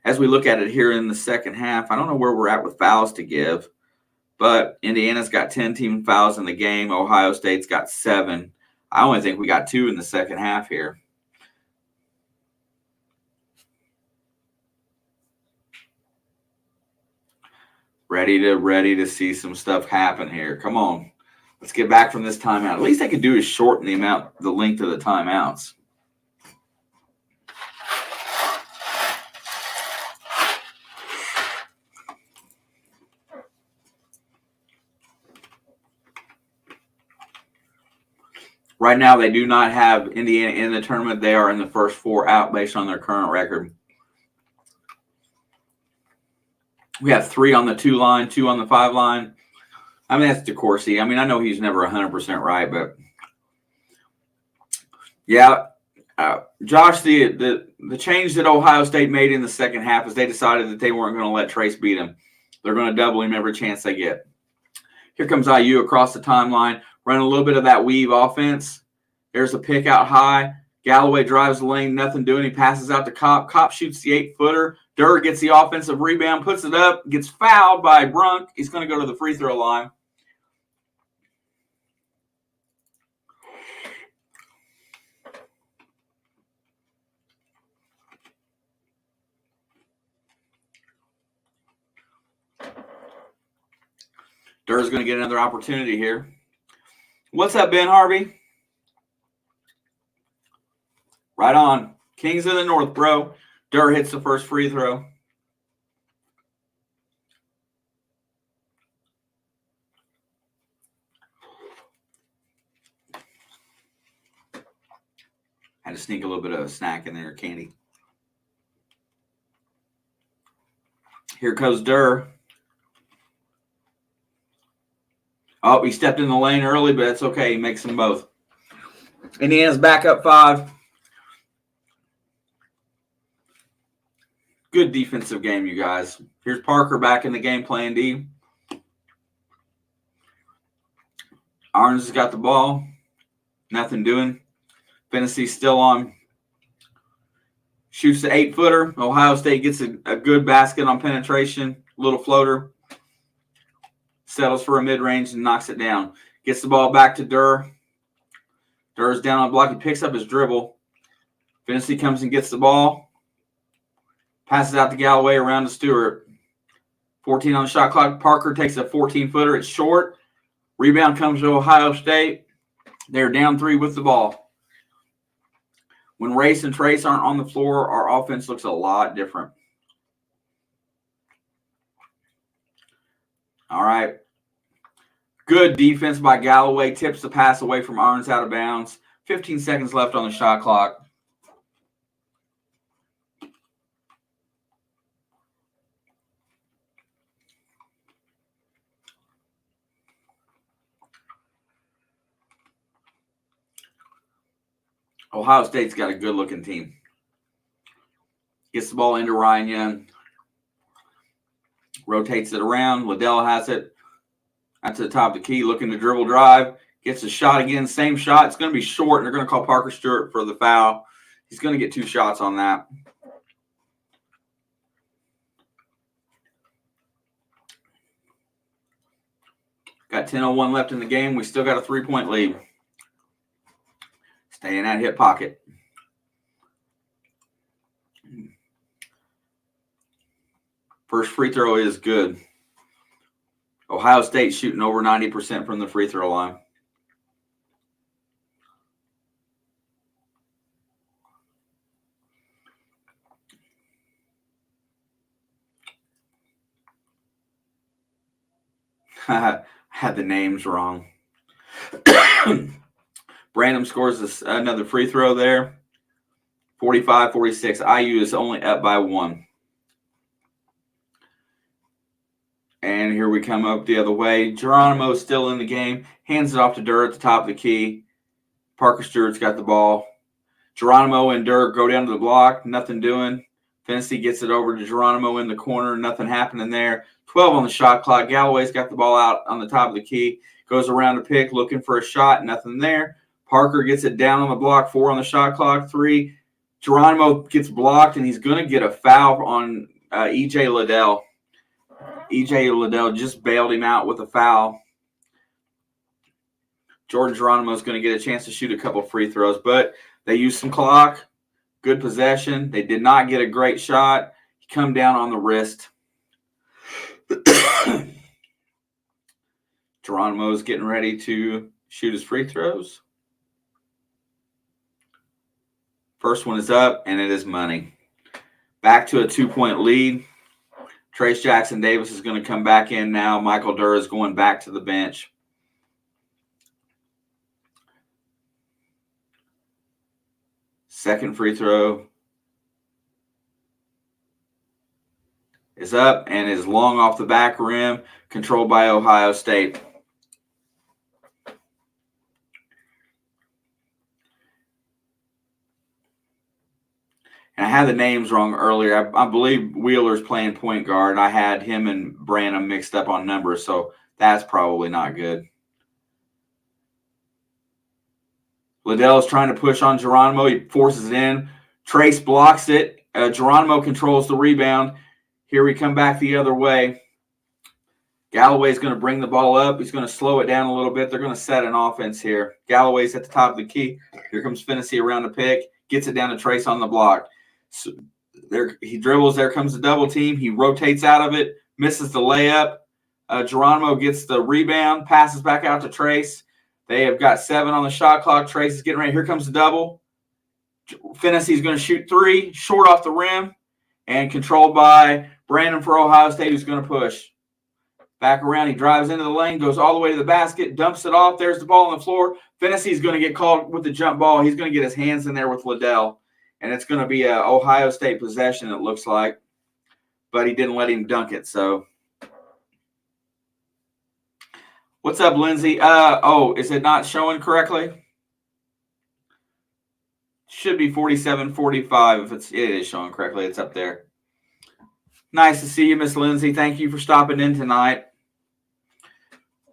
As we look at it here in the second half, I don't know where we're at with fouls to give, but Indiana's got 10 team fouls in the game. Ohio State's got 7. I only think we got 2 in the second half here. Ready to see some stuff happen here. Come on. Let's get back from this timeout. At least they could do is shorten the length of the timeouts. Right now, they do not have Indiana in the tournament. They are in the first 4 out based on their current record. We have 3 on the 2 line, 2 on the 5 line. I mean, that's DeCourcy. I mean, I know he's never 100% right, but yeah, Josh, the change that Ohio State made in the second half is they decided that they weren't going to let Trace beat him. They're going to double him every chance they get. Here comes IU across the timeline, running a little bit of that weave offense. There's a pick out high. Galloway drives the lane, nothing doing. He passes out to Kopp. Kopp shoots the 8-footer. Durr gets the offensive rebound, puts it up, gets fouled by Brunk. He's going to go to the free throw line. Durr's going to get another opportunity here. What's up, Ben Harvey? Right on. Kings of the North, bro. Durr hits the first free throw. Had to sneak a little bit of a snack in there, candy. Here goes Durr. Oh, he stepped in the lane early, but it's okay. He makes them both. Indiana's back up 5. Good defensive game, you guys. Here's Parker back in the game playing D. Arns has got the ball. Nothing doing. Tennessee's still on. Shoots the 8-footer. Ohio State gets a good basket on penetration. Little floater. Settles for a mid-range and knocks it down. Gets the ball back to Durr. Durr's down on the block. He picks up his dribble. Tennessee comes and gets the ball. Passes out to Galloway around to Stewart. 14 on the shot clock. Parker takes a 14-footer. It's short. Rebound comes to Ohio State. They're down 3 with the ball. When Race and Trace aren't on the floor, our offense looks a lot different. All right. Good defense by Galloway. Tips the pass away from Arns out of bounds. 15 seconds left on the shot clock. Ohio State's got a good-looking team. Gets the ball into Ryan Young. Rotates it around. Liddell has it. Out to the top of the key, looking to dribble drive. Gets a shot again. Same shot. It's going to be short, and they're going to call Parker Stewart for the foul. He's going to get 2 shots on that. Got 10:01 left in the game. We still got a 3-point lead. Stay in that hip pocket. First free throw is good. Ohio State shooting over 90% from the free throw line. I had the names wrong. Branham scores another free throw there. 45-46. IU is only up by 1. And here we come up the other way. Geronimo's still in the game. Hands it off to Durr at the top of the key. Parker Stewart's got the ball. Geronimo and Durr go down to the block. Nothing doing. Tennessee gets it over to Geronimo in the corner. Nothing happening there. 12 on the shot clock. Galloway's got the ball out on the top of the key. Goes around the pick, looking for a shot. Nothing there. Parker gets it down on the block. 4 on the shot clock. 3. Geronimo gets blocked, and he's going to get a foul on E.J. Liddell. E.J. Liddell just bailed him out with a foul. Jordan Geronimo is going to get a chance to shoot a couple free throws, but they used some clock. Good possession. They did not get a great shot. He come down on the wrist. Geronimo is getting ready to shoot his free throws. First one is up, and it is money. Back to a 2-point lead. Trace Jackson Davis is going to come back in now. Michael Durr is going back to the bench. Second free throw is up and is long off the back rim, controlled by Ohio State. And I had the names wrong earlier. I believe Wheeler's playing point guard. I had him and Branham mixed up on numbers, so that's probably not good. Liddell is trying to push on Geronimo. He forces it in. Trace blocks it. Geronimo controls the rebound. Here we come back the other way. Galloway's going to bring the ball up. He's going to slow it down a little bit. They're going to set an offense here. Galloway's at the top of the key. Here comes Fennessy around the pick. Gets it down to Trace on the block. So there he dribbles. There comes the double team. He rotates out of it. Misses the layup. Geronimo gets the rebound, passes back out to Trace. They have got 7 on the shot clock. Trace is getting ready. Here comes the double. Fennessy's going to shoot 3, short off the rim, and controlled by Brandon for Ohio State, who's going to push. Back around, he drives into the lane, goes all the way to the basket, dumps it off. There's the ball on the floor. Fennessy's going to get called with the jump ball. He's going to get his hands in there with Liddell, and it's going to be an Ohio State possession, it looks like. But he didn't let him dunk it, so. What's up, Lindsay? Is it not showing correctly? Should be 47-45 if it is showing correctly. It's up there. Nice to see you, Miss Lindsay. Thank you for stopping in tonight.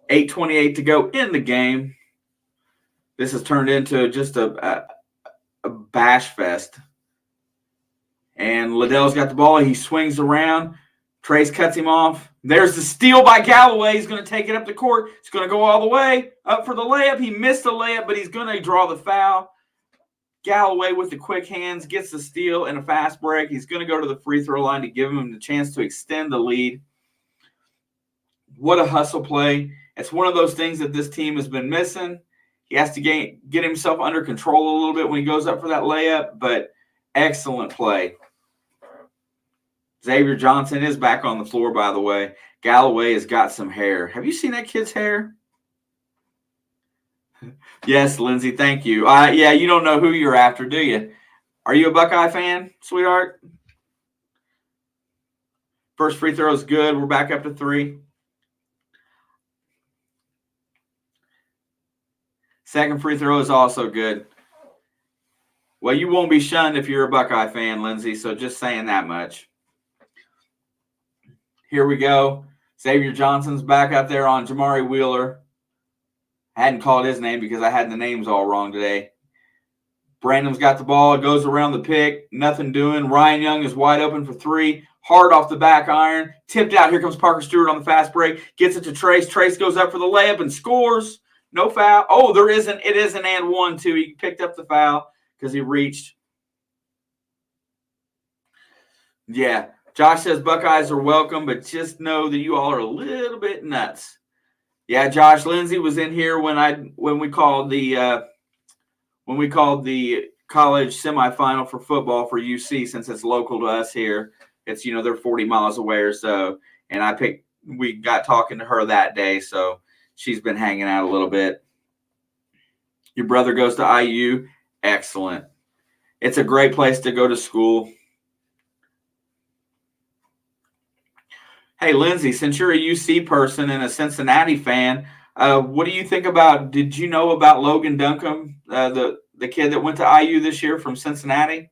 8:28 to go in the game. This has turned into just a bash fest. And Liddell's got the ball. He swings around. Trace cuts him off. There's the steal by Galloway. He's going to take it up the court. He's going to go all the way up for the layup. He missed the layup, but he's going to draw the foul. Galloway with the quick hands gets the steal and a fast break. He's going to go to the free throw line to give him the chance to extend the lead. What a hustle play. It's one of those things that this team has been missing. He has to get himself under control a little bit when he goes up for that layup, but excellent play. Xavier Johnson is back on the floor, by the way. Galloway has got some hair. Have you seen that kid's hair? Yes, Lindsay, thank you. Yeah, you don't know who you're after, do you? Are you a Buckeye fan, sweetheart? First free throw is good. We're back up to 3. Second free throw is also good. Well, you won't be shunned if you're a Buckeye fan, Lindsay, so just saying that much. Here we go. Xavier Johnson's back out there on Jamari Wheeler. I hadn't called his name because I had the names all wrong today. Brandon's got the ball. It goes around the pick. Nothing doing. Ryan Young is wide open for 3. Hard off the back iron. Tipped out. Here comes Parker Stewart on the fast break. Gets it to Trace. Trace goes up for the layup and scores. No foul. Oh, there isn't. It is an and 1, too. He picked up the foul because he reached. Yeah. Josh says Buckeyes are welcome, but just know that you all are a little bit nuts. Yeah, Josh, Lindsay was in here when we called the college semifinal for football for UC, since it's local to us here. It's, they're 40 miles away or so, and we got talking to her that day, so she's been hanging out a little bit. Your brother goes to IU. Excellent. It's a great place to go to school. Hey, Lindsay, since you're a UC person and a Cincinnati fan, what do you think about – did you know about Logan Duncombe, the kid that went to IU this year from Cincinnati?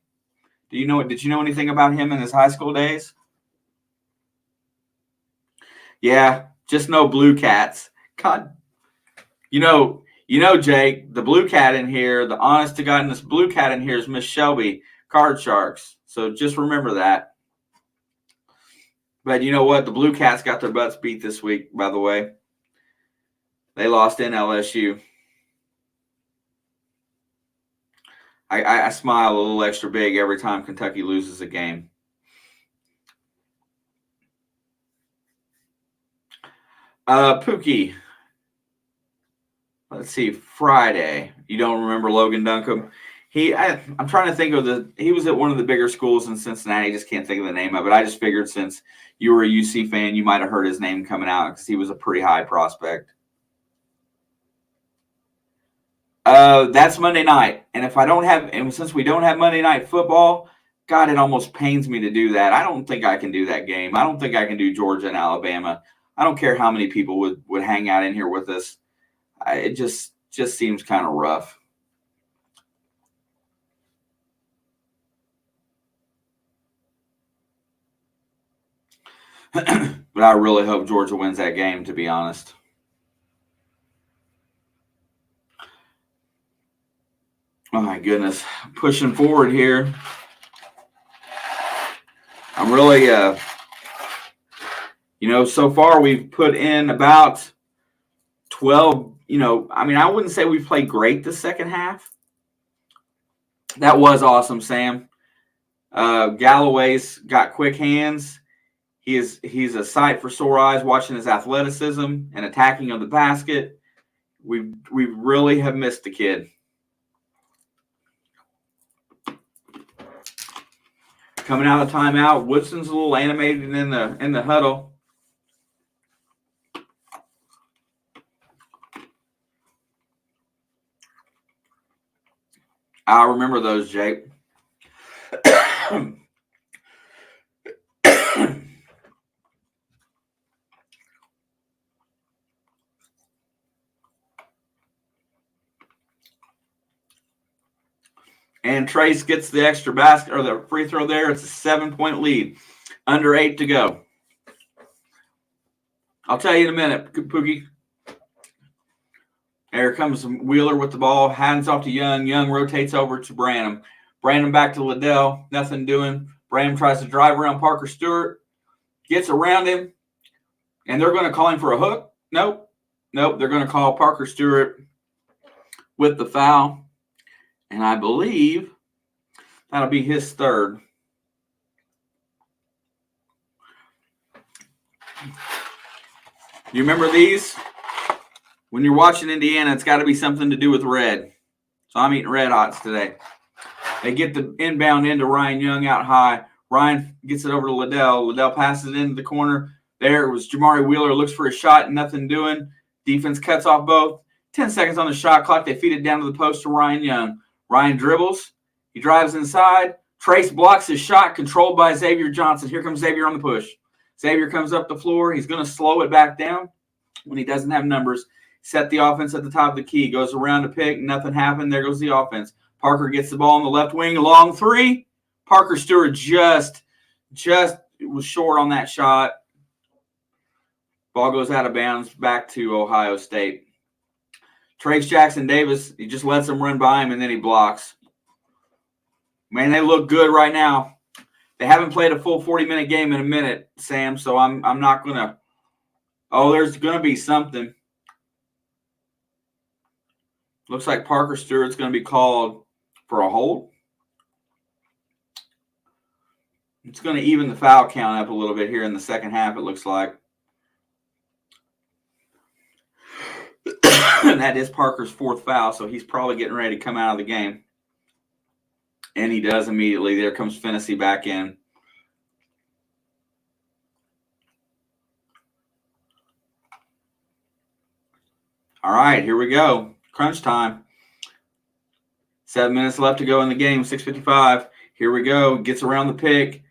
Did you know anything about him in his high school days? Yeah, just no Blue Cats. God, Jake, the Blue Cat in here, the honest to goodness Blue Cat in here is Miss Shelby, Card Sharks. So just remember that. But you know what? The Blue Cats got their butts beat this week, by the way. They lost in LSU. I smile a little extra big every time Kentucky loses a game. Pookie. Let's see. Friday. You don't remember Logan Duncombe? I'm trying to think of he was at one of the bigger schools in Cincinnati. I just can't think of the name of it. I just figured since you were a UC fan, you might have heard his name coming out because he was a pretty high prospect. That's Monday night. And since we don't have Monday night football, God, it almost pains me to do that. I don't think I can do that game. I don't think I can do Georgia and Alabama. I don't care how many people would hang out in here with us. It just seems kind of rough. But I really hope Georgia wins that game, to be honest. Oh, my goodness. Pushing forward here. I'm really, so far we've put in about 12, I wouldn't say we've played great the second half. That was awesome, Sam. Galloway's got quick hands. He's a sight for sore eyes watching his athleticism and attacking of the basket. We really have missed the kid. Coming out of the timeout, Woodson's a little animated in the huddle. I remember those, Jake. And Trace gets the extra basket or the free throw there. It's a 7-point lead. Under 8 to go. I'll tell you in a minute, Pookie. Here comes Wheeler with the ball. Hands off to Young. Young rotates over to Branham. Branham back to Liddell. Nothing doing. Branham tries to drive around Parker Stewart. Gets around him. And they're going to call him for a hook. Nope. They're going to call Parker Stewart with the foul. And I believe that'll be his third. You remember these? When you're watching Indiana, it's got to be something to do with red. So I'm eating Red Hots today. They get the inbound into Ryan Young out high. Ryan gets it over to Liddell. Liddell passes it into the corner. There it was Jamari Wheeler. Looks for a shot. Nothing doing. Defense cuts off both. 10 seconds on the shot clock. They feed it down to the post to Ryan Young. Ryan dribbles. He drives inside. Trace blocks his shot, controlled by Xavier Johnson. Here comes Xavier on the push. Xavier comes up the floor. He's going to slow it back down when he doesn't have numbers. Set the offense at the top of the key. Goes around to pick. Nothing happened. There goes the offense. Parker gets the ball on the left wing. Long three. Parker Stewart just was short on that shot. Ball goes out of bounds back to Ohio State. Trace Jackson Davis, he just lets him run by him, and then he blocks. Man, they look good right now. They haven't played a full 40-minute game in a minute, Sam, so I'm not going to – oh, there's going to be something. Looks like Parker Stewart's going to be called for a hold. It's going to even the foul count up a little bit here in the second half, it looks like. And that is Parker's fourth foul, so he's probably getting ready to come out of the game. And he does immediately. There comes Fennessy back in. All right, here we go. Crunch time. 7 minutes left to go in the game, 6:55. Here we go. Gets around the pick.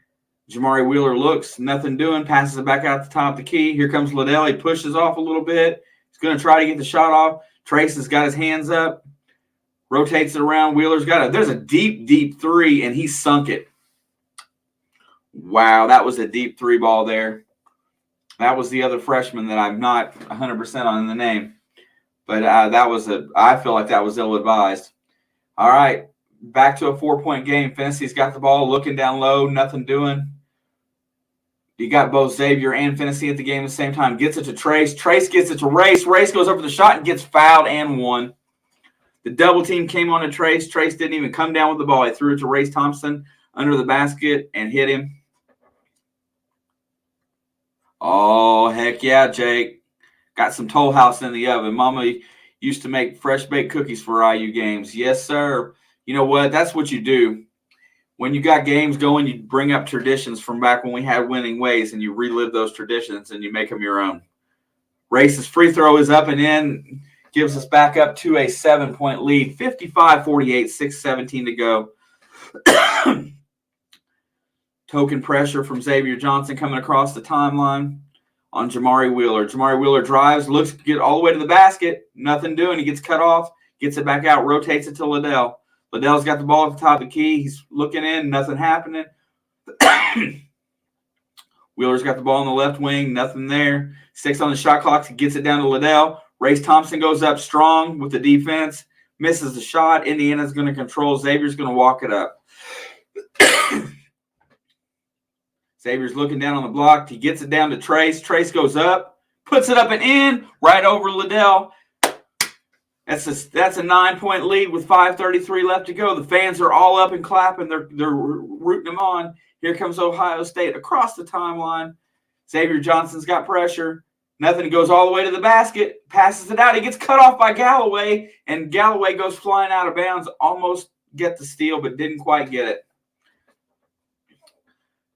Jamari Wheeler looks, nothing doing, passes it back out the top of the key. Here comes Liddell. He pushes off a little bit. He's going to try to get the shot off. Trace has got his hands up. Rotates it around. Wheeler's got it. There's a deep, deep three, and he sunk it. Wow, that was a deep three ball there. That was the other freshman that I'm not 100% on in the name. But I feel like that was ill-advised. All right, back to a 4-point game. Fennessy's got the ball, looking down low, nothing doing. You got both Xavier and Fennessy at the game at the same time. Gets it to Trace. Trace gets it to Race. Race goes over the shot and gets fouled and won. The double team came on to Trace. Trace didn't even come down with the ball. He threw it to Race Thompson under the basket and hit him. Oh, heck yeah, Jake. Got some Toll House in the oven. Mama used to make fresh baked cookies for IU games. Yes, sir. You know what? That's what you do. When you got games going, you bring up traditions from back when we had winning ways, and you relive those traditions, and you make them your own. Race's free throw is up and in. Gives us back up to a 7-point lead. 55-48, 6:17 to go. Token pressure from Xavier Johnson coming across the timeline on Jamari Wheeler. Jamari Wheeler drives, looks to get all the way to the basket. Nothing doing. He gets cut off, gets it back out, rotates it to Liddell. Liddell's got the ball at the top of the key. He's looking in, nothing happening. Wheeler's got the ball on the left wing, nothing there. 6 on the shot clock, gets it down to Liddell. Race Thompson goes up strong with the defense, misses the shot. Indiana's going to control. Xavier's going to walk it up. Xavier's looking down on the block. He gets it down to Trace. Trace goes up, puts it up and in, right over Liddell. That's a 9-point lead with 5:33 left to go. The fans are all up and clapping. They're rooting them on. Here comes Ohio State across the timeline. Xavier Johnson's got pressure. Nothing, goes all the way to the basket, passes it out. He gets cut off by Galloway, and Galloway goes flying out of bounds. Almost get the steal, but didn't quite get it.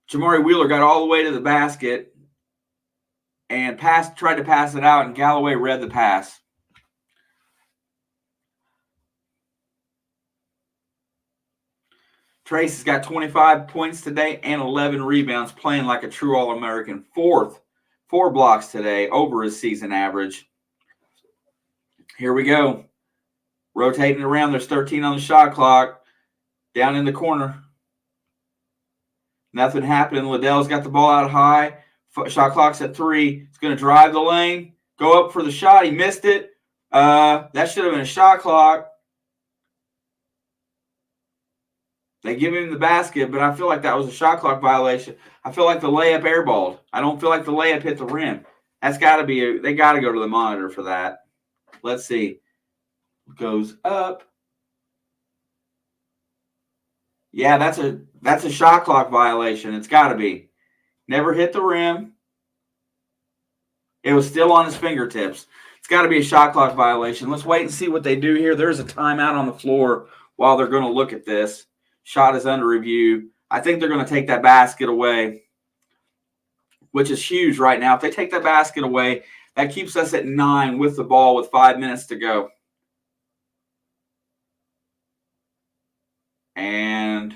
Jamari Wheeler got all the way to the basket and tried to pass it out, and Galloway read the pass. Trace has got 25 points today and 11 rebounds, playing like a true All-American. 4 blocks today, over his season average. Here we go. Rotating around. There's 13 on the shot clock. Down in the corner. Nothing happening. Liddell's got the ball out high. Shot clock's at 3. He's going to drive the lane. Go up for the shot. He missed it. That should have been a shot clock. They give him the basket, but I feel like that was a shot clock violation. I feel like the layup airballed. I don't feel like the layup hit the rim. That's got to be they got to go to the monitor for that. Let's see. Goes up. Yeah, that's a shot clock violation. It's got to be. Never hit the rim. It was still on his fingertips. It's got to be a shot clock violation. Let's wait and see what they do here. There's a timeout on the floor while they're going to look at this. Shot is under review. I think they're going to take that basket away, which is huge right now. If they take that basket away, that keeps us at 9 with the ball with 5 minutes to go. And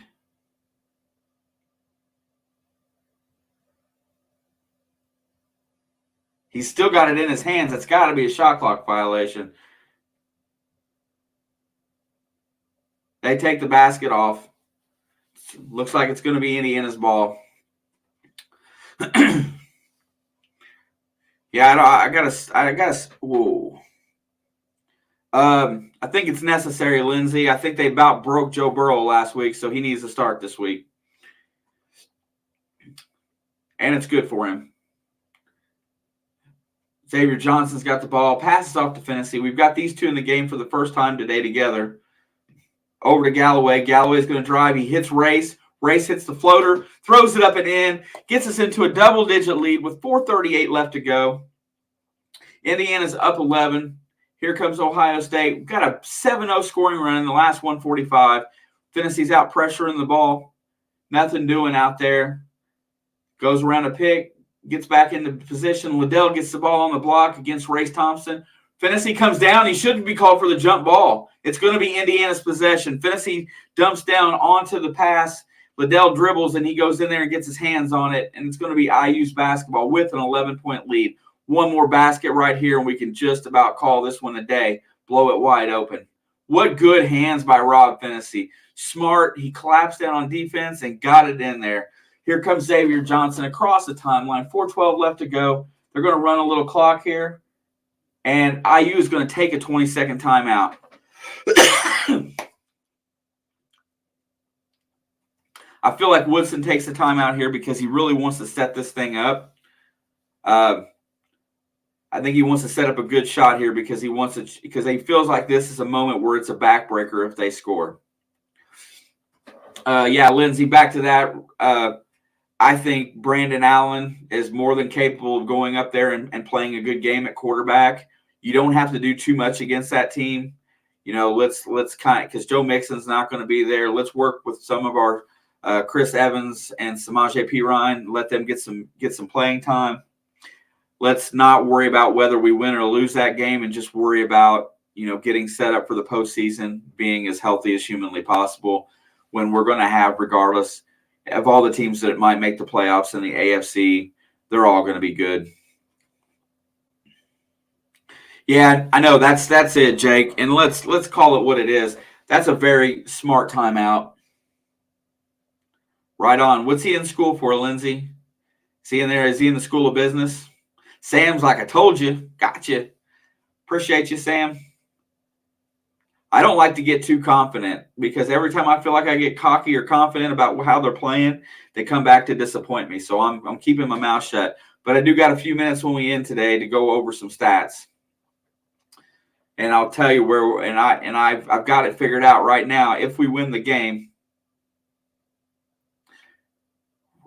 he's still got it in his hands. That's got to be a shot clock violation. They take the basket off. Looks like it's going to be Indiana's ball. Yeah, I gotta. Whoa. I think it's necessary, Lindsay. I think they about broke Joe Burrow last week, so he needs to start this week. And it's good for him. Xavier Johnson's got the ball, passes off to Finney. We've got these two in the game for the first time today together. Over to Galloway. Galloway's going to drive. He hits Race. Race hits the floater, throws it up and in, gets us into a double-digit lead with 4:38 left to go. Indiana's up 11. Here comes Ohio State. We've got a 7-0 scoring run in the last 145. Finney's out pressuring the ball. Nothing doing out there. Goes around a pick, gets back into position. Liddell gets the ball on the block against Race Thompson. Finney comes down. He shouldn't be called for the jump ball. It's going to be Indiana's possession. Finney dumps down onto the pass. Liddell dribbles, and he goes in there and gets his hands on it, and it's going to be IU's basketball with an 11-point lead. One more basket right here, and we can just about call this one a day. Blow it wide open. What good hands by Rob Finney. Smart. He collapsed down on defense and got it in there. Here comes Xavier Johnson across the timeline. 4:12 left to go. They're going to run a little clock here, and IU is going to take a 20-second timeout. I feel like Woodson takes the timeout here because he really wants to set this thing up. I think he wants to set up a good shot here because he feels like this is a moment where it's a backbreaker if they score. Yeah, Lindsay, back to that. I think Brandon Allen is more than capable of going up there and playing a good game at quarterback. You don't have to do too much against that team. You know, let's kind of, because Joe Mixon's not going to be there. Let's work with some of our Chris Evans and Samaje Perine. Let them get some playing time. Let's not worry about whether we win or lose that game, and just worry about, you know, getting set up for the postseason, being as healthy as humanly possible. When we're going to have, regardless of all the teams that might make the playoffs in the AFC, they're all going to be good. Yeah, I know that's it, Jake. And let's call it what it is. That's a very smart timeout. Right on. What's he in school for, Lindsay? Is he in there? Is he in the School of Business? Sam's like, I told you. Gotcha. Appreciate you, Sam. I don't like to get too confident because every time I feel like I get cocky or confident about how they're playing, they come back to disappoint me. So I'm keeping my mouth shut. But I do got a few minutes when we end today to go over some stats. And I'll tell you where, I've got it figured out right now. If we win the game,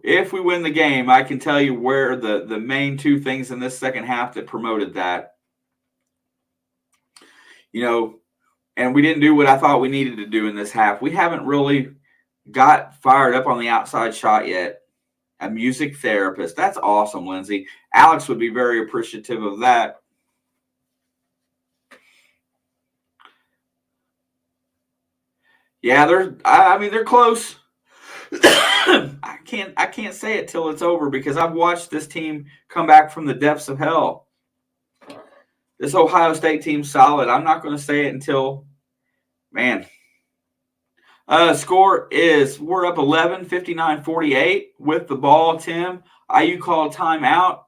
if we win the game, I can tell you where the main two things in this second half that promoted that. And we didn't do what I thought we needed to do in this half. We haven't really got fired up on the outside shot yet. A music therapist. That's awesome, Lindsay. Alex would be very appreciative of that. Yeah, they're close. I can't say it till it's over because I've watched this team come back from the depths of hell. This Ohio State team's solid. I'm not going to say it until, man. Score is we're up 11, 59-48 with the ball, Tim. IU called timeout.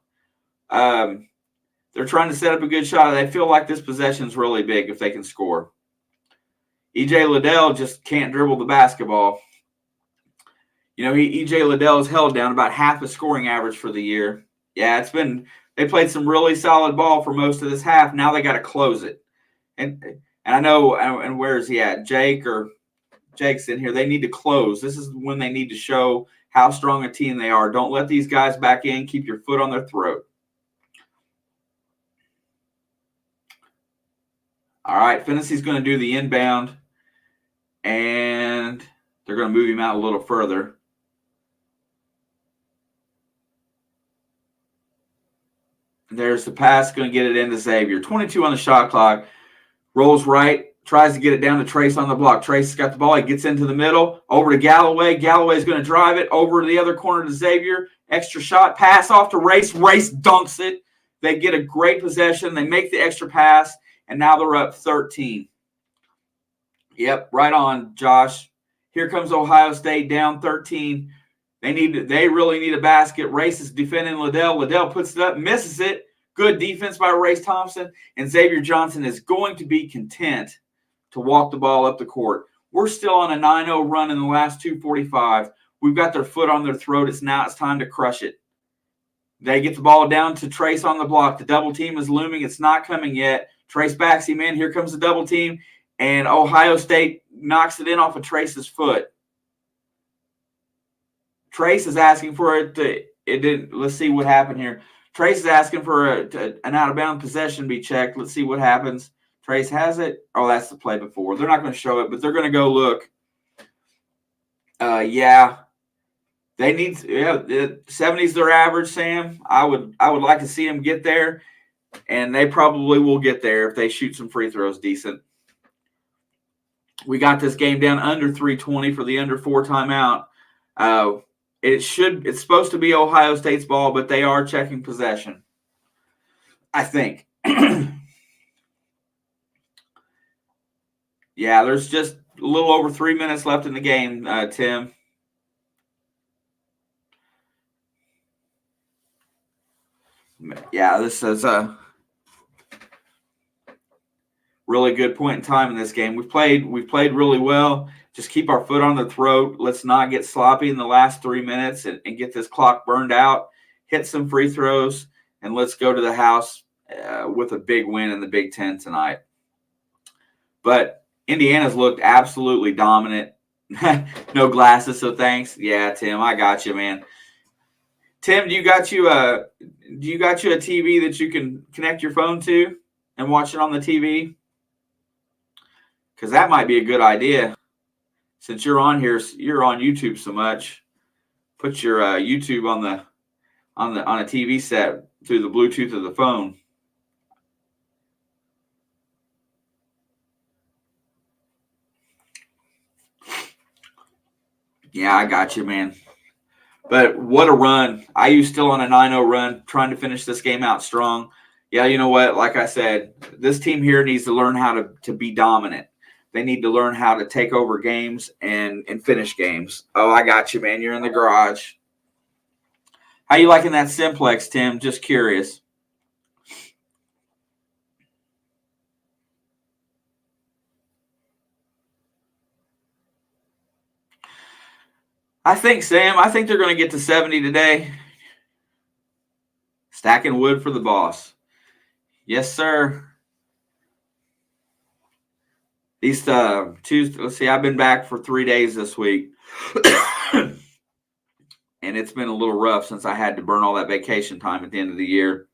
They're trying to set up a good shot. They feel like this possession is really big if they can score. E.J. Liddell just can't dribble the basketball. E.J. Liddell has held down about half his scoring average for the year. Yeah, they played some really solid ball for most of this half. Now they got to close it. And I know, and where is he at? Jake's in here. They need to close. This is when they need to show how strong a team they are. Don't let these guys back in. Keep your foot on their throat. All right, Finney's going to do the inbound, and they're going to move him out a little further. There's the pass, going to get it into Xavier. 22 on the shot clock. Rolls right, tries to get it down to Trace on the block. Trace has got the ball. He gets into the middle, over to Galloway. Galloway's going to drive it over to the other corner to Xavier. Extra shot, pass off to Race. Race dunks it. They get a great possession. They make the extra pass, and now they're up 13. Yep, right on, Josh. Here comes Ohio State down 13. They really need a basket. Race is defending Liddell. Liddell puts it up, misses it. Good defense by Race Thompson. And Xavier Johnson is going to be content to walk the ball up the court. We're still on a 9-0 run in the last 2:45. We've got their foot on their throat. It's time to crush it. They get the ball down to Trace on the block. The double team is looming. It's not coming yet. Trace backs him in. Here comes the double team. And Ohio State knocks it in off of Trace's foot. Trace is asking for it to – it didn't – let's see what happened here. Trace is asking for an out-of-bounds possession to be checked. Let's see what happens. Trace has it. Oh, that's the play before. They're not going to show it, but they're going to go look. Yeah. They need – 70's their average, Sam. I would like to see them get there, and they probably will get there if they shoot some free throws decent. We got this game down under 3:20 for the under 4 timeout. It's supposed to be Ohio State's ball, but they are checking possession, I think. Yeah, there's just a little over 3 minutes left in the game, Tim. Yeah, this is a really good point in time in this game. We've played really well. Just keep our foot on the throat. Let's not get sloppy in the last 3 minutes and get this clock burned out. Hit some free throws, and let's go to the house with a big win in the Big Ten tonight. But Indiana's looked absolutely dominant. No glasses, so thanks. Yeah, Tim, I got you, man. Tim, do you got you a TV that you can connect your phone to and watch it on the TV? Because that might be a good idea. Since you're on here, you're on YouTube so much. Put your YouTube on a TV set through the Bluetooth of the phone. Yeah, I got you, man. But what a run. IU's still on a 9-0 run, trying to finish this game out strong. Yeah, you know what? Like I said, this team here needs to learn how to be dominant. They need to learn how to take over games and finish games. Oh, I got you, man. You're in the garage. How you liking that simplex, Tim? Just curious. I think, Sam, they're going to get to 70 today. Stacking wood for the boss. Yes, sir. These Tuesday. Let's see. I've been back for 3 days this week. and it's been a little rough since I had to burn all that vacation time at the end of the year.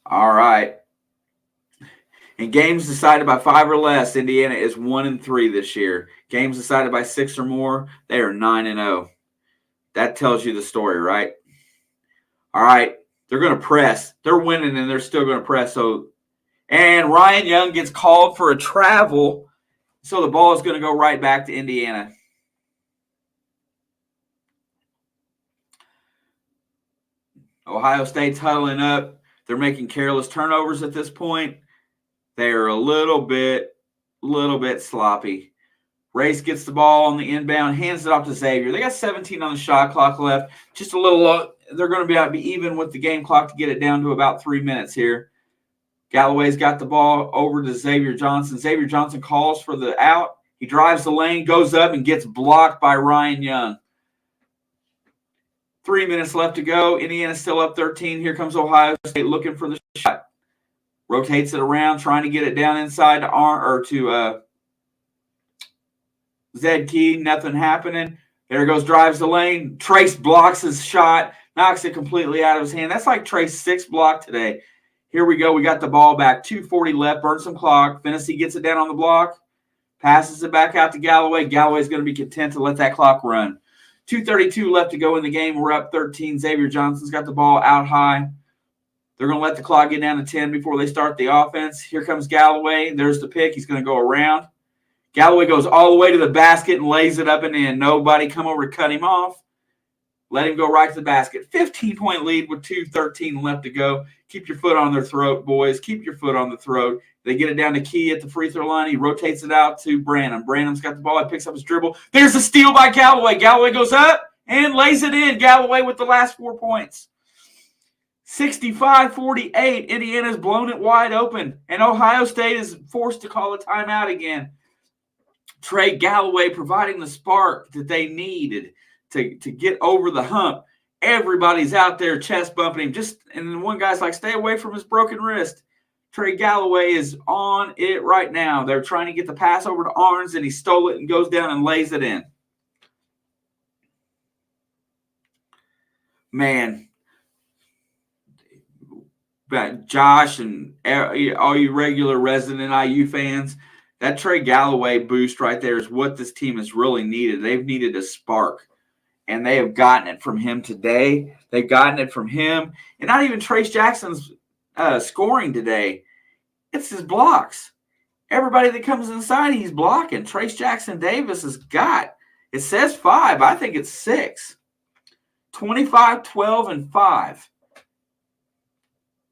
All right. In games decided by 5 or less, Indiana is 1-3 this year. Games decided by 6 or more, they are 9-0. That tells you the story, right? All right. They're going to press. They're winning, and they're still going to press. And Ryan Young gets called for a travel, so the ball is going to go right back to Indiana. Ohio State's huddling up. They're making careless turnovers at this point. They're a little bit sloppy. Race gets the ball on the inbound, hands it off to Xavier. They got 17 on the shot clock left. Just a little low. They're going to be even with the game clock to get it down to about 3 minutes here. Galloway's got the ball over to Xavier Johnson. Xavier Johnson calls for the out. He drives the lane, goes up, and gets blocked by Ryan Young. 3 minutes left to go. Indiana's still up 13. Here comes Ohio State looking for the shot. Rotates it around, trying to get it down inside to Zed Key. Nothing happening. There goes, drives the lane. Trace blocks his shot, knocks it completely out of his hand. That's like Trace's 6th block today. Here we go. We got the ball back. 2:40 left. Burn some clock. Fennessy gets it down on the block. Passes it back out to Galloway. Galloway's going to be content to let that clock run. 2:32 left to go in the game. We're up 13. Xavier Johnson's got the ball out high. They're going to let the clock get down to 10 before they start the offense. Here comes Galloway. There's the pick. He's going to go around. Galloway goes all the way to the basket and lays it up and in. Nobody come over to cut him off. Let him go right to the basket. 15-point lead with 2:13 left to go. Keep your foot on their throat, boys. Keep your foot on the throat. They get it down to Key at the free throw line. He rotates it out to Branham. Branham's got the ball. He picks up his dribble. There's a steal by Galloway. Galloway goes up and lays it in. Galloway with the last 4 points. 65-48. Indiana's blown it wide open, and Ohio State is forced to call a timeout again. Trey Galloway providing the spark that they needed to get over the hump. Everybody's out there chest bumping him. And one guy's like, stay away from his broken wrist. Trey Galloway is on it right now. They're trying to get the pass over to Arns, and he stole it and goes down and lays it in. Man, Josh and all you regular resident IU fans, that Trey Galloway boost right there is what this team has really needed. They've needed a spark, and they have gotten it from him today. They've gotten it from him. And not even Trace Jackson's scoring today. It's his blocks. Everybody that comes inside, he's blocking. Trace Jackson Davis has got, it says 5. I think it's 6. 25, 12, and 5.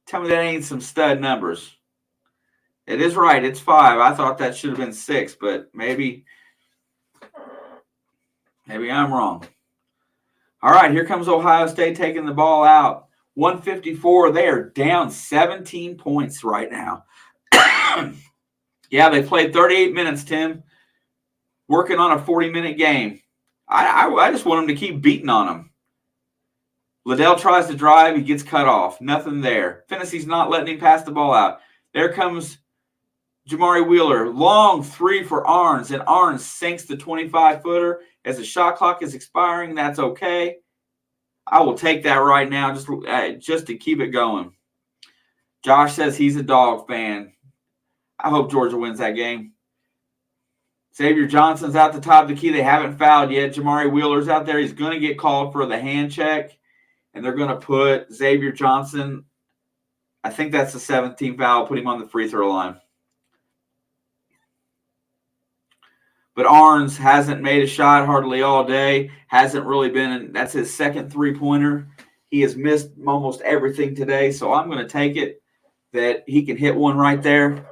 Tell me that ain't some stud numbers. It is right. It's 5. I thought that should have been 6, but maybe I'm wrong. All right, here comes Ohio State taking the ball out. 154. They are down 17 points right now. Yeah, they played 38 minutes, Tim, working on a 40-minute game. I just want them to keep beating on them. Liddell tries to drive. He gets cut off. Nothing there. Fennessy's not letting him pass the ball out. There comes Jamari Wheeler. Long 3 for Arns, and Arns sinks the 25-footer. As the shot clock is expiring, that's okay. I will take that right now just to keep it going. Josh says he's a Dog fan. I hope Georgia wins that game. Xavier Johnson's out the top of the key. They haven't fouled yet. Jamari Wheeler's out there. He's going to get called for the hand check, and they're going to put Xavier Johnson, I think that's the 17th foul, put him on the free throw line. But Arns hasn't made a shot hardly all day. Hasn't really been – that's his second three-pointer. He has missed almost everything today, so I'm going to take it that he can hit one right there.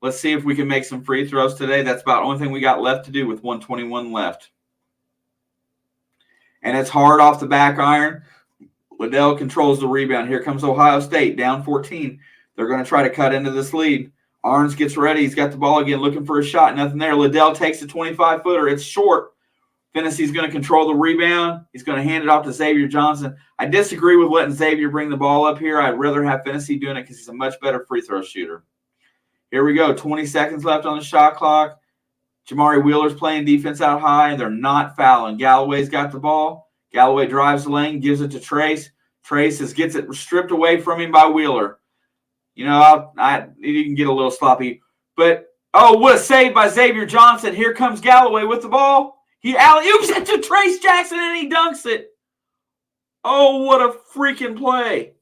Let's see if we can make some free throws today. That's about the only thing we got left to do with 1:21 left. And it's hard off the back iron. Liddell controls the rebound. Here comes Ohio State, down 14. They're going to try to cut into this lead. Arns gets ready. He's got the ball again, looking for a shot. Nothing there. Liddell takes the 25-footer. It's short. Fennessy's going to control the rebound. He's going to hand it off to Xavier Johnson. I disagree with letting Xavier bring the ball up here. I'd rather have Fennessy doing it because he's a much better free throw shooter. Here we go. 20 seconds left on the shot clock. Jamari Wheeler's playing defense out high. They're not fouling. Galloway's got the ball. Galloway drives the lane, gives it to Trace. Trace gets it stripped away from him by Wheeler. You know, you can get a little sloppy. But, oh, what a save by Xavier Johnson. Here comes Galloway with the ball. He alley-oops it to Trace Jackson, and he dunks it. Oh, what a freaking play.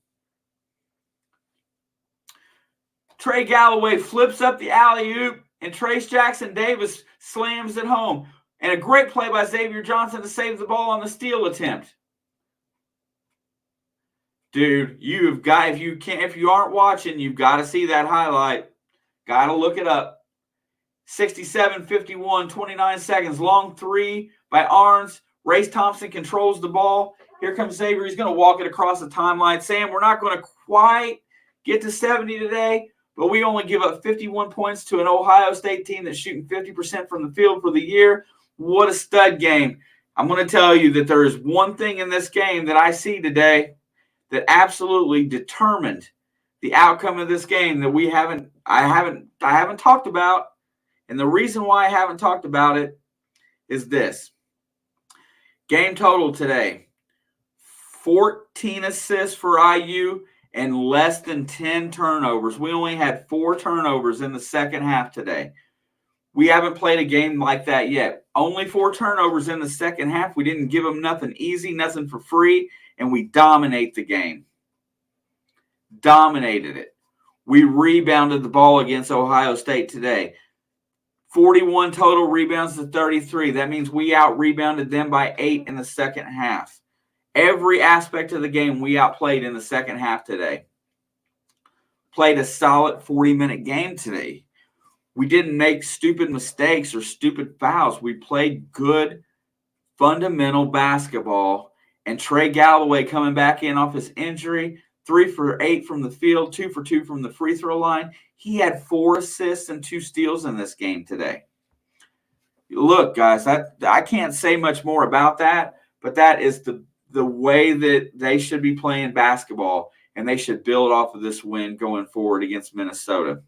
Trey Galloway flips up the alley-oop, and Trace Jackson Davis slams it home. And a great play by Xavier Johnson to save the ball on the steal attempt. Dude, you've got, if you aren't watching, you've got to see that highlight. Got to look it up. 67-51, 29 seconds. Long three by Arns. Race Thompson controls the ball. Here comes Xavier. He's going to walk it across the timeline. Sam, we're not going to quite get to 70 today, but we only give up 51 points to an Ohio State team that's shooting 50% from the field for the year. What a stud game. I'm going to tell you that there is one thing in this game that I see today that absolutely determined the outcome of this game that I haven't talked about. And the reason why I haven't talked about it is this. Game total today, 14 assists for IU and less than 10 turnovers. We only had 4 turnovers in the second half today. We haven't played a game like that yet. Only 4 turnovers in the second half. We didn't give them nothing easy, nothing for free, and we dominate the game. Dominated it. We rebounded the ball against Ohio State today. 41 total rebounds to 33. That means we out-rebounded them by 8 in the second half. Every aspect of the game we outplayed in the second half today. Played a solid 40-minute game today. We didn't make stupid mistakes or stupid fouls. We played good, fundamental basketball. And Trey Galloway coming back in off his injury, 3 for 8 from the field, 2 for 2 from the free throw line. He had 4 assists and 2 steals in this game today. Look, guys, I can't say much more about that, but that is the way that they should be playing basketball, and they should build off of this win going forward against Minnesota.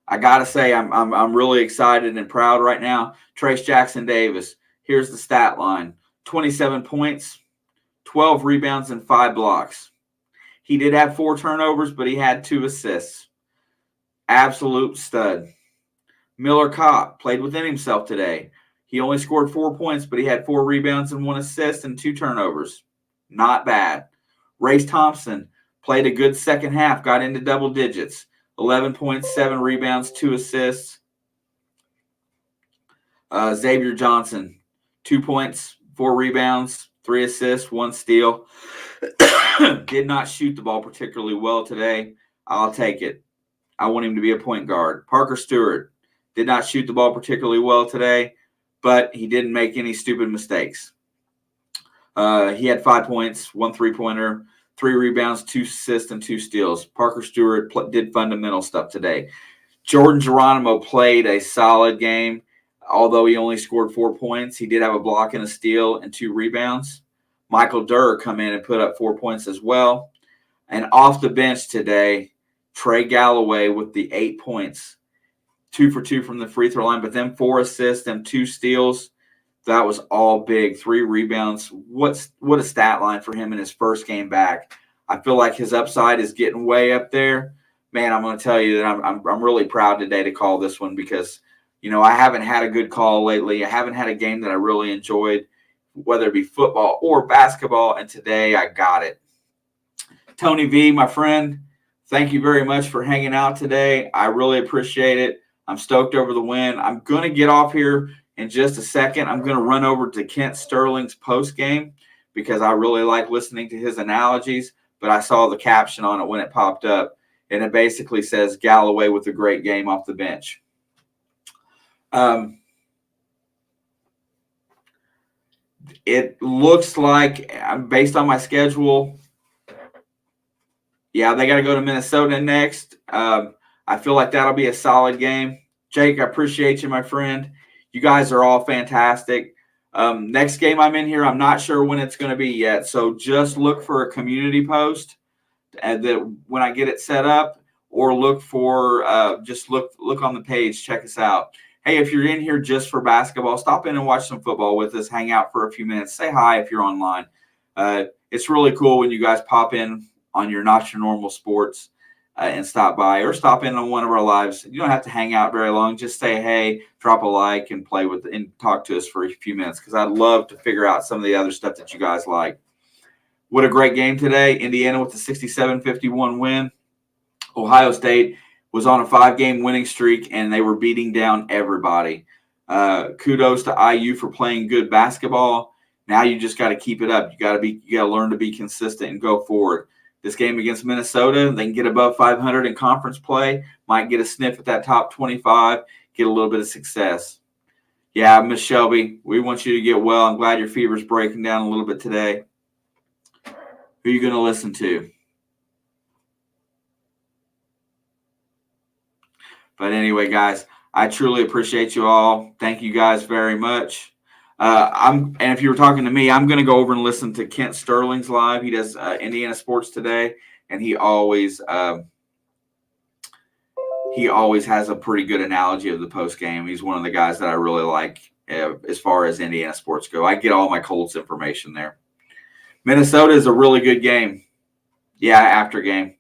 I got to say, I'm really excited and proud right now. Trace Jackson Davis, here's the stat line. 27 points, 12 rebounds, and 5 blocks. He did have 4 turnovers, but he had 2 assists. Absolute stud. Miller Kopp played within himself today. He only scored 4 points, but he had 4 rebounds and 1 assist and 2 turnovers. Not bad. Race Thompson played a good second half, got into double digits. 11 points, 7 rebounds, 2 assists. Xavier Johnson, 2 points, 4 rebounds, 3 assists, 1 steal. Did not shoot the ball particularly well today. I'll take it. I want him to be a point guard. Parker Stewart did not shoot the ball particularly well today, but he didn't make any stupid mistakes. He had 5 points, 1 3-pointer, 3 rebounds, 2 assists, and 2 steals. Parker Stewart did fundamental stuff today. Jordan Geronimo played a solid game. Although he only scored 4 points, he did have a block and a steal and 2 rebounds. Michael Durr come in and put up 4 points as well. And off the bench today, Trey Galloway with the 8 points. 2 for 2 from the free throw line, but then 4 assists and 2 steals. That was all big. 3 rebounds. What a stat line for him in his first game back. I feel like his upside is getting way up there. Man, I'm going to tell you that I'm really proud today to call this one because, you know, I haven't had a good call lately. I haven't had a game that I really enjoyed, whether it be football or basketball, and today I got it. Tony V, my friend, thank you very much for hanging out today. I really appreciate it. I'm stoked over the win. I'm going to get off here in just a second. I'm going to run over to Kent Sterling's post game because I really like listening to his analogies, but I saw the caption on it when it popped up, and it basically says Galloway with a great game off the bench. It looks like, based on my schedule, yeah, they got to go to Minnesota next. I feel like that'll be a solid game. Jake, I appreciate you, my friend. You guys are all fantastic. Next game I'm in here, I'm not sure when it's going to be yet. So just look for a community post and that when I get it set up, or look for just look on the page, check us out. Hey, if you're in here just for basketball, stop in and watch some football with us, hang out for a few minutes, say hi if you're online. It's really cool when you guys pop in on your Not Your Normal Sports and stop by, or stop in on one of our lives. You don't have to hang out very long. Just say hey, drop a like, and play with and talk to us for a few minutes, because I'd love to figure out some of the other stuff that you guys like. What a great game today. Indiana with a 67-51 win. Ohio State was on a 5-game winning streak, and they were beating down everybody. Kudos to IU for playing good basketball. Now you just got to keep it up. You got to learn to be consistent and go forward. This game against Minnesota, they can get above 500 in conference play, might get a sniff at that top 25, get a little bit of success. Yeah, Miss Shelby, we want you to get well. I'm glad your fever's breaking down a little bit today. Who are you going to listen to? But anyway, guys, I truly appreciate you all. Thank you guys very much. And if you were talking to me, I'm going to go over and listen to Kent Sterling's live. He does Indiana Sports Today, and he always has a pretty good analogy of the post game. He's one of the guys that I really like as far as Indiana sports go. I get all my Colts information there. Minnesota is a really good game. Yeah, after game.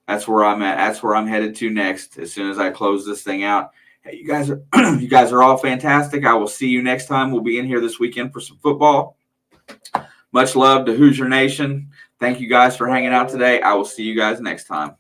That's where I'm at. That's where I'm headed to next. As soon as I close this thing out. Hey, you guys are all fantastic. I will see you next time. We'll be in here this weekend for some football. Much love to Hoosier Nation. Thank you guys for hanging out today. I will see you guys next time.